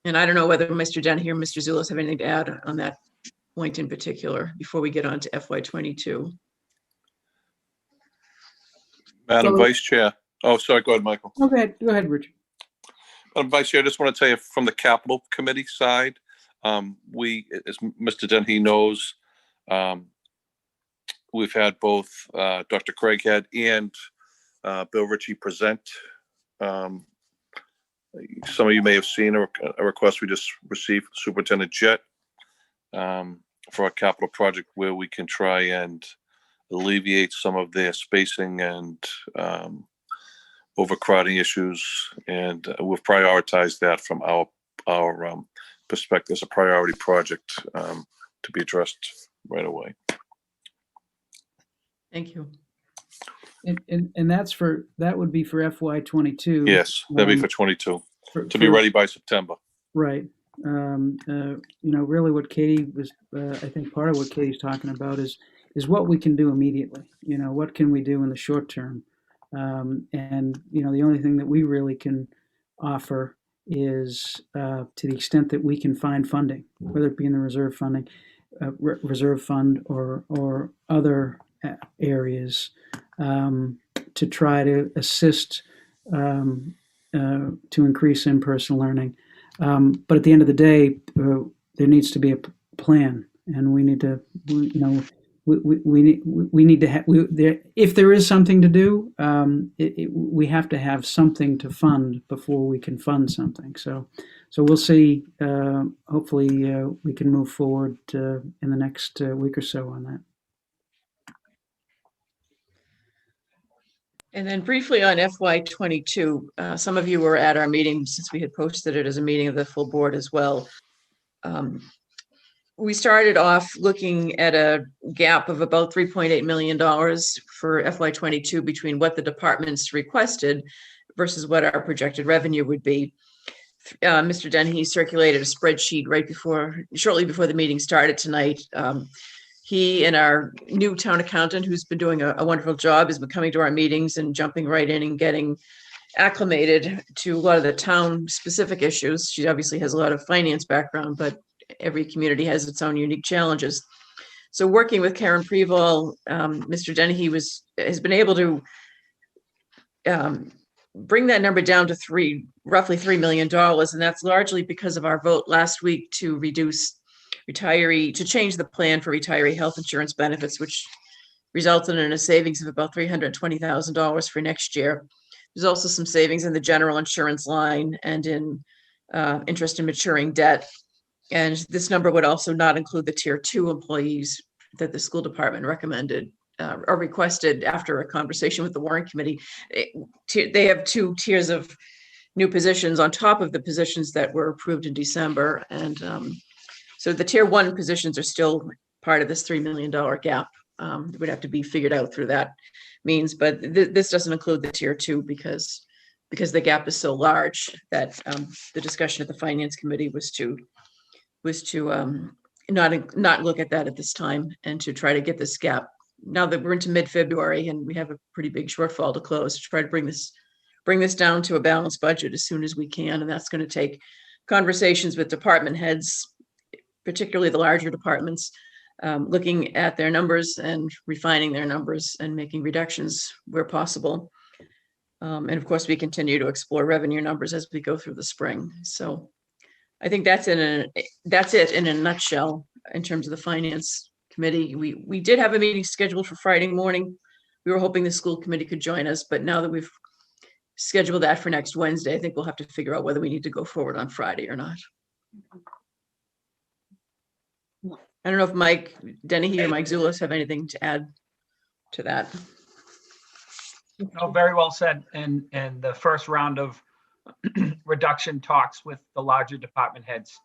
And I don't know whether Mr. Dennehy or Mr. Zulus have anything to add on that point in particular before we get on to FY22. Madam Vice Chair. Oh, sorry. Go ahead, Michael. Go ahead, Richard. Madam Vice Chair, I just want to tell you from the Capital Committee side, we, as Mr. Dennehy knows, we've had both Dr. Craighead and Bill Ritchie present. Some of you may have seen a request we just received from Superintendent Jett for a capital project where we can try and alleviate some of their spacing and overcrowding issues. And we've prioritized that from our perspective as a priority project to be addressed right away. Thank you. And that would be for FY22. Yes, that'd be for 22 to be ready by September. Right. Really what Katie was, I think part of what Katie's talking about is what we can do immediately. What can we do in the short term? And the only thing that we really can offer is to the extent that we can find funding, whether it be in the reserve funding, reserve fund or other areas, to try to assist to increase in-person learning. But at the end of the day, there needs to be a plan, and we need to, we need to have. If there is something to do, we have to have something to fund before we can fund something. So we'll see. Hopefully, we can move forward in the next week or so on that. And then briefly on FY22, some of you were at our meeting since we had posted it as a meeting of the full board as well. We started off looking at a gap of about $3.8 million for FY22 between what the departments requested versus what our projected revenue would be. Mr. Dennehy circulated a spreadsheet shortly before the meeting started tonight. He and our new town accountant, who's been doing a wonderful job, has been coming to our meetings and jumping right in and getting acclimated to a lot of the town specific issues. She obviously has a lot of finance background, but every community has its own unique challenges. So working with Karen Preval, Mr. Dennehy has been able to bring that number down to roughly $3 million. And that's largely because of our vote last week to change the plan for retiree health insurance benefits, which resulted in a savings of about $320,000 for next year. There's also some savings in the general insurance line and in interest in maturing debt. And this number would also not include the tier 2 employees that the school department recommended or requested after a conversation with the warrant committee. They have 2 tiers of new positions on top of the positions that were approved in December. And so the tier 1 positions are still part of this $3 million gap. It would have to be figured out through that means, but this doesn't include the tier 2 because the gap is so large that the discussion at the finance committee was to not look at that at this time and to try to get this gap. Now that we're into mid-February and we have a pretty big shortfall to close, to try to bring this down to a balanced budget as soon as we can, and that's going to take conversations with department heads, particularly the larger departments, looking at their numbers and refining their numbers and making reductions where possible. And of course, we continue to explore revenue numbers as we go through the spring. So I think that's it in a nutshell in terms of the finance committee. We did have a meeting scheduled for Friday morning. We were hoping the school committee could join us, but now that we've scheduled that for next Wednesday, I think we'll have to figure out whether we need to go forward on Friday or not. I don't know if Mike Dennehy or Mike Zulus have anything to add to that. No, very well said. And the first round of reduction talks with the larger department heads,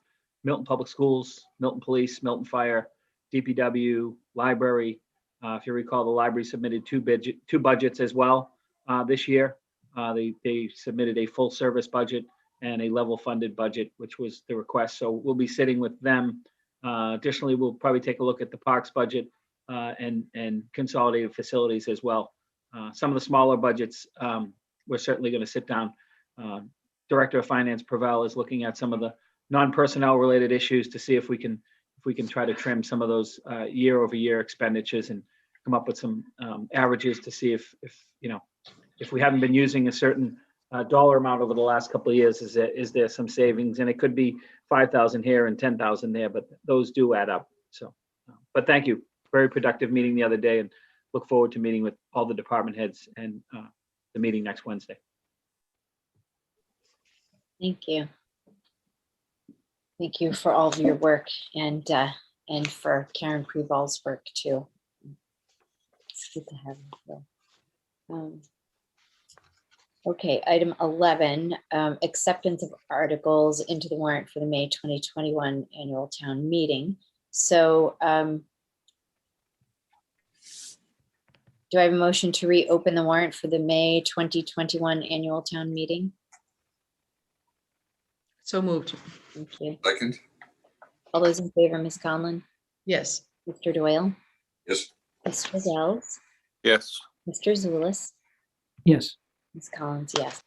Milton Public Schools, Milton Police, Milton Fire, DPW, Library. If you recall, the library submitted two budgets as well this year. They submitted a full service budget and a level funded budget, which was the request. So we'll be sitting with them. Additionally, we'll probably take a look at the parks budget and consolidated facilities as well. Some of the smaller budgets, we're certainly going to sit down. Director of Finance Preval is looking at some of the non-personnel related issues to see if we can try to trim some of those year-over-year expenditures and come up with some averages to see if we haven't been using a certain dollar amount over the last couple of years, is there some savings? And it could be 5,000 here and 10,000 there, but those do add up. So, but thank you. Very productive meeting the other day, and look forward to meeting with all the department heads and the meeting next Wednesday. Thank you. Thank you for all of your work and for Karen Preval's work too. It's good to have you. Okay, item 11, acceptance of articles into the warrant for the May 2021 annual town meeting. So do I have a motion to reopen the warrant for the May 2021 annual town meeting? So moved. Thank you. Second. All those in favor, Ms. Conlon? Yes. Mr. Doyle? Yes. Mr. Wells? Yes. Mr. Zulus? Yes. Ms. Collins, yes.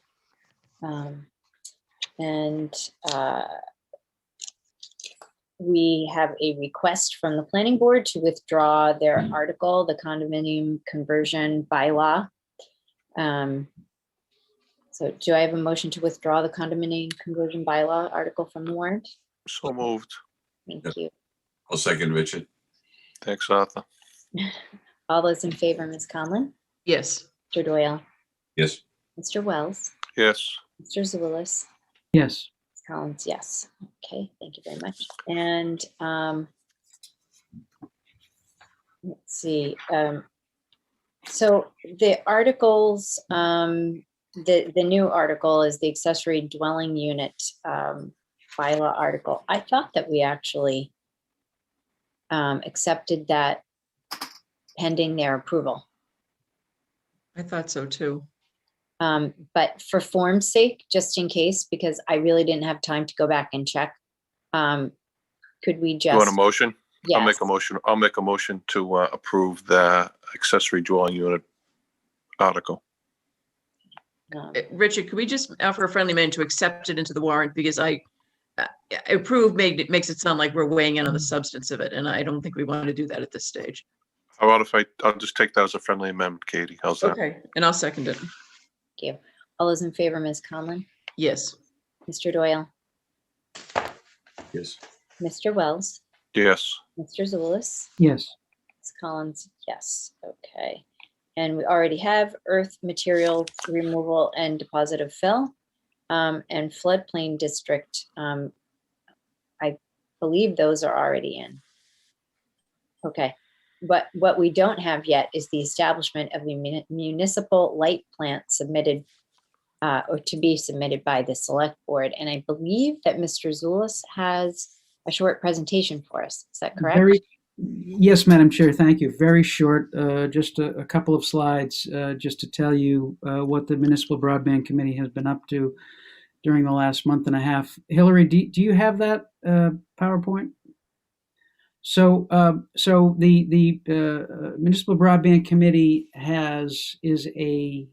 We have a request from the planning board to withdraw their article, the condominium conversion bylaw. So do I have a motion to withdraw the condominium conversion bylaw article from the warrant? So moved. Thank Yep. you. I'll second Richard. Thanks, Arthur. All those in favor, Ms. Conlon? Yes. Mr. Doyle? Yes. Mr. Wells? Yes. Mr. Zulus? Yes. Ms. Collins, yes. Okay, thank you very much. And let's see. So the articles, the new article is the accessory dwelling unit bylaw article. I thought that we actually accepted that pending their approval. I thought so too. But for form's sake, just in case, because I really didn't have time to go back and check, could we just? You want a motion? Yes. I'll make a motion to approve the accessory dwelling unit article. Richard, could we just offer a friendly amendment to accept it into the warrant, because approve makes it sound like we're weighing in on the substance of it, and I don't think we want to do that at this stage. How about if I'll just take that as a friendly amendment, Katie? How's that? Okay, and I'll second it. Thank you. All those in favor, Ms. Conlon? Yes. Mr. Doyle? Yes. Mr. Wells? Yes. Mr. Zulus? Yes. Ms. Collins, yes. Okay. And we already have earth material removal and deposit of fill and floodplain district. I believe those are already in. Okay. But what we don't have yet is the establishment of the municipal light plant submitted or to be submitted by the select board. And I believe that Mr. Zulus has a short presentation for us. Is that correct? Yes, Madam Chair, thank you. Very short, just a couple of slides, just to tell you what the Municipal Broadband Committee has been up to during the last month and a half. Hillary, do you have that PowerPoint? So the Municipal Broadband Committee is a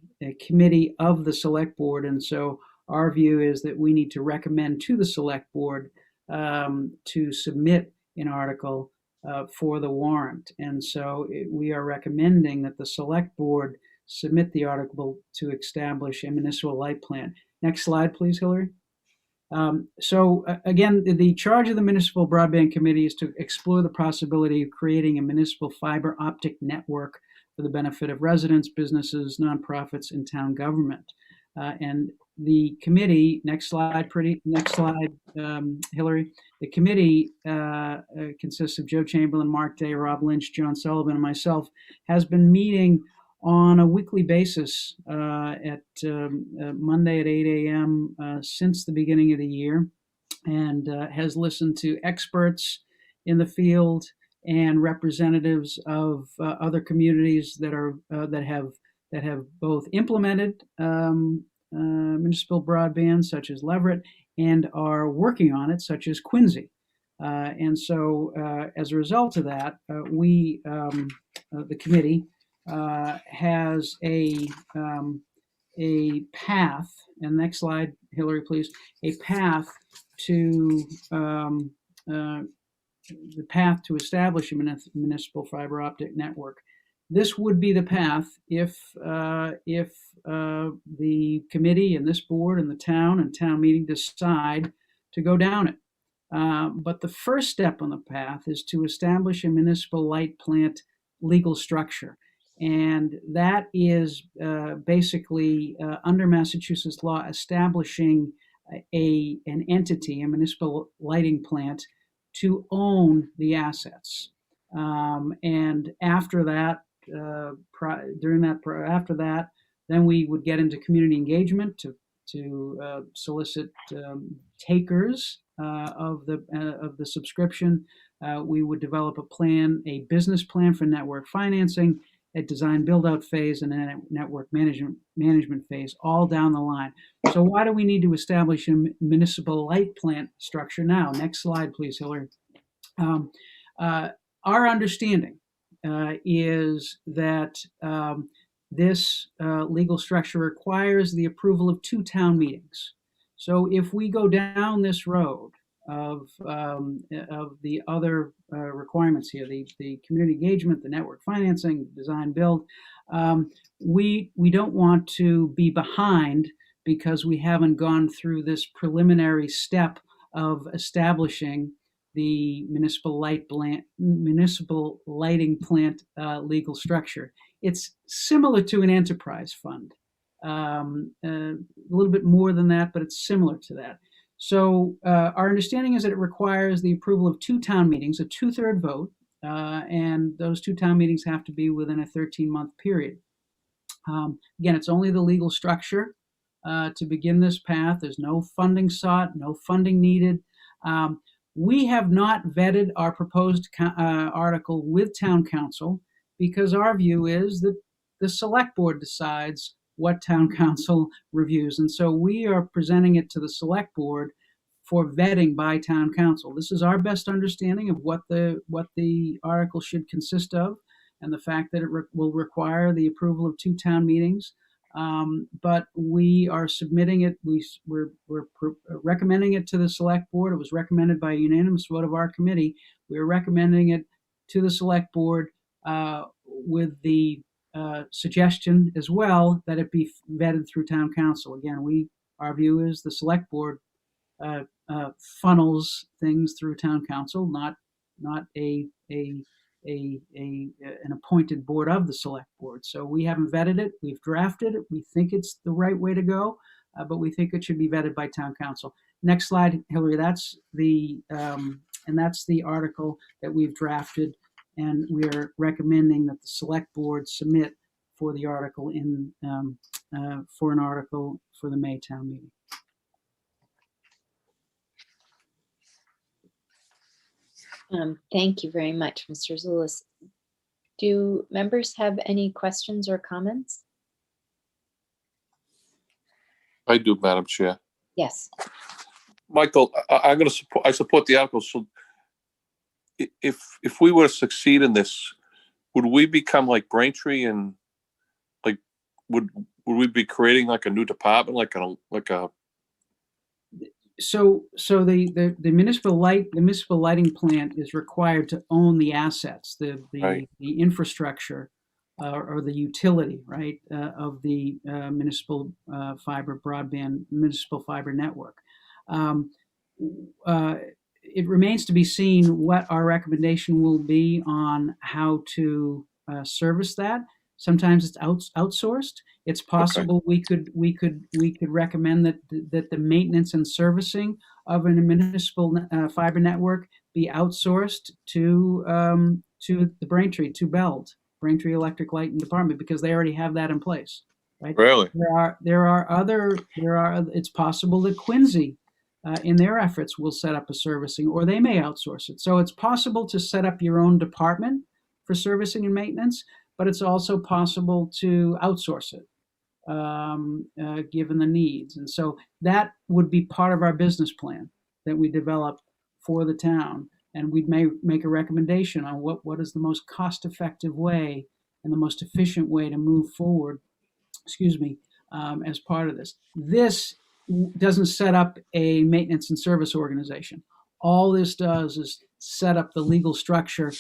committee of the Select Board, and so our view is that we need to recommend to the Select Board to submit an article for the warrant. And so we are recommending that the Select Board submit the article to establish a municipal light plant. Next slide, please, Hillary. Again, the charge of the Municipal Broadband Committee is to explore the possibility of creating a municipal fiber optic network for the benefit of residents, businesses, nonprofits, and town government. And the committee, next slide, Hillary. The committee consists of Joe Chamberlain, Mark Day, Rob Lynch, John Sullivan, and myself, has been meeting on a weekly basis at Monday at 8 a.m. Since the beginning of the year, and has listened to experts in the field and representatives of other communities that have both implemented municipal broadband, such as Leverett, and are working on it, such as Quincy. And so, as a result of that, the committee has a path. And next slide, Hillary, please. A path to the path to establish a municipal fiber optic network. This would be the path if the committee and this board and the town and town meeting decide to go down it. But the first step on the path is to establish a municipal light plant legal structure. And that is basically under Massachusetts law establishing an entity, a municipal lighting plant, to own the assets. And after that, after that, then we would get into community engagement to solicit takers of the subscription. We would develop a business plan for network financing, a design build-out phase, and a network management phase, all down the line. So why do we need to establish a municipal light plant structure now? Next slide, please, Hillary. Our understanding is that this legal structure requires the approval of 2 town meetings. So if we go down this road of the other requirements here, the community engagement, the network financing, design build, we don't want to be behind because we haven't gone through this preliminary step of establishing the municipal lighting plant legal structure. It's similar to an enterprise fund, a little bit more than that, but it's similar to that. So our understanding is that it requires the approval of 2 town meetings, a 2/3 vote, and those 2 town meetings have to be within a 13-month period. Again, it's only the legal structure to begin this path. There's no funding sought, no funding needed. We have not vetted our proposed article with town council because our view is that the select board decides what town council reviews. And so we are presenting it to the select board for vetting by town council. This is our best understanding of what the article should consist of, and the fact that it will require the approval of 2 town meetings. But we are submitting it. We're recommending it to the select board. It was recommended by a unanimous vote of our committee. We're recommending it to the select board with the suggestion as well that it be vetted through town council. Again, our view is the select board funnels things through town council, not an appointed board of the select board. So we haven't vetted it. We've drafted it. We think it's the right way to go, but we think it should be vetted by town council. Next slide, Hillary. That's the article that we've drafted, and we're recommending that the select board submit for the article for an article for the May town meeting. Thank you very much, Mr. Zulus. Do members have any questions or comments? I do, Madam Chair. Yes. Michael, I support the article. So if we were to succeed in this, would we become like Braintree, and like would we be creating like a new department, like a So the municipal lighting plant is required to own the assets, the infrastructure or the utility, right, of the municipal fiber network. It remains to be seen what our recommendation will be on how to service that. Sometimes it's outsourced. It's possible we could recommend that the maintenance and servicing of a municipal fiber network be outsourced to the Braintree Electric Light and Department, because they already have that in place, right? Really? It's possible that Quincy, in their efforts, will set up a servicing, or they may outsource it. So it's possible to set up your own department for servicing and maintenance, but it's also possible to outsource it, given the needs. And so that would be part of our business plan that we develop for the town. And we'd make a recommendation on what is the most cost-effective way and the most efficient way to move forward, as part of this. This doesn't set up a maintenance and service organization. All this does is set up the legal structure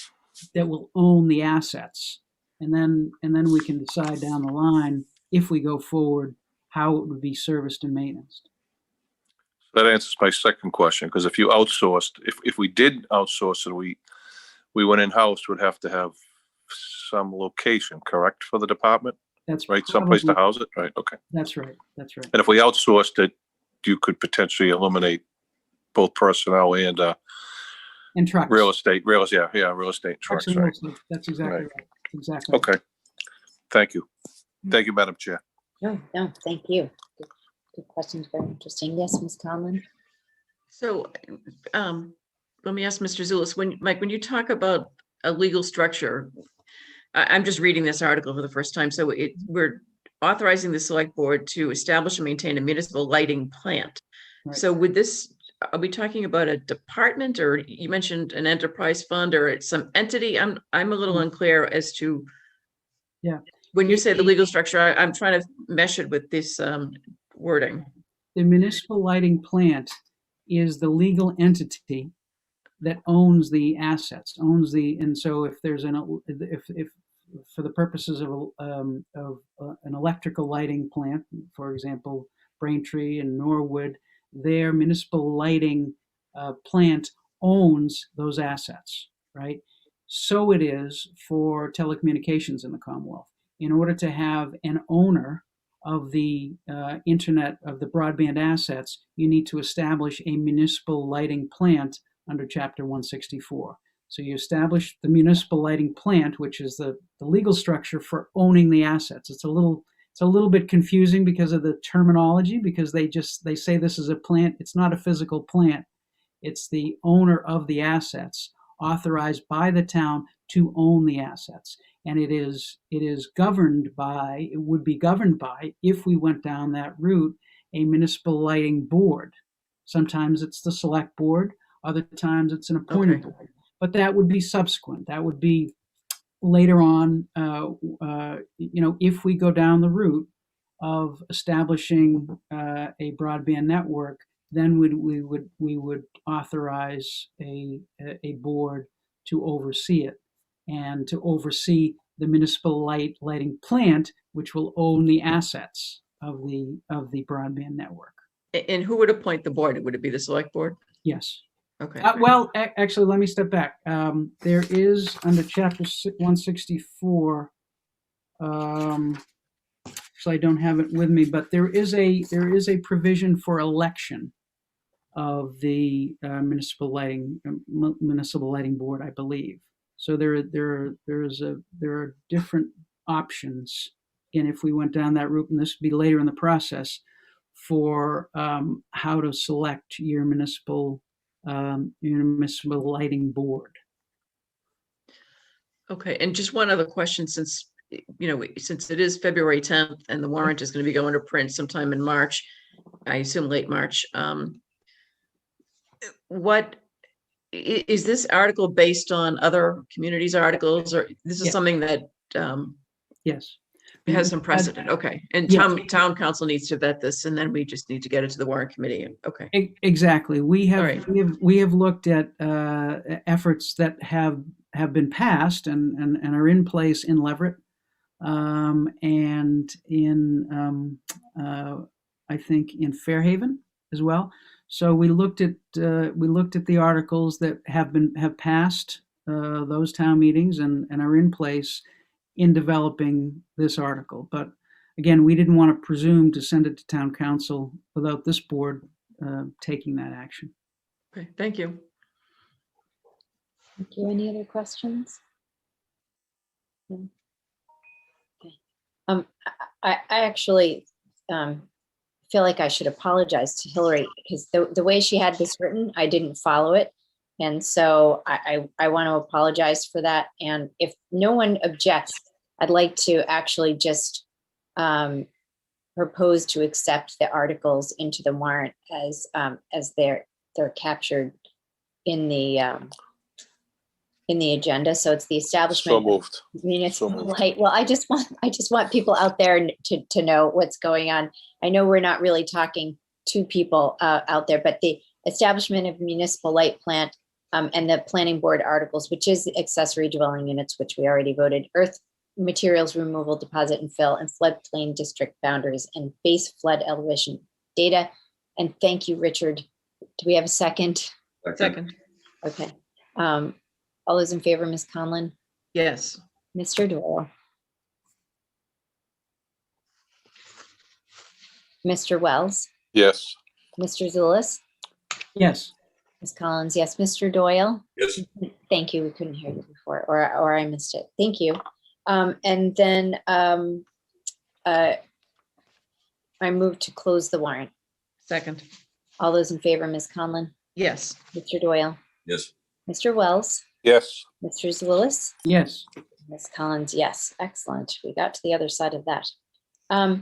that will own the assets. And then we can decide down the line, if we go forward, how it would be serviced and maintained. That answers my second question, because if you outsourced, if we did outsource and we went in-house, we'd have to have some location, correct, for the department? That's right. Someplace to house it, right? Okay. That's right. And if we outsourced it, you could potentially eliminate both personnel and trucks. real estate, real estate, trucks, right? That's exactly right. Exactly. Okay. Thank you. Thank you, Madam Chair. No, thank you. Good questions, very interesting. Yes, Ms. Conlon? So let me ask Mr. Zulus, when you talk about a legal structure, I'm just reading this article for the first time. So we're authorizing the select board to establish and maintain a municipal lighting plant. Right. So are we talking about a department, or you mentioned an enterprise fund, or it's some entity? I'm a little unclear as to, when you say the legal structure, I'm trying to mesh it with this wording. The municipal lighting plant is the legal entity that owns the assets, and so if there's if for the purposes of an electrical lighting plant, for example, Braintree and Norwood, their municipal lighting plant owns those assets, right? So it is for telecommunications in the Commonwealth. In order to have an owner of the internet, of the broadband assets, you need to establish a municipal lighting plant under Chapter 164. So you establish the municipal lighting plant, which is the legal structure for owning the assets. It's a little bit confusing because of the terminology, because they say this is a plant. It's not a physical plant. It's the owner of the assets, authorized by the town to own the assets. And it would be governed by, if we went down that route, a municipal lighting board. Sometimes it's the select board, other times it's an appointed board. But that would be subsequent. That would be later on, if we go down the route of establishing a broadband network, then we would authorize a board to oversee it, and to oversee the municipal lighting plant, which will own the assets of the broadband network. And who would appoint the board? Would it be the select board? Yes. Okay. Well, actually, let me step back. There is, under Chapter 164, so I don't have it with me, but there is a provision for election of the municipal lighting board, I believe. So there are different options. Again, if we went down that route, and this would be later in the process, for how to select your municipal lighting board. Okay, and just one other question, since it is February 10th and the warrant is going to be going to print sometime in March, I assume late March. What is this article based on? Other communities' articles, or this is something that yes, has some precedent? Okay, and town council needs to vet this, and then we just need to get it to the warrant committee. Okay, exactly. We have looked at efforts that have been passed and are in place in Leverett, and in I think in Fairhaven as well. So we looked at the articles that have passed those town meetings and are in place in developing this article. But again, we didn't want to presume to send it to town council without this board taking that action. Okay, thank you. Thank you. Any other questions? No? Okay. I actually feel like I should apologize to Hillary because the way she had this written, I didn't follow it. And so I want to apologize for that. And if no one objects, I'd like to actually just propose to accept the articles into the warrant as they're captured in the agenda. So it's the establishment. So moved. Municipal light. Well, I just want people out there to know what's going on. I know we're not really talking to people out there, but the establishment of municipal light plant and the planning board articles, which is accessory dwelling units, which we already voted, earth materials removal, deposit and fill, and floodplain district boundaries and base flood elevation data. And thank you, Richard. Do we have a second? Second. Okay. All those in favor, Ms. Conlon? Yes. Mr. Doyle? Mr. Wells? Yes. Mr. Zulus? Yes. Ms. Collins, yes. Mr. Doyle? Yes. Thank you. We couldn't hear you before, or I missed it. Thank you. And then I move to close the warrant. Second. All those in favor, Ms. Conlon? Yes. Mr. Doyle? Yes. Mr. Wells? Yes. Mr. Zulus? Yes. Ms. Collins, yes. Excellent. We got to the other side of that.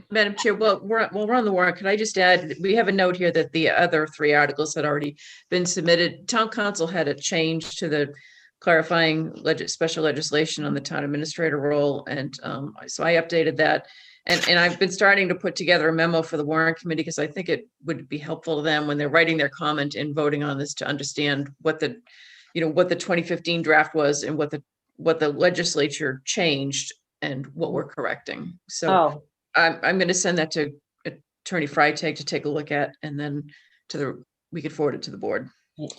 Madam Chair, well, we're on the warrant. Could I just add, we have a note here that the other 3 articles had already been submitted. Town council had a change to the clarifying special legislation on the town administrator role. And so I updated that. And I've been starting to put together a memo for the warrant committee because I think it would be helpful to them when they're writing their comment and voting on this to understand what the 2015 draft was and what the legislature changed and what we're correcting. So I'm going to send that to Attorney Freitag to take a look at, and then we could forward it to the board.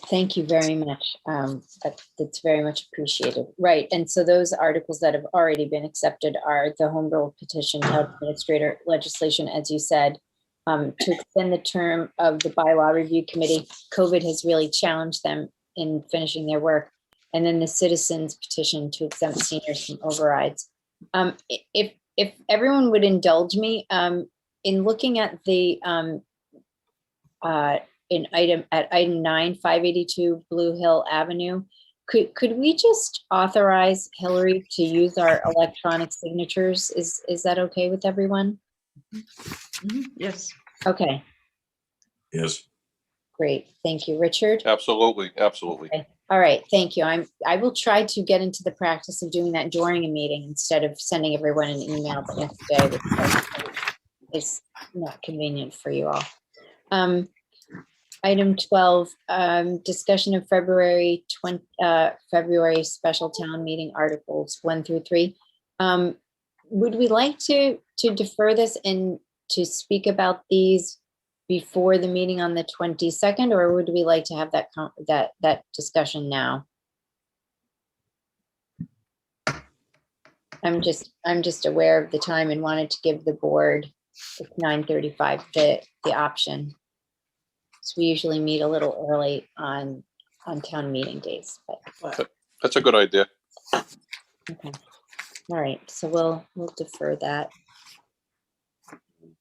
Thank you very much. That's very much appreciated. Right. And so those articles that have already been accepted are the home rule petition, town administrator legislation, as you said, to extend the term of the bylaw review committee. COVID has really challenged them in finishing their work. And then the citizens petition to exempt seniors from overrides. If everyone would indulge me in looking at the item 9, 582 Blue Hill Avenue, could we just authorize Hillary to use our electronic signatures? Is that okay with everyone? Yes. Okay. Yes. Great. Thank you, Richard. Absolutely. Absolutely. Okay. All right. Thank you. I will try to get into the practice of doing that during a meeting instead of sending everyone an email the next day, which is not convenient for you all. Item 12, discussion of February special town meeting articles 1 through 3. Would we like to defer this and to speak about these before the meeting on the 22nd, or would we like to have that discussion now? I'm just aware of the time and wanted to give the board at 9:35 the option. So we usually meet a little early on town meeting days, but That's a good idea. okay. All right, so we'll defer that.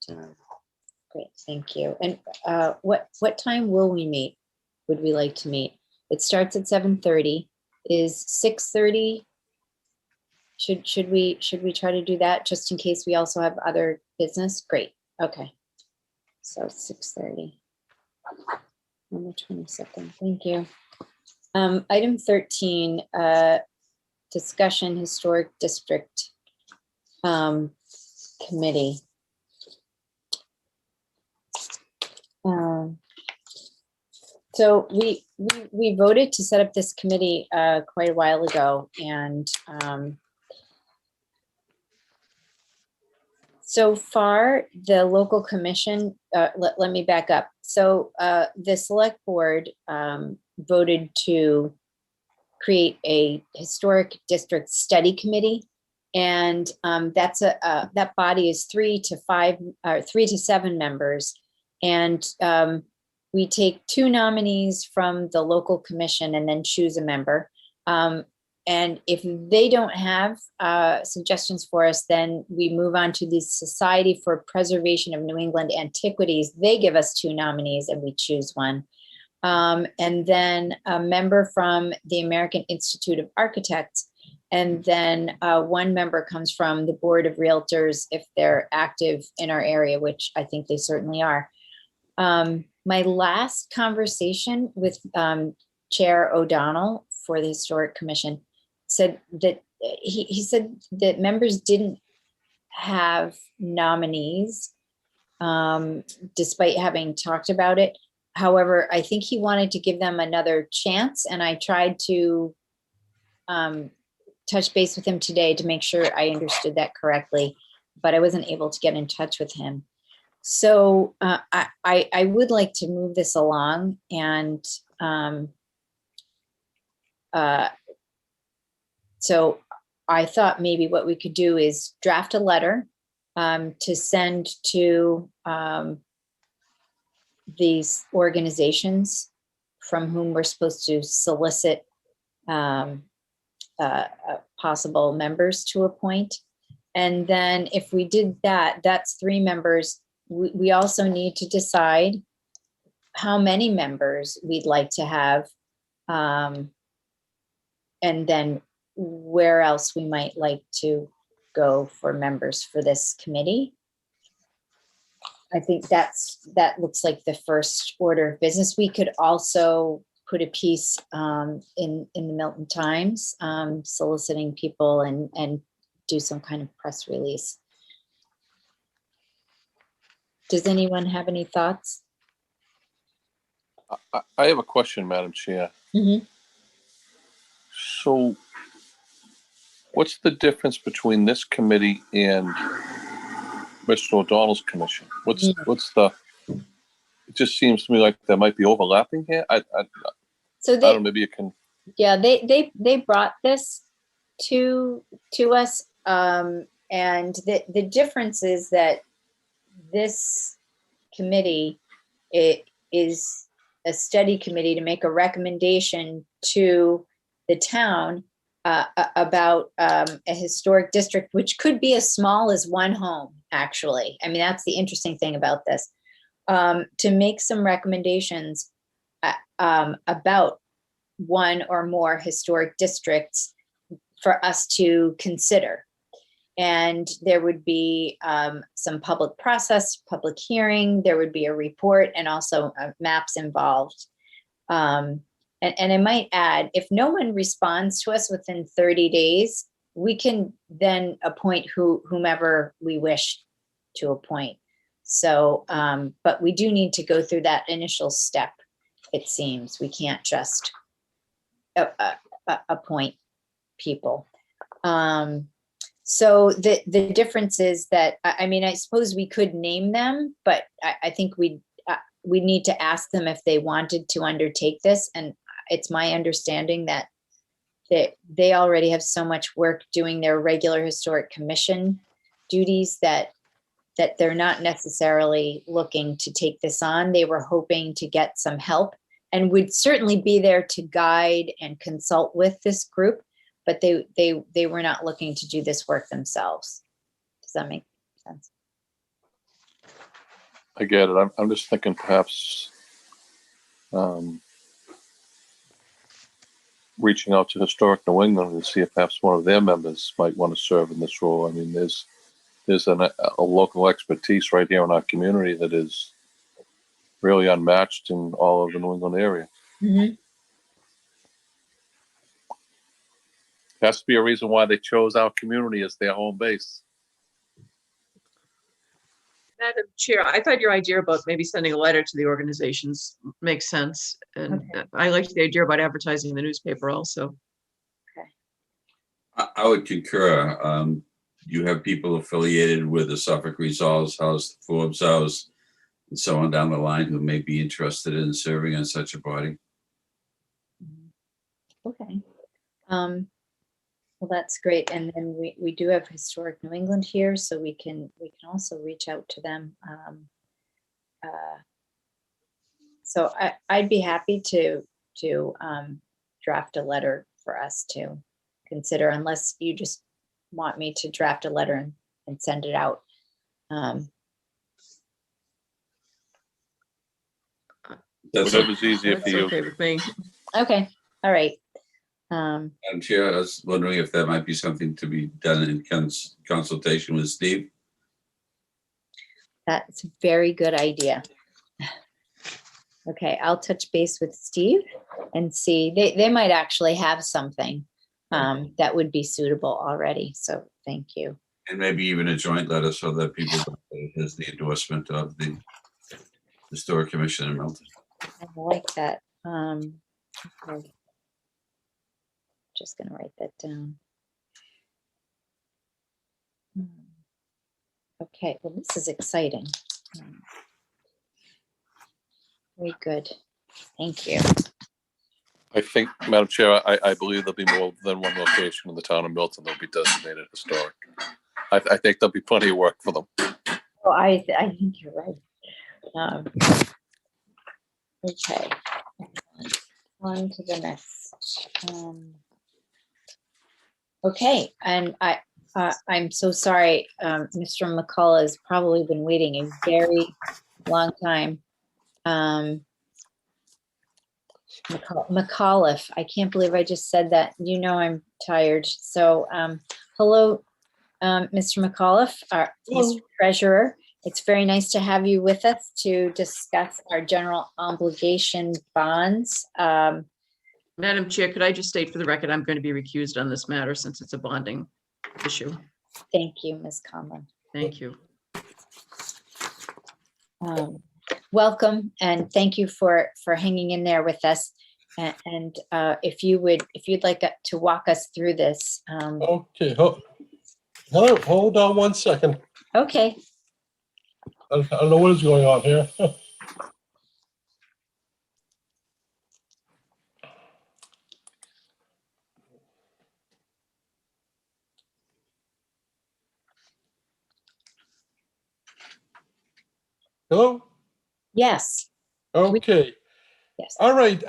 And, great, thank you. And what time will we meet? Would we like to meet? It starts at 7:30. Is 6:30? Should we try to do that just in case we also have other business? Great. Okay. So 6:30 on the 22nd. Thank you. Item 13, discussion historic district committee. So we voted to set up this committee quite a while ago, and So far, the local commission, let me back up. So the select board voted to create a historic district study committee. And that's that body is 3 to 7 members. And we take 2 nominees from the local commission and then choose a member. And if they don't have suggestions for us, then we move on to the Society for Preservation of New England Antiquities. They give us 2 nominees and we choose one. And then a member from the American Institute of Architects. And then 1 member comes from the Board of Realtors if they're active in our area, which I think they certainly are. My last conversation with Chair O'Donnell for the Historic Commission said that he said that members didn't have nominees despite having talked about it. However, I think he wanted to give them another chance, and I tried to touch base with him today to make sure I understood that correctly, but I wasn't able to get in touch with him. So I would like to move this along, and so I thought maybe what we could do is draft a letter to send to these organizations from whom we're supposed to solicit possible members to appoint. And then if we did that, that's 3 members. We also need to decide how many members we'd like to have, and then where else we might like to go for members for this committee. I think that looks like the first order of business. We could also put a piece in the Milton Times soliciting people and do some kind of press release. Does anyone have any thoughts? I have a question, Madam Chair. Mm-hmm. So what's the difference between this committee and Mr. O'Donnell's commission? What's the, it just seems to me like there might be overlapping here. I don't know, maybe you can. Yeah, they brought this to us. And the difference is that this committee, it is a study committee to make a recommendation to the town about a historic district, which could be as small as 1 home, actually. I mean, that's the interesting thing about this. To make some recommendations about 1 or more historic districts for us to consider. And there would be some public process, public hearing, there would be a report, and also maps involved. And I might add, if no one responds to us within 30 days, we can then appoint whomever we wish to appoint. So, but we do need to go through that initial step, it seems. We can't just appoint people. So the difference is that, I mean, I suppose we could name them, but I think we need to ask them if they wanted to undertake this. And it's my understanding that they already have so much work doing their regular historic commission duties that they're not necessarily looking to take this on. They were hoping to get some help and would certainly be there to guide and consult with this group, but they were not looking to do this work themselves. Does that make sense? I get it. I'm just thinking perhaps reaching out to Historic New England and see if perhaps one of their members might want to serve in this role. I mean, there's a local expertise right here in our community that is really unmatched in all of the New England area. Mm-hmm. Has to be a reason why they chose our community as their home base. Madam Chair, I thought your idea about maybe sending a letter to the organizations makes sense. And I liked the idea about advertising in the newspaper also. I would concur. you have people affiliated with the Suffolk Resolves House, the Forbes House, and so on down the line who may be interested in serving on such a body. Okay. Well, that's great. And then we do have Historic New England here, so we can also reach out to them. So I'd be happy to draft a letter for us to consider, unless you just want me to draft a letter and send it out. Whatever's easier for That's you. okay with me. Okay, all right. Madam Chair, I was wondering if that might be something to be done in consultation with Steve. That's a very good idea. Okay, I'll touch base with Steve and see. They might actually have something that would be suitable already. So thank you. And maybe even a joint letter so that people know that it has the endorsement of the Historic Commission in Milton. I like that. Okay. Just gonna write that down. Okay, well, this is exciting. Very good. Thank you. I think, Madam Chair, I believe there'll be more than one location in the town of Milton that'll be designated historic. I think there'll be plenty of work for them. Oh, I think you're right. Okay. On to the next. Okay, and I'm so sorry, Mr. McCullough has probably been waiting a very long time. McAuliffe, I can't believe I just said that. You know I'm tired. So hello, Mr. McAuliffe, our Mr. Treasurer. It's very nice to have you with us to discuss our general obligation bonds. Madam Chair, could I just state for the record, I'm going to be recused on this matter since it's a bonding issue. Thank you, Ms. Conlon. Thank you. Welcome, and thank you for hanging in there with us. And if you'd like to walk us through this. Okay, hold on 1 second. Okay. I don't know what is going on here. Hello? Yes. Okay. Yes. All right.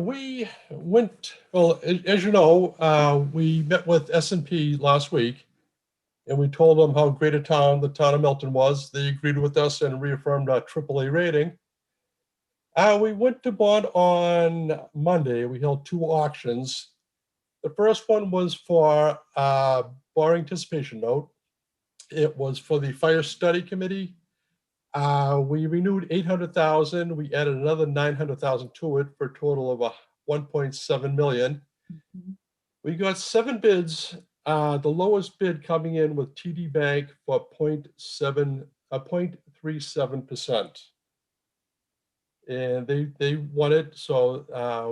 We went, well, as you know, we met with S&P last week, and we told them how great a town the town of Milton was. They agreed with us and reaffirmed our AAA rating. We went to bond on Monday. We held 2 auctions. The first one was for borrowing anticipation note. It was for the Fire Study Committee. We renewed 800,000. We added another 900,000 to it for a total of 1.7 million. We got 7 bids. The lowest bid coming in with TD Bank for 0.37%. And they won it, so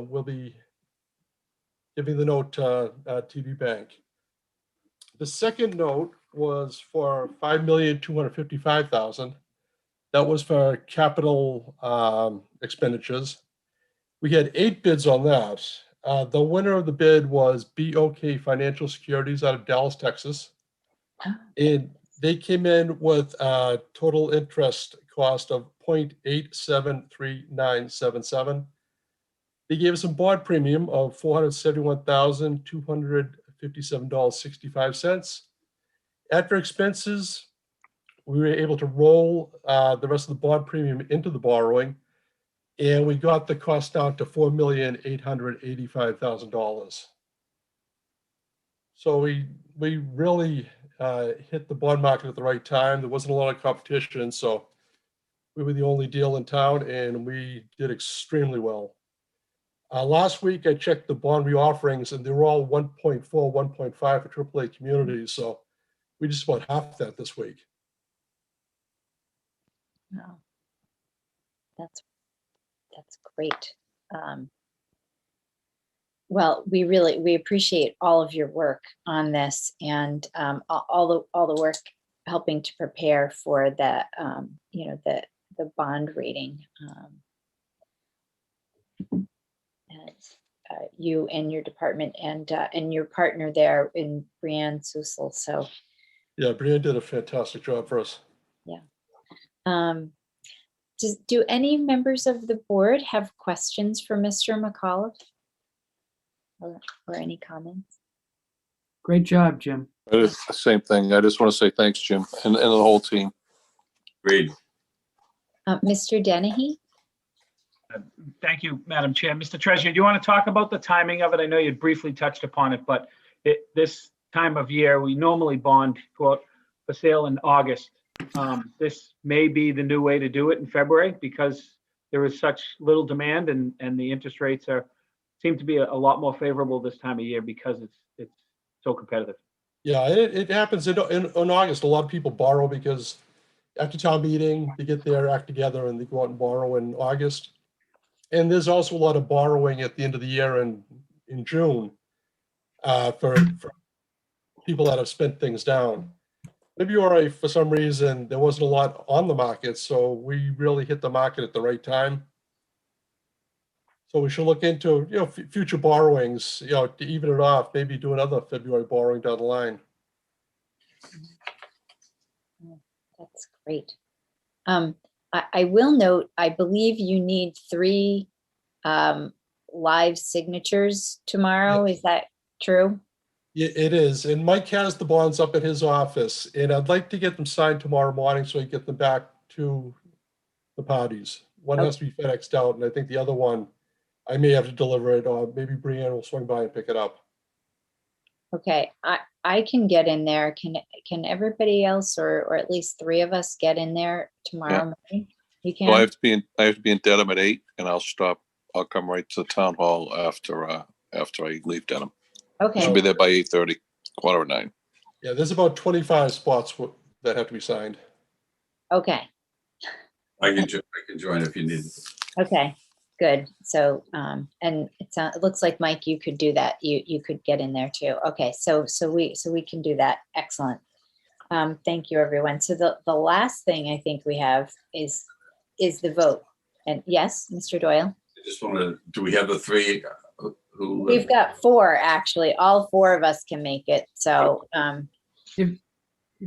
we'll be giving the note to TD Bank. The second note was for 5,255,000. That was for capital expenditures. We had 8 bids on that. The winner of the bid was BOK Financial Securities out of Dallas, Texas. And they came in with a total interest cost of 0.873977. They gave us a bond premium of $471,257.65. After expenses, we were able to roll the rest of the bond premium into the borrowing, and we got the cost down to $4,885,000. So we really hit the bond market at the right time. There wasn't a lot of competition, so we were the only deal in town, and we did extremely well. Last week, I checked the bond reofferings, and they were all 1.4, 1.5 for AAA communities. So we just about half that this week. Wow. That's great. Well, we appreciate all of your work on this and all the work helping to prepare for the, the bond rating. And you and your department and your partner there in Brianne Susel. So Yeah, Brianne did a fantastic job for us. yeah. Do any members of the board have questions for Mr. McAuliffe or any comments? Great job, Jim. It's the same thing. I just want to say thanks, Jim, and the whole team. Agreed. Mr. Dennehy? Thank you, Madam Chair. Mr. Treasurer, do you want to talk about the timing of it? I know you briefly touched upon it, but this time of year, we normally bond for sale in August. This may be the new way to do it in February because there is such little demand and the interest rates seem to be a lot more favorable this time of year because it's so competitive. Yeah, it happens in August. A lot of people borrow because after town meeting, they get their act together and they go out and borrow in August. And there's also a lot of borrowing at the end of the year and in June for people that have spent things down. February, for some reason, there wasn't a lot on the market, so we really hit the market at the right time. So we should look into, future borrowings, to even it off, maybe do another February borrowing down the line. That's great. I will note, I believe you need 3 live signatures tomorrow. Yeah. Is that true? Yeah, it is. And Mike has the bonds up at his office, and I'd like to get them signed tomorrow morning so I get them back to the parties. One has to be FedExed out, and I think the other one, I may have to deliver it, or maybe Brianne will swing by and pick it up. Okay, I can get in there. Can everybody else or at least 3 of us get in there tomorrow morning? You can? Well, I have to be in Dedham at 8, and I'll come right to the town hall after I leave Dedham. Okay. Should be there by 8:30, 8:45. Yeah, there's about 25 spots that have to be signed. Okay. I can join if you need. Okay, good. So, and it looks like, Mike, you could do that. You could get in there too. Okay, so we can do that. Excellent. Thank you, everyone. So the last thing I think we have is the vote. And yes, Mr. Doyle? I just want to, do we have the 3 who? We've got 4, actually. All 4 of us can make it. So If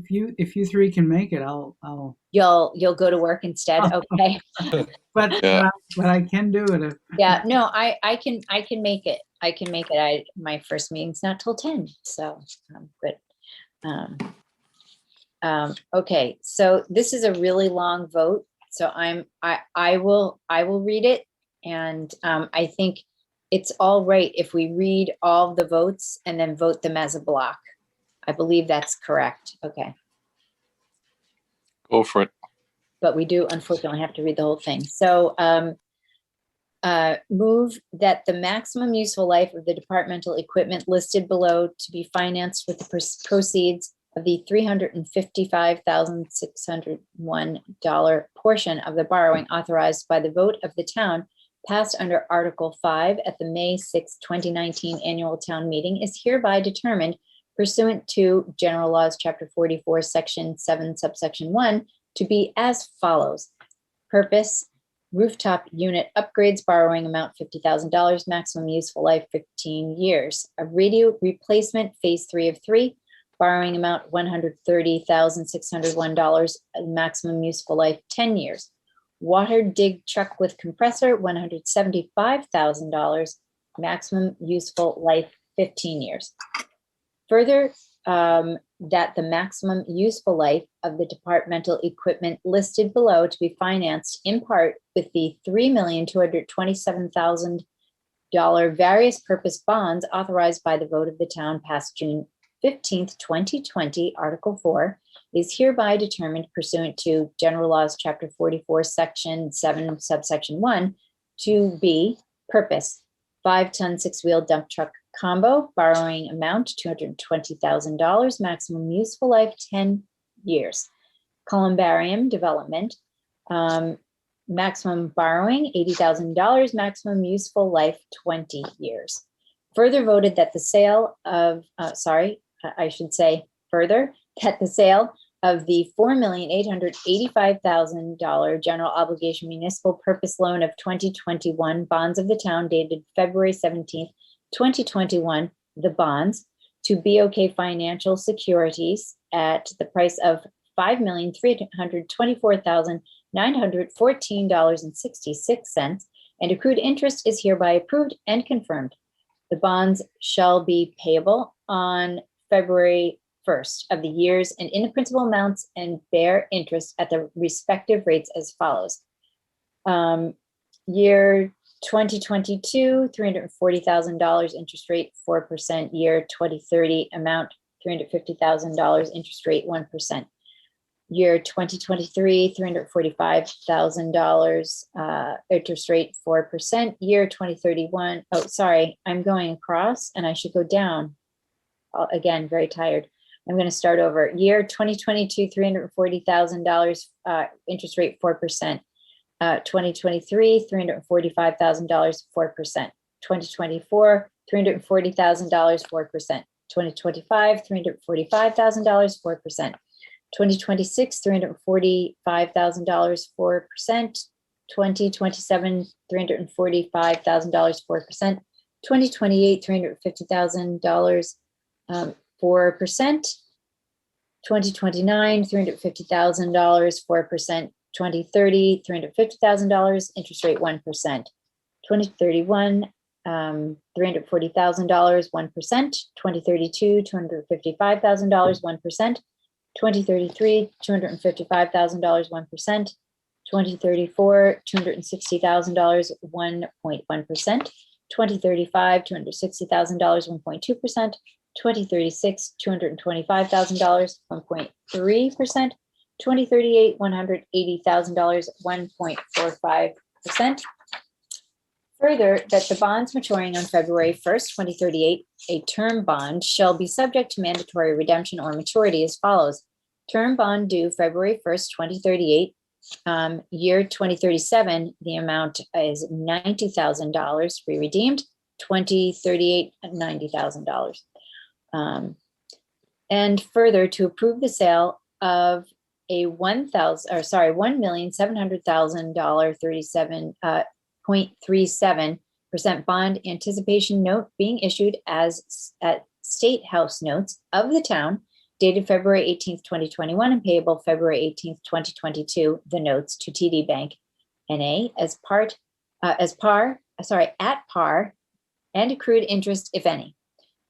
you 3 can make it, I'll you'll go to work instead. Okay. but I can do it. Yeah, no, I can make it. I can make it. My first meeting's not till 10, so good. Okay, so this is a really long vote. So I will read it, and I think it's all right if we read all the votes and then vote them as a block. I believe that's correct. Okay. Go for it. But we do unfortunately have to read the whole thing. So move that the maximum useful life of the departmental equipment listed below to be financed with the proceeds of the $355,601 portion of the borrowing authorized by the vote of the town passed under Article 5 at the May 6, 2019 annual town meeting is hereby determined pursuant to General Laws, Chapter 44, Section 7, Subsection 1, to be as follows. Purpose, rooftop unit upgrades, borrowing amount $50,000, maximum useful life 15 years. A radio replacement, phase 3 of 3, borrowing amount $130,601, maximum useful life 10 years. Water dig truck with compressor, $175,000, maximum useful life 15 years. Further, that the maximum useful life of the departmental equipment listed below to be financed in part with the $3,227,000 various purpose bonds authorized by the vote of the town passed June 15th, 2020, Article 4, is hereby determined pursuant to General Laws, Chapter 44, Section 7, Subsection 1, to be purpose, 5-ton, 6-wheel dump truck combo, borrowing amount $220,000, maximum useful life 10 years. Columbarium development, maximum borrowing $80,000, maximum useful life 20 years. Further voted that the sale of, I should say further, that the sale of the $4,885,000 general obligation municipal purpose loan of 2021 bonds of the town dated February 17th, 2021, the bonds to BOK Financial Securities at the price of $5,324,914.66, and accrued interest is hereby approved and confirmed. The bonds shall be payable on February 1st of the years and in the principal amounts and bear interest at the respective rates as follows. Year 2022, $340,000 interest rate 4%. Year 2030 amount $350,000 interest rate 1%. Year 2023, $345,000 interest rate 4%. Year 2031, oh, sorry, I'm going across and I should go down. Again, very tired. I'm going to start over. Year 2022, $340,000 interest rate 4%. 2023, $345,000 4%. 2024, $340,000 4%. 2025, $345,000 4%. 2026, $345,000 4%. 2027, $345,000 4%. 2028, $350,000 4%. 2029, $350,000 4%. 2030, $350,000 interest rate 1%. 2031, $340,000 1%. 2032, $255,000 1%. 2033, $255,000 1%. 2034, $260,000 1.1%. 2035, $260,000 1.2%. 2036, $225,000 1.3%. 2038, $180,000 1.45%. Further, that the bonds maturing on February 1st, 2038, a term bond shall be subject to mandatory redemption or maturity as follows. Term bond due February 1st, 2038, year 2037, the amount is $90,000 to be redeemed, 2038, $90,000. And further, to approve the sale of a $1,700,000 0.37% bond anticipation note being issued as at State House notes of the town dated February 18th, 2021 and payable February 18th, 2022, the notes to TD Bank NA at par and accrued interest, if any.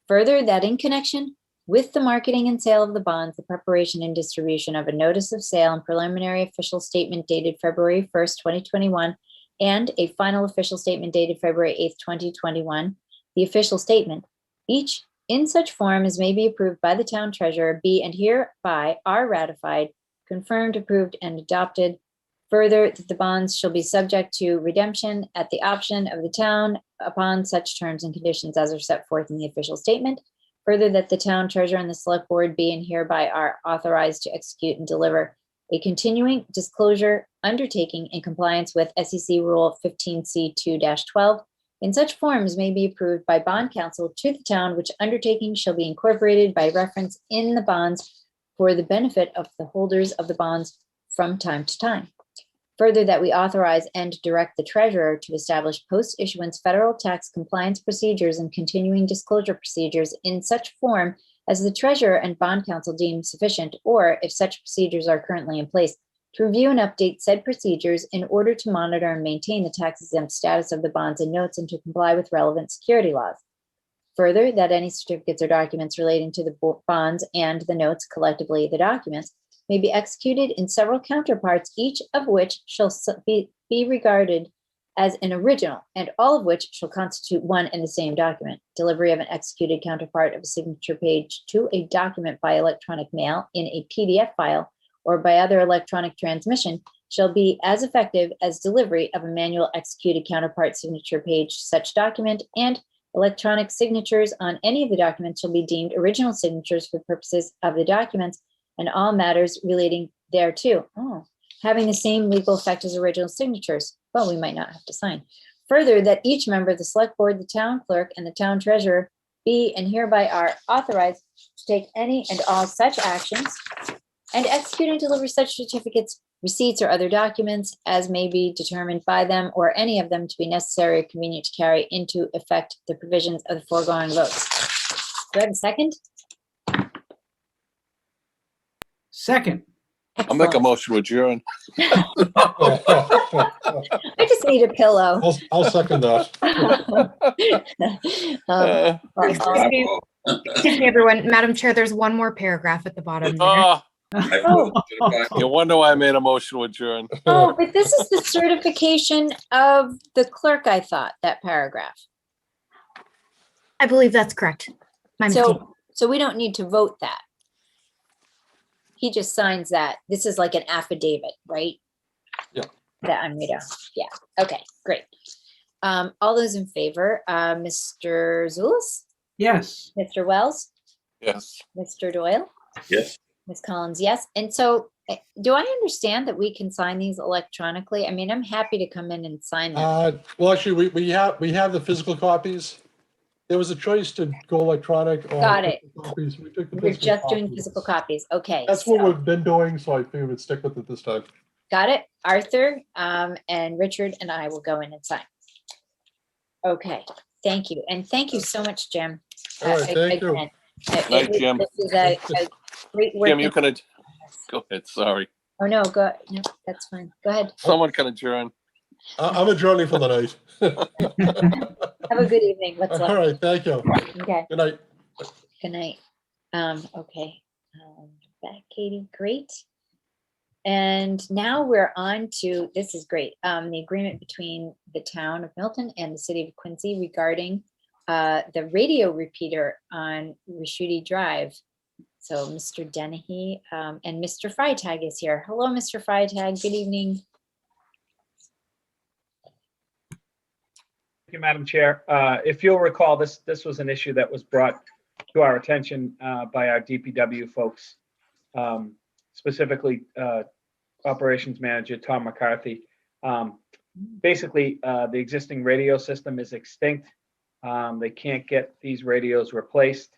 Further, that in connection with the marketing and sale of the bonds, the preparation and distribution of a notice of sale and preliminary official statement dated February 1st, 2021, and a final official statement dated February 8th, 2021, the official statement, each in such form as may be approved by the town treasurer, be and hereby are ratified, confirmed, approved, and adopted. Further, that the bonds shall be subject to redemption at the option of the town upon such terms and conditions as are set forth in the official statement. Further, that the town treasurer and the select board be and hereby are authorized to execute and deliver a continuing disclosure undertaking in compliance with SEC Rule 15C2-12 in such forms may be approved by bond counsel to the town, which undertaking shall be incorporated by reference in the bonds for the benefit of the holders of the bonds from time to time. Further, that we authorize and direct the treasurer to establish post-issuance federal tax compliance procedures and continuing disclosure procedures in such form as the treasurer and bond counsel deem sufficient, or if such procedures are currently in place, to review and update said procedures in order to monitor and maintain the tax-exempt status of the bonds and notes and to comply with relevant security laws. Further, that any certificates or documents relating to the bonds and the notes, collectively the documents, may be executed in several counterparts, each of which shall be regarded as an original, and all of which shall constitute one and the same document. Delivery of an executed counterpart of a signature page to a document by electronic mail in a PDF file or by other electronic transmission shall be as effective as delivery of a manual executed counterpart signature page such document, and electronic signatures on any of the documents shall be deemed original signatures for purposes of the documents and all matters relating thereto, having the same legal effect as original signatures. Well, we might not have to sign. Further, that each member of the select board, the town clerk, and the town treasurer be and hereby are authorized to take any and all such actions and execute and deliver such certificates, receipts, or other documents as may be determined by them or any of them to be necessary or convenient to carry into effect the provisions of the foregoing votes. Do I have a second? Second. I'll make a motion to adjourn. I just need a pillow. I'll second that. Excuse me, everyone. Madam Chair, there's one more paragraph at the bottom there. You wonder why I made a motion to adjourn. Oh, but this is the certification of the clerk, I thought, that paragraph. I believe that's correct. My mistake. So we don't need to vote that. He just signs that. This is like an affidavit, right? Yeah. That I'm reading. Yeah. Okay, great. All those in favor, Mr. Zulus, Yes. Mr. Wells, Yes. Mr. Doyle, Yes. Ms. Collins, yes. And so do I understand that we can sign these electronically? I mean, I'm happy to come in and sign them. Well, actually, we have the physical copies. There was a choice to go electronic. Or Got it. copies. We took the We're physical just doing copies. physical copies. Okay. That's what we've been doing, so I figured we'd stick with it this time. Got it. Arthur and Richard and I will go in and sign. Okay, thank you. And thank you so much, Jim. All right, thank you. Again, Night, Jim. This is a great work. Jim, you can go ahead. Sorry. Oh, no, go. No, that's fine. Go ahead. Someone can adjourn. I'm adjourning for the night. Have a good evening. What's All right, thank you. Okay. Good night. Good night. Okay. Back, Katie. Great. And now we're on to, this is great, the agreement between the town of Milton and the city of Quincy regarding the radio repeater on Rishuti Drive. So Mr. Dennehy and Mr. Freitag is here. Hello, Mr. Freitag. Good evening. Thank you, Madam Chair. If you'll recall, this was an issue that was brought to our attention by our DPW folks, specifically Operations Manager Tom McCarthy. Basically, the existing radio system is extinct. They can't get these radios replaced.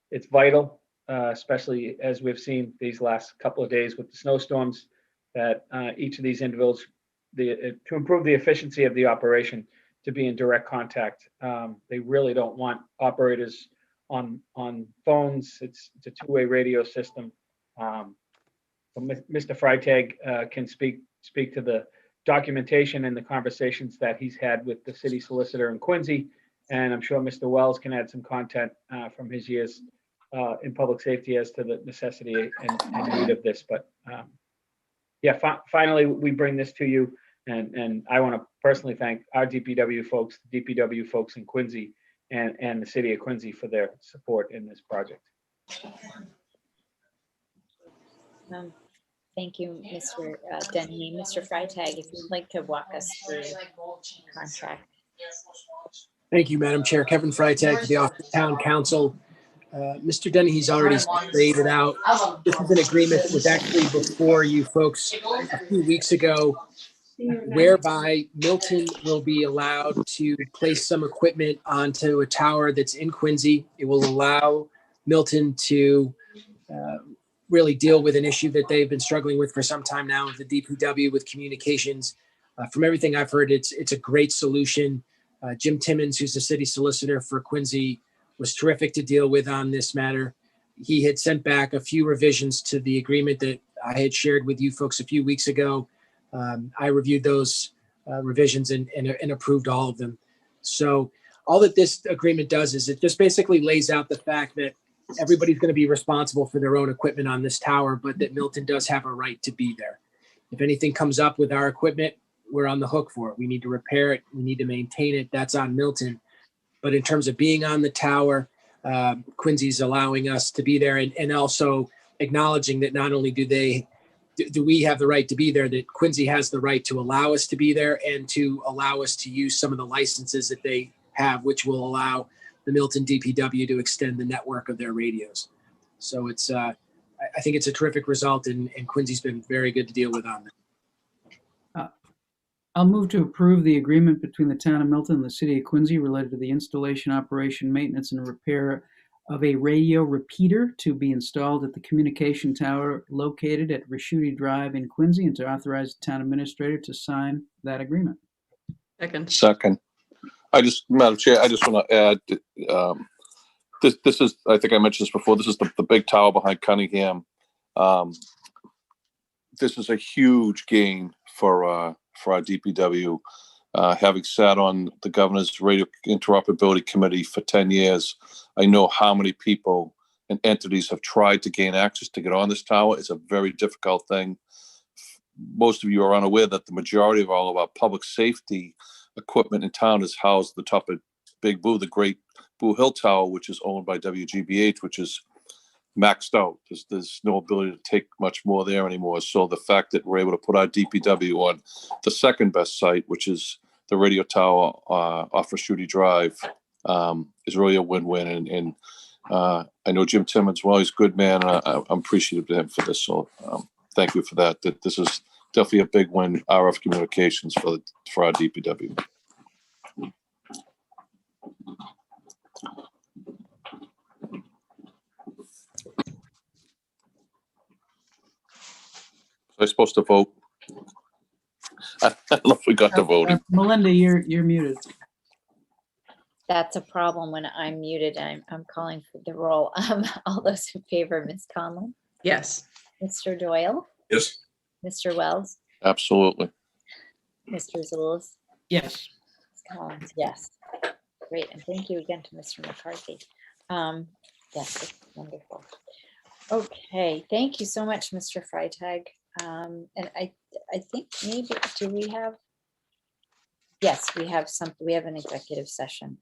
It's vital, especially as we've seen these last couple of days with the snowstorms, that each of these individuals, to improve the efficiency of the operation, to be in direct contact. They really don't want operators on phones. It's a two-way radio system. Mr. Freitag can speak to the documentation and the conversations that he's had with the city solicitor in Quincy, and I'm sure Mr. Wells can add some content from his years in public safety as to the necessity and need of this. But yeah, finally we bring this to you, and I want to personally thank our DPW folks, the DPW folks in Quincy, and the city of Quincy for their support in this project. Thank you, Mr. Denny. Mr. Freitag, if you'd like to walk us through the contract. Thank you, Madam Chair. Kevin Freitag for the Office of Town Council. Mr. Denny, he's already laid it out. This is an agreement that was actually before you folks a few weeks ago, whereby Milton will be allowed to place some equipment onto a tower that's in Quincy. It will allow Milton to really deal with an issue that they've been struggling with for some time now with the DPW, with communications. From everything I've heard, it's a great solution. Jim Timmons, who's the city solicitor for Quincy, was terrific to deal with on this matter. He had sent back a few revisions to the agreement that I had shared with you folks a few weeks ago. I reviewed those revisions and approved all of them. So all that this agreement does is it just basically lays out the fact that everybody's going to be responsible for their own equipment on this tower, but that Milton does have a right to be there. If anything comes up with our equipment, we're on the hook for it. We need to repair it. We need to maintain it. That's on Milton. But in terms of being on the tower, Quincy's allowing us to be there, and also acknowledging that not only do we have the right to be there, that Quincy has the right to allow us to be there and to allow us to use some of the licenses that they have, which will allow the Milton DPW to extend the network of their radios. So it's, I think it's a terrific result, and Quincy's been very good to deal with on that. I'll move to approve the agreement between the town of Milton and the city of Quincy related to the installation, operation, maintenance, and repair of a radio repeater to be installed at the communication tower located at Rishuti Drive in Quincy, and to authorize the town administrator to sign that agreement. Second. Madam Chair, I just want to add, this is, I think I mentioned this before, this is the big tower behind Cunningham. This is a huge gain for our DPW. Having sat on the governor's radio interoperability committee for 10 years, I know how many people and entities have tried to gain access to get on this tower. It's a very difficult thing. Most of you are unaware that the majority of all of our public safety equipment in town is housed at the top of Big Boo, the great Boo Hill Tower, which is owned by WGBH, which is maxed out. There's no ability to take much more there anymore. So the fact that we're able to put our DPW on the second best site, which is the radio tower off Rishuti Drive, is really a win-win. And I know Jim Timmons, well, he's a good man. I'm appreciative to him for this. So thank you for that. This is definitely a big win, RF Communications, for our DPW. Am I supposed to vote? I don't know if we got to voting. Melinda, you're muted. That's a problem when I'm muted. I'm calling for the roll. All those in favor, Ms. Conlon? Yes. Mr. Doyle? Yes. Mr. Wells? Absolutely. Mr. Zulus? Yes. Ms. Collins, yes. Great, and thank you again to Mr. McCarthy. Yes, it's wonderful. Okay, thank you so much, Mr. Freitag. And I think maybe, do we have? Yes, we have we have an executive session.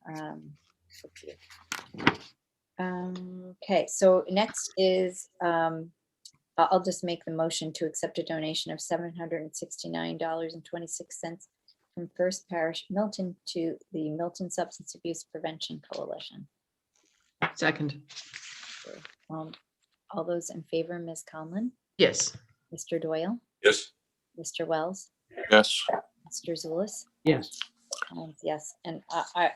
Okay, so next is, I'll just make the motion to accept a donation of $769.26 from First Parish Milton to the Milton Substance Abuse Prevention Coalition. Second. All those in favor, Ms. Conlon? Yes. Mr. Doyle? Yes. Mr. Wells? Yes. Mr. Zulus? Yes. Yes, and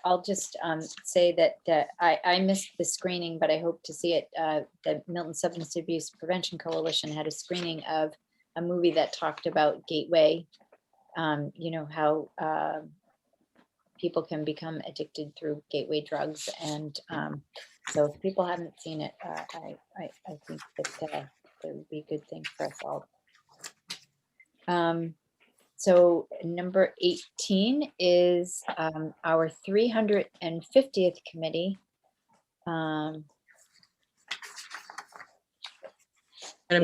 I'll just say that I missed the screening, but I hope to see it. The Milton Substance Abuse Prevention Coalition had a screening of a movie that talked about Gateway. You know, how people can become addicted through gateway drugs. And so if people haven't seen it, I think that it would be a good thing for us all. So number 18 is our 350th committee. Madam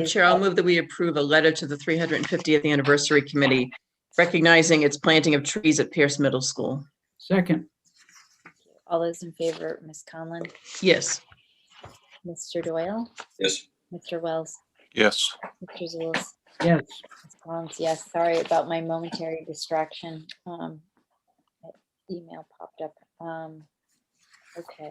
Chair, I'll move that we approve a letter to the 350th Anniversary Committee recognizing its planting of trees at Pierce Middle School. Second. All those in favor, Ms. Conlon? Yes. Mr. Doyle? Yes. Mr. Wells? Yes. Mr. Zulus? Yes. Ms. Collins, yes. Sorry about my momentary distraction. That email popped up. Okay.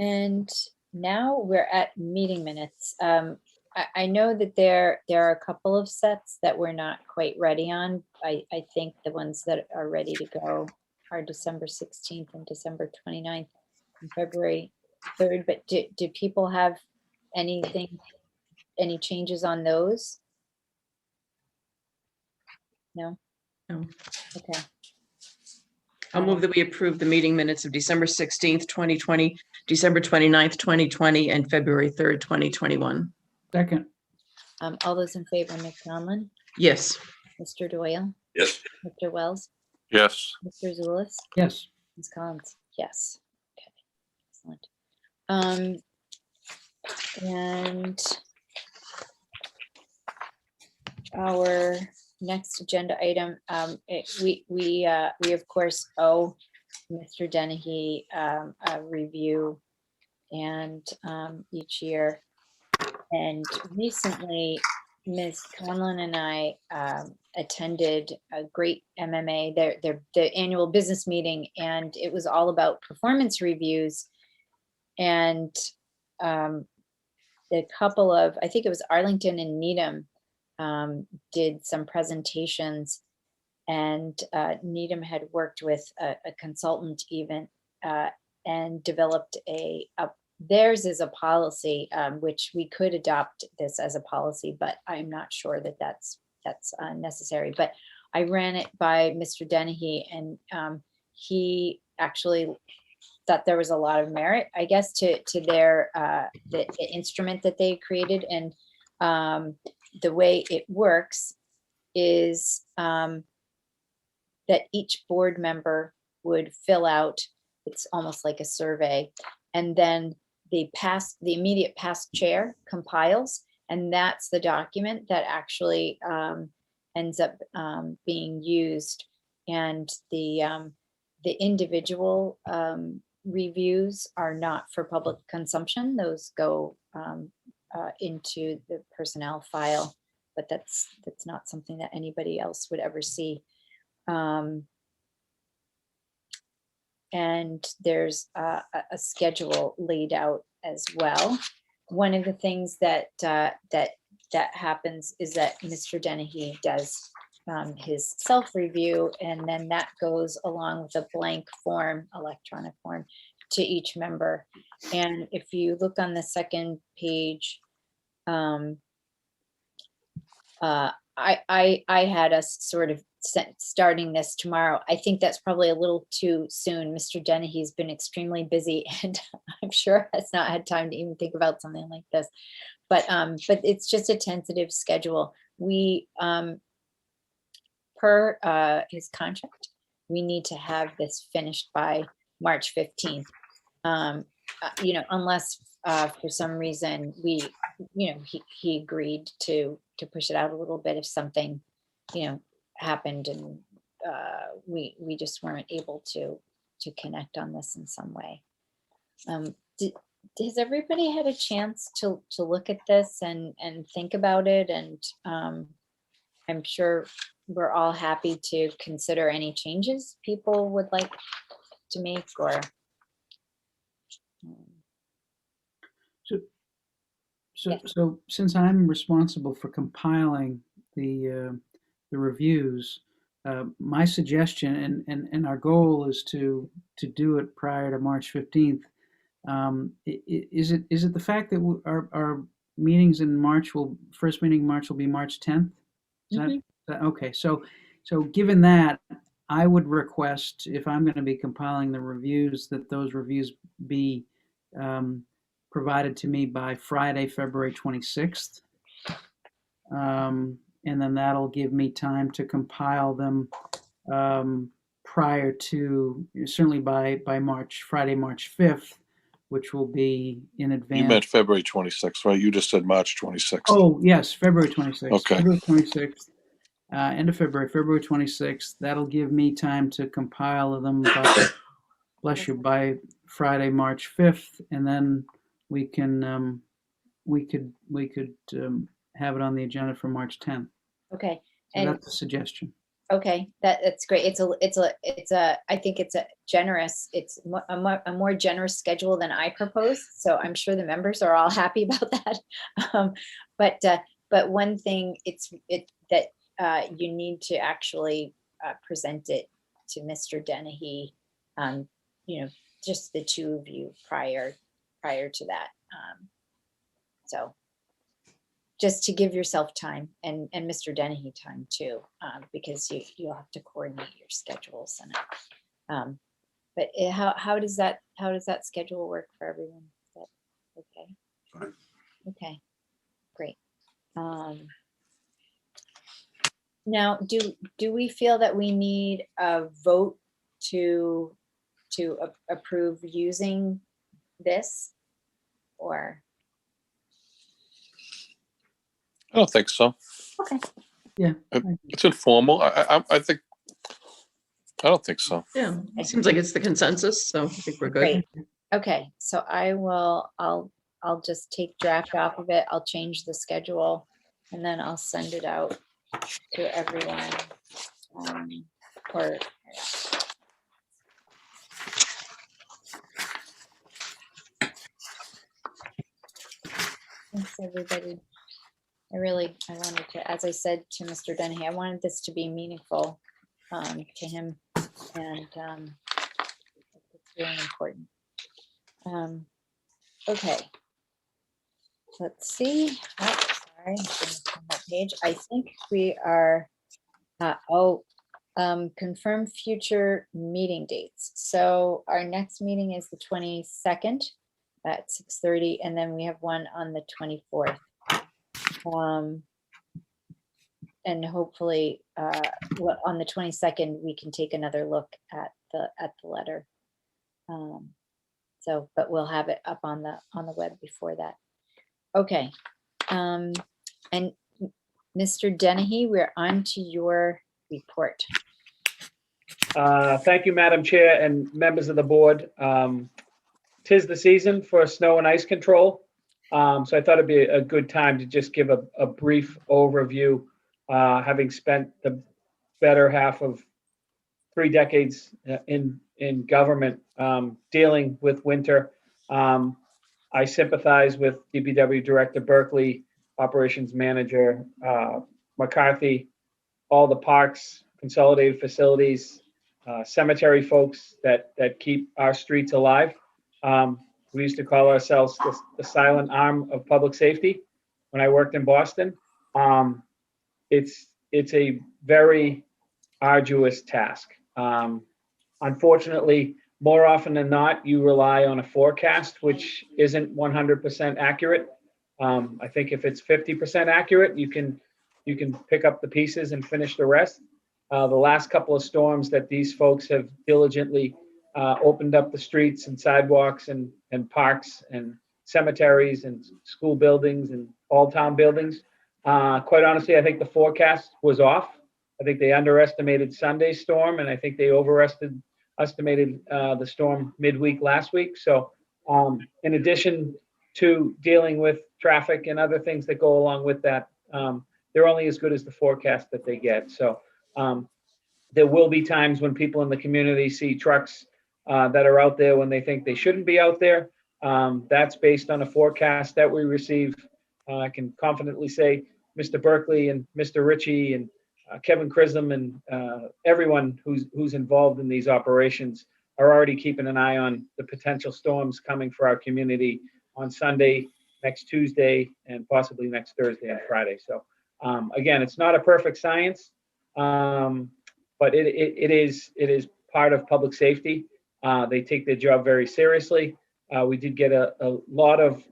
And now we're at meeting minutes. I know that there are a couple of sets that we're not quite ready on. I think the ones that are ready to go are December 16th and December 29th and February 3rd. But do people have anything, any changes on those? No? No. Okay. I'll move that we approve the meeting minutes of December 16th, 2020, December 29th, 2020, and February 3rd, 2021. Second. All those in favor, Ms. Conlon? Yes. Mr. Doyle? Yes. Mr. Wells? Yes. Mr. Zulus? Yes. Ms. Collins? Yes. Okay. Excellent. And our next agenda item, we of course owe Mr. Dennehy a review and each year. And recently, Ms. Conlon and I attended a great MMA, their annual business meeting, and it was all about performance reviews. And a couple of, I think it was Arlington and Needham, did some presentations. and Needham had worked with a consultant even and developed theirs is a policy, which we could adopt this as a policy, but I'm not sure that that's necessary. But I ran it by Mr. Dennehy, and he actually thought there was a lot of merit, I guess, to their the instrument that they created. And the way it works is that each board member would fill out, it's almost like a survey, and then the immediate past chair compiles, and that's the document that actually ends up being used. And the individual reviews are not for public consumption. Those go into the personnel file, but that's not something that anybody else would ever see. And there's a schedule laid out as well. One of the things that happens is that Mr. Dennehy does his self-review, and then that goes along with a blank form, electronic form, to each member. And if you look on the second page, I had us sort of starting this tomorrow. I think that's probably a little too soon. Mr. Dennehy's been extremely busy, and I'm sure has not had time to even think about something like this. But it's just a tentative schedule. We per his contract, we need to have this finished by March 15th. Unless for some reason he agreed to push it out a little bit if something, happened and we just weren't able to connect on this in some way. Has everybody had a chance to look at this and think about it? And I'm sure we're all happy to consider any changes people would like to make, or So since I'm responsible for compiling the reviews, my suggestion and our goal is to do it prior to March 15th. Is it the fact that our meetings in March first meeting in March will be March 10th? Is that okay? So given that, I would request, if I'm going to be compiling the reviews, that those reviews be provided to me by Friday, February 26th. And then that'll give me time to compile them prior to, certainly by Friday, March 5th, which will be in advance. You meant February 26th, right? You just said March 26th. Oh, yes, February 26th. Okay. February 26th, end of February 26th. That'll give me time to compile them by, bless you, by Friday, March 5th, and then we can we could have it on the agenda for March 10th. okay. So And that's a suggestion. okay, that's great. I think it's a generous, it's a more generous schedule than I proposed. So I'm sure the members are all happy about that. But one thing that you need to actually present it to Mr. Dennehy, just the two of you prior to that. So just to give yourself time and Mr. Dennehy time too, because you'll have to coordinate your schedules and but how does that schedule work for everyone? Is that okay? Fine. Okay, great. Now, do we feel that we need a vote to approve using this, or? I don't think so. Okay. Yeah. It's informal. I think, I don't think so. Yeah, it seems like it's the consensus, so I think we're good. Great. Okay, so I'll just take draft off of it. I'll change the schedule, and then I'll send it out to everyone. Thanks, everybody. I wanted to, as I said to Mr. Dennehy, I wanted this to be meaningful to him, and it's really important. Okay. Let's see. Oh, sorry, on that page. I think we are. Confirm future meeting dates. So our next meeting is the 22nd at 6:30, and then we have one on the 24th. And hopefully, on the 22nd, we can take another look at the letter. But we'll have it up on the web before that. Okay. And Mr. Dennehy, we're on to your report. Thank you, Madam Chair and members of the board. 'Tis the season for snow and ice control. So I thought it'd be a good time to just give a brief overview, having spent the better half of 3 decades in government dealing with winter. I sympathize with DPW Director Berkeley, Operations Manager McCarthy, all the parks, consolidated facilities, cemetery folks that keep our streets alive. We used to call ourselves the silent arm of public safety when I worked in Boston. It's a very arduous task. Unfortunately, more often than not, you rely on a forecast, which isn't 100% accurate. I think if it's 50% accurate, you can pick up the pieces and finish the rest. The last couple of storms that these folks have diligently opened up the streets and sidewalks and parks and cemeteries and school buildings and all town buildings. Quite honestly, I think the forecast was off. I think they underestimated Sunday's storm, and I think they overestimated the storm midweek last week. So in addition to dealing with traffic and other things that go along with that, they're only as good as the forecast that they get. So there will be times when people in the community see trucks that are out there when they think they shouldn't be out there. That's based on a forecast that we receive. I can confidently say Mr. Berkeley and Mr. Ritchie and Kevin Chisholm and everyone who's involved in these operations are already keeping an eye on the potential storms coming for our community on Sunday, next Tuesday, and possibly next Thursday and Friday. So again, it's not a perfect science, but it is part of public safety. They take their job very seriously. We did get a lot of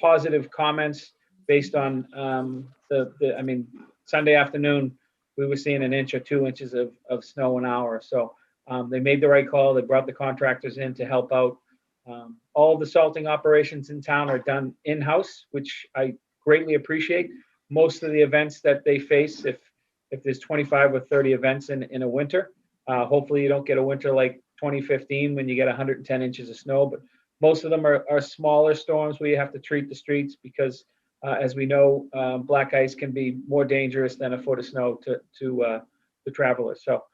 positive comments based on I mean, Sunday afternoon, we were seeing 1 inch or 2 inches of snow an hour. So they made the right call. They brought the contractors in to help out. All of the salting operations in town are done in-house, which I greatly appreciate. Most of the events that they face, if there's 25 or 30 events in a winter, hopefully you don't get a winter like 2015 when you get 110 inches of snow, but most of them are smaller storms where you have to treat the streets because as we know, black ice can be more dangerous than a foot of snow to travelers. So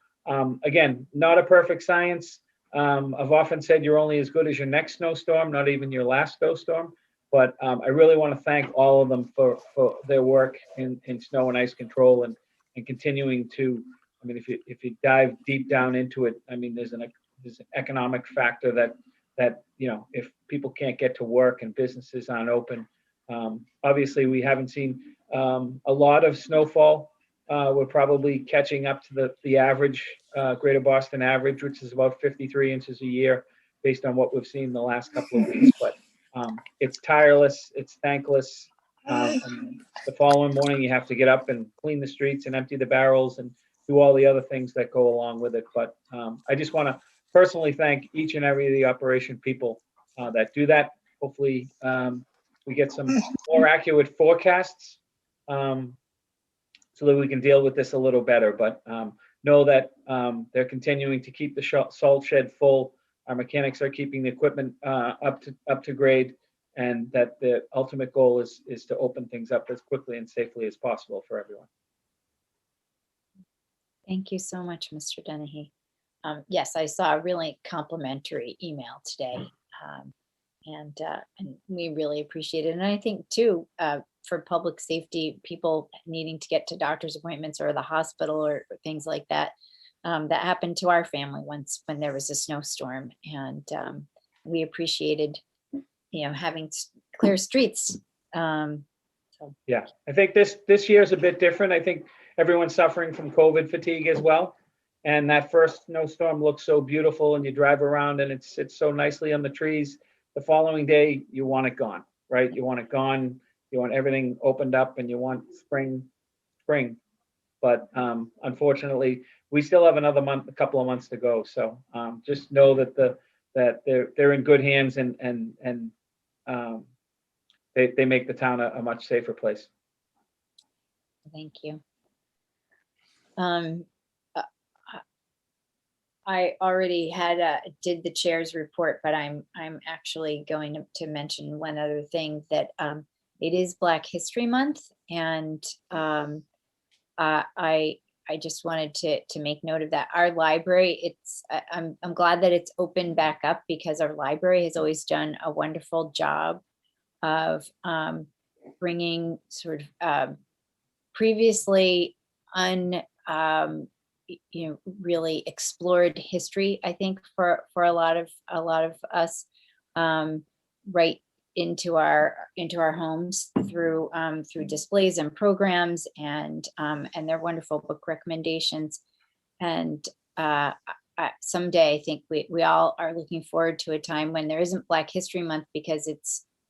again, not a perfect science. I've often said you're only as good as your next snowstorm, not even your last snowstorm. But I really want to thank all of them for their work in snow and ice control and continuing to. I mean, if you dive deep down into it, I mean, there's an economic factor that you know, if people can't get to work and businesses aren't open. Obviously, we haven't seen a lot of snowfall. We're probably catching up to the average, Greater Boston average, which is about 53 inches a year, based on what we've seen the last couple of weeks. But it's tireless, it's thankless. And the following morning, you have to get up and clean the streets and empty the barrels and do all the other things that go along with it. But I just want to personally thank each and every of the operation people that do that. Hopefully, we get some more accurate forecasts so that we can deal with this a little better. But know that they're continuing to keep the salt shed full. Our mechanics are keeping the equipment up to grade, and that the ultimate goal is to open things up as quickly and safely as possible for everyone. Thank you so much, Mr. Dennehy. Yes, I saw a really complimentary email today, and we really appreciate it. And I think too, for public safety, people needing to get to doctor's appointments or the hospital or things like that, that happened to our family once when there was a snowstorm, and we appreciated, having clear streets. Yeah, I think this year is a bit different. I think everyone's suffering from COVID fatigue as well. And that first snowstorm looks so beautiful, and you drive around and it's so nicely on the trees. The following day, you want it gone, right? You want it gone. You want everything opened up, and you want spring. But unfortunately, we still have another month, a couple of months to go. So just know that they're in good hands, and they make the town a much safer place. Thank you. I already did the chair's report, but I'm actually going to mention one other thing, that it is Black History Month, and I just wanted to make note of that. Our library, I'm glad that it's opened back up, because our library has always done a wonderful job of bringing sort of previously really explored history, I think, for a lot of us, right into our homes through displays and programs, and their wonderful book recommendations. And someday, I think we all are looking forward to a time when there isn't Black History Month, because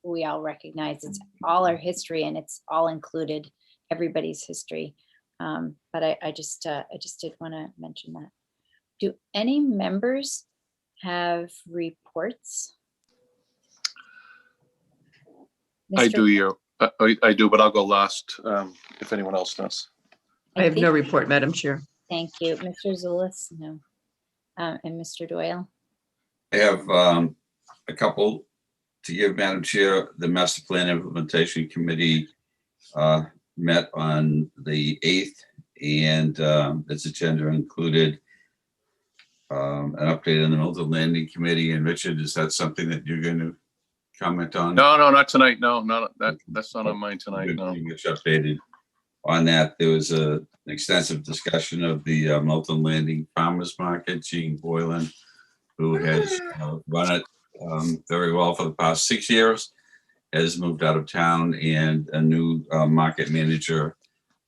we all recognize it's all our history, and it's all included, everybody's history. But I just did want to mention that. Do any members have reports? I do, I do, but I'll go last if anyone else does. I have no report, Madam Chair. Thank you. Mr. Zulus? No. And Mr. Doyle? I have a couple to give, Madam Chair. The Master Plan Implementation Committee met on the 8th, and its agenda included an update on the Milton Landing Committee. And Richard, is that something that you're going to comment on? No, not tonight. No, that's not on mine tonight. No. Pretty much updated on that. There was an extensive discussion of the Milton Landing Farmers Market. Gene Boylan, who has run it very well for the past 6 years, has moved out of town, and a new market manager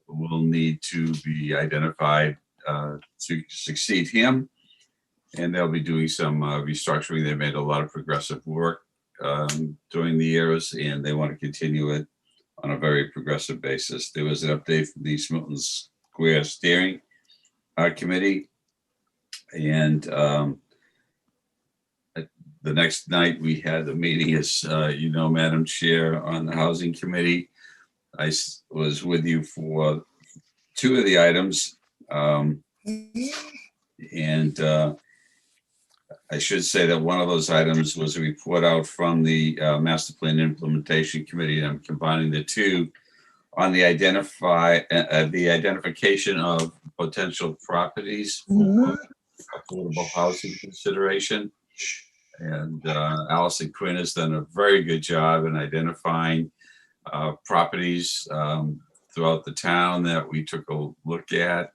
will need to be identified to succeed him. And they'll be doing some restructuring. They made a lot of progressive work during the years, and they want to continue it on a very progressive basis. There was an update from the Milton Square Steering Committee, and the next night we had the meeting, as Madam Chair, on the Housing Committee. I was with you for two of the items, and I should say that one of those items was a report out from the Master Plan Implementation Committee, and I'm combining the two on the identification of potential properties for affordable housing consideration. And Allison Quinn has done a very good job in identifying properties throughout the town that we took a look at,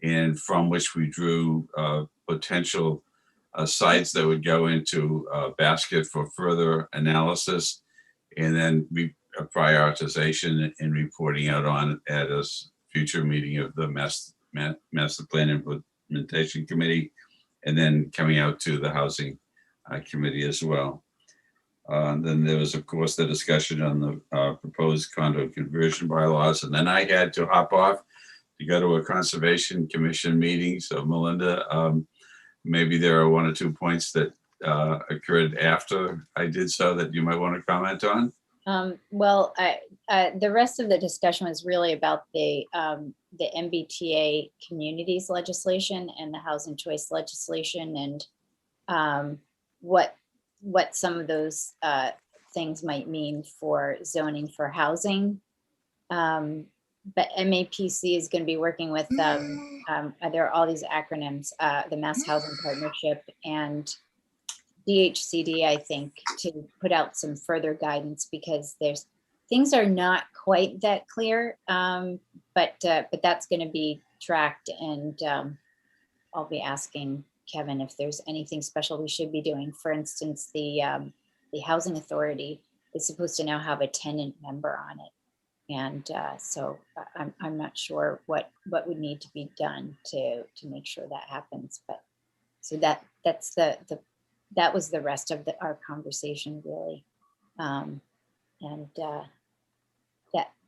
and from which we drew potential sites that would go into a basket for further analysis, and then prioritization and reporting out on at a future meeting of the Master Plan Implementation Committee, and then coming out to the Housing Committee as well. Then there was, of course, the discussion on the proposed condo conversion bylaws, and then I had to hop off to go to a Conservation Commission meeting. So Melinda, maybe there are one or two points that occurred after I did so that you might want to comment on. Well, the rest of the discussion was really about the MBTA communities legislation and the housing choice legislation, and what some of those things might mean for zoning for housing. But MAPC is going to be working with there are all these acronyms, the Mass Housing Partnership and DHCD, I think, to put out some further guidance, because things are not quite that clear, but that's going to be tracked, and I'll be asking Kevin if there's anything special we should be doing. For instance, the Housing Authority is supposed to now have a tenant member on it. And so I'm not sure what would need to be done to make sure that happens. But so that was the rest of our conversation, really. And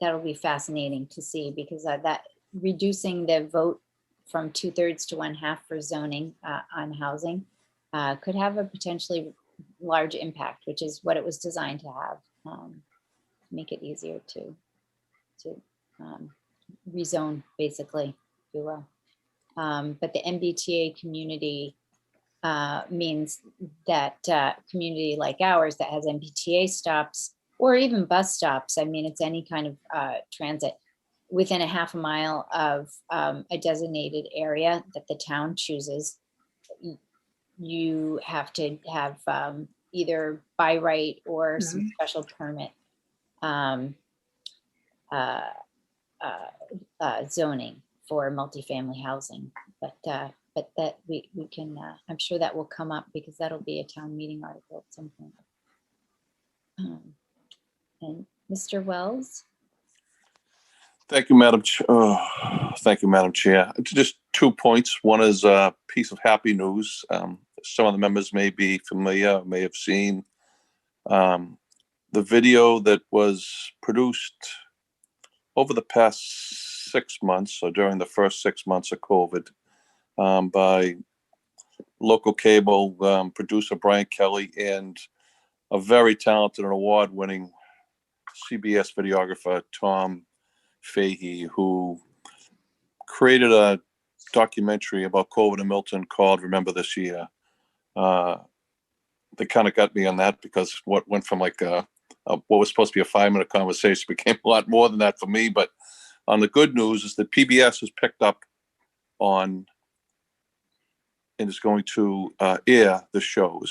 that'll be fascinating to see, because that reducing the vote from 2/3 to 1/2 for zoning on housing could have a potentially large impact, which is what it was designed to have, make it easier to rezone, basically, if you will. But the MBTA community means that community like ours that has MBTA stops or even bus stops, I mean, it's any kind of transit within a 1/2 mile of a designated area that the town chooses, you have to have either by right or some special permit zoning for multifamily housing. But that we can, I'm sure that will come up, because that'll be a town meeting article at some point. And Mr. Wells? Thank you, Madam Chair. Just 2 points. One is a piece of happy news. Some of the members may be familiar, may have seen the video that was produced over the past 6 months, or during the first 6 months of COVID, by local cable producer Brian Kelly and a very talented and award-winning CBS videographer, Tom Fahey, who created a documentary about COVID in Milton called Remember This Year. They kind of got me on that, because what went from like what was supposed to be a 5-minute conversation became a lot more than that for me. But on the good news is that PBS has picked up on and is going to air the show.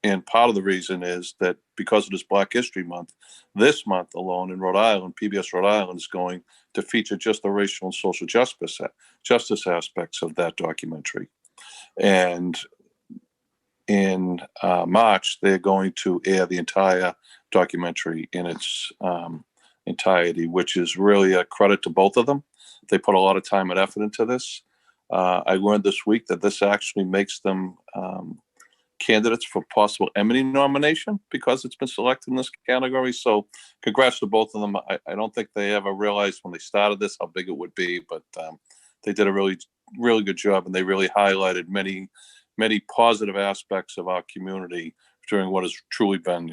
And part of the reason is that because it is Black History Month, this month alone in Rhode Island, PBS Rhode Island is going to feature just the racial and social justice aspects of that documentary. And in March, they're going to air the entire documentary in its entirety, which is really a credit to both of them. They put a lot of time and effort into this. I learned this week that this actually makes them candidates for possible Emmy nomination, because it's been selected in this category. So congrats to both of them. I don't think they ever realized when they started this how big it would be, but they did a really, really good job, and they really highlighted many, many positive aspects of our community during what has truly been,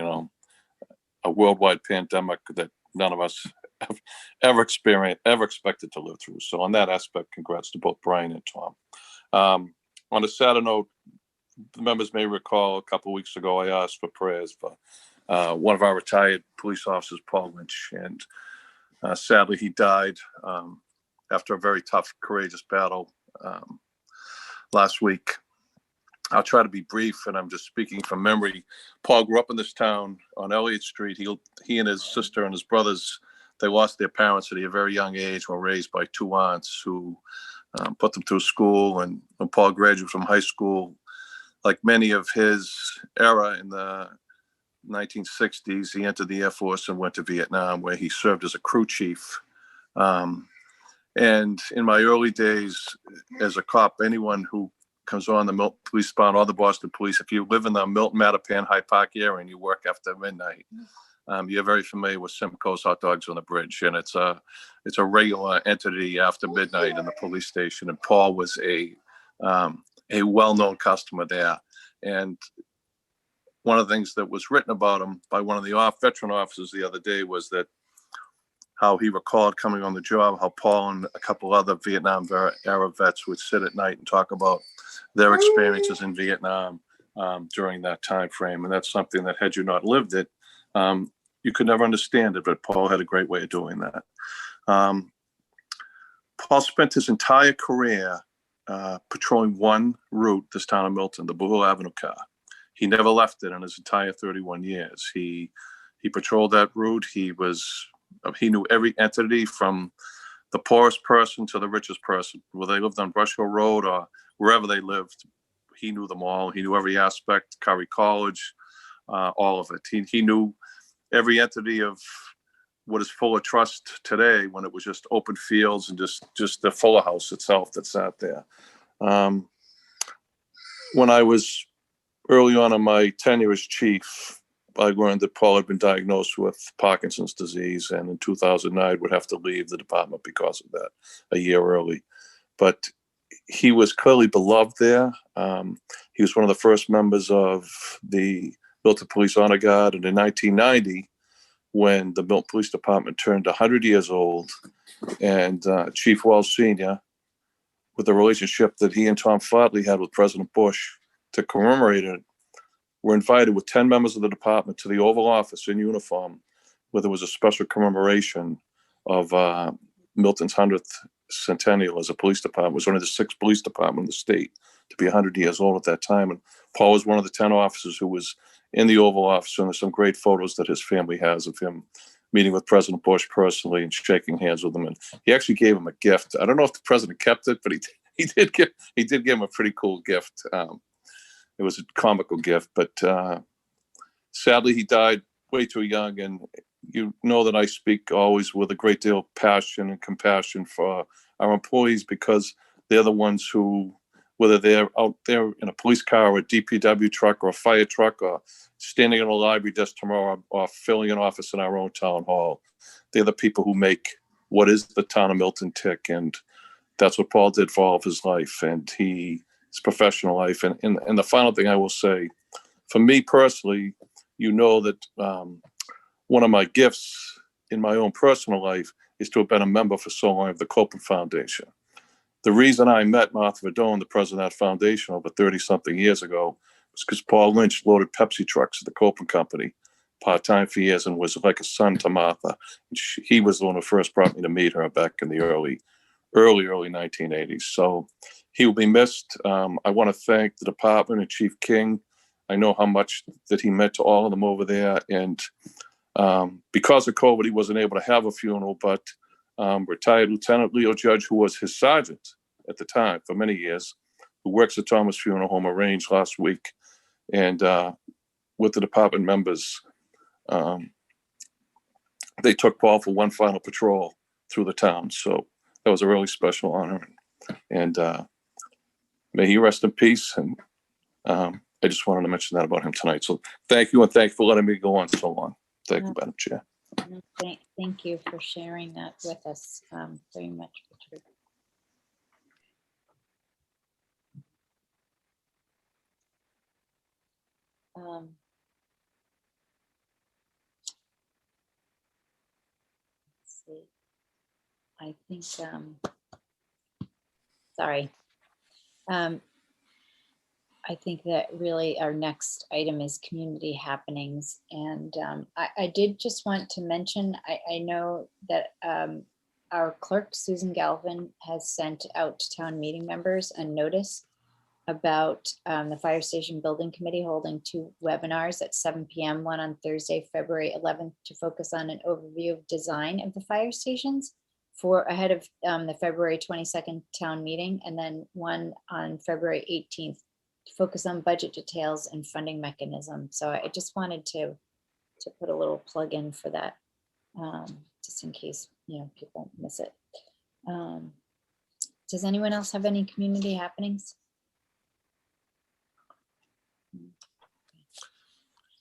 a worldwide pandemic that none of us have ever expected to live through. So on that aspect, congrats to both Brian and Tom. On a sadder note, the members may recall a couple of weeks ago, I asked for prayers for one of our retired police officers, Paul Lynch, and sadly he died after a very tough, courageous battle last week. I'll try to be brief, and I'm just speaking from memory. Paul grew up in this town on Elliott Street. He and his sister and his brothers, they lost their parents at a very young age, were raised by 2 aunts who put them through school. And when Paul graduated from high school, like many of his era in the 1960s, he entered the Air Force and went to Vietnam, where he served as a crew chief. And in my early days as a cop, anyone who comes on the Milton Police Department or the Boston Police, if you live in the Milton, Mattapan, Hyde Park area and you work after midnight, you're very familiar with Simcoe's Hot Dogs on the Bridge, and it's a regular entity after midnight in the police station. And Paul was a well-known customer there. And one of the things that was written about him by one of the veteran officers the other day was that how he recalled coming on the job, how Paul and a couple other Vietnam era vets would sit at night and talk about their experiences in Vietnam during that time frame. And that's something that, had you not lived it, you could never understand it, but Paul had a great way of doing that. Paul spent his entire career patrolling one route, this town of Milton, the Blue Hill Avenue car. He never left it in his entire 31 years. He patrolled that route. He knew every entity from the poorest person to the richest person, whether they lived on Brush Hill Road or wherever they lived, he knew them all. He knew every aspect, Curry College, all of it. He knew every entity of what is full of trust today, when it was just open fields and just the Fuller House itself that sat there. When I was early on in my tenure as chief, I learned that Paul had been diagnosed with Parkinson's disease, and in 2009 would have to leave the department because of that a year early. But he was clearly beloved there. He was one of the first members of the Milton Police Honor Guard, and in 1990, when the Milton Police Department turned 100 years old, and Chief Wells Sr., with the relationship that he and Tom Flatley had with President Bush to commemorate it, were invited with 10 members of the department to the Oval Office in uniform, where there was a special commemoration of Milton's 100th centennial as a police department. It was one of the 6 police departments in the state to be 100 years old at that time. And Paul was one of the 10 officers who was in the Oval Office, and there's some great photos that his family has of him meeting with President Bush personally and shaking hands with him. And he actually gave him a gift. I don't know if the president kept it, but he did give him a pretty cool gift. It was a comical gift, but sadly he died way too young. And you know that I speak always with a great deal of passion and compassion for our employees, because they're the ones who, whether they're out there in a police car or a DPW truck or a fire truck or standing in a library desk tomorrow or filling an office in our own town hall, they're the people who make what is the town of Milton tick. And that's what Paul did for all of his life, and his professional life. And the final thing I will say, for me personally, you know that one of my gifts in my own personal life is to have been a member for so long of the Copeland Foundation. The reason I met Martha Verdone, the president of that foundation, over 30-something years ago, was because Paul Lynch loaded Pepsi trucks at the Copeland Company part-time for years and was like a son to Martha. He was the one who first brought me to meet her back in the early 1980s. So he will be missed. I want to thank the department and Chief King. I know how much that he meant to all of them over there. And because of COVID, he wasn't able to have a funeral, but retired Lieutenant Leo Judge, who was his sergeant at the time for many years, who works at Thomas Funeral Home, arranged last week. And with the department members, they took Paul for one final patrol through the town. So that was a really special honor. And may he rest in peace. And I just wanted to mention that about him tonight. So thank you, and thank you for letting me go on so long. Thank you, Madam Chair. Thank you for sharing that with us very much, Richard. Let's see. I think, sorry. I think that really our next item is community happenings. And I did just want to mention, I know that our clerk, Susan Galvin, has sent out to town meeting members a notice about the Fire Station Building Committee holding 2 webinars at 7 p.m., one on Thursday, February 11th, to focus on an overview of design of the fire stations for ahead of the February 22nd town meeting, and then one on February 18th to focus on budget details and funding mechanism. So I just wanted to put a little plug in for that, just in case people miss it. Does anyone else have any community happenings?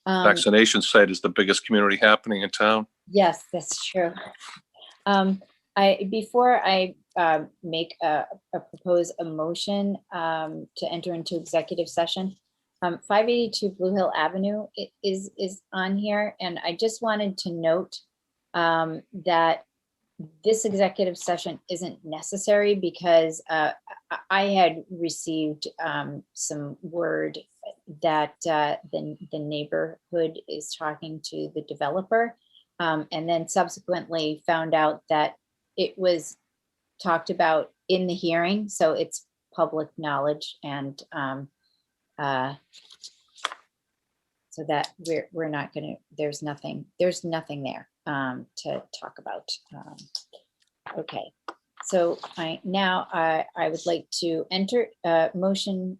Vaccination site is the biggest community happening in town. Yes, that's true. Before I propose a motion to enter into executive session, 582 Blue Hill Avenue is on here, and I just wanted to note that this executive session isn't necessary because I had received some word that the neighborhood is talking to the developer, and then subsequently found out that it was talked about in the hearing, so it's public knowledge, and so that we're not going to. There's nothing there to talk about. Okay, So I would like to enter motion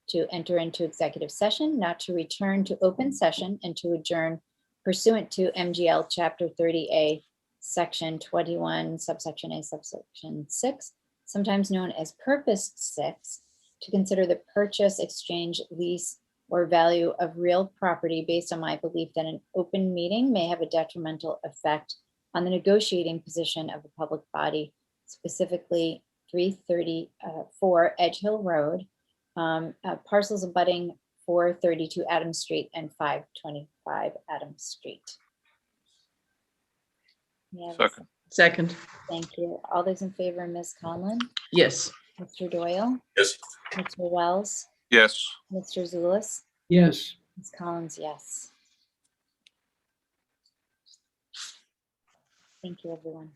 to enter into executive session, not to return to open session, and to adjourn pursuant to MGL Chapter 30A, Section 21, subsection A, subsection 6, sometimes known as Purpose 6, to consider the purchase, exchange, lease, or value of real property based on my belief that an open meeting may have a detrimental effect on the negotiating position of a public body, specifically 334 Edge Hill Road, parcels abutting 432 Adams Street and 525 Adams Street. Yes. Second. Thank you. All those in favor, Ms. Conlon, Yes. Mr. Doyle, Yes. Mr. Wells, Yes. Mr. Zulus, Yes. Ms. Collins, yes. Thank you, everyone.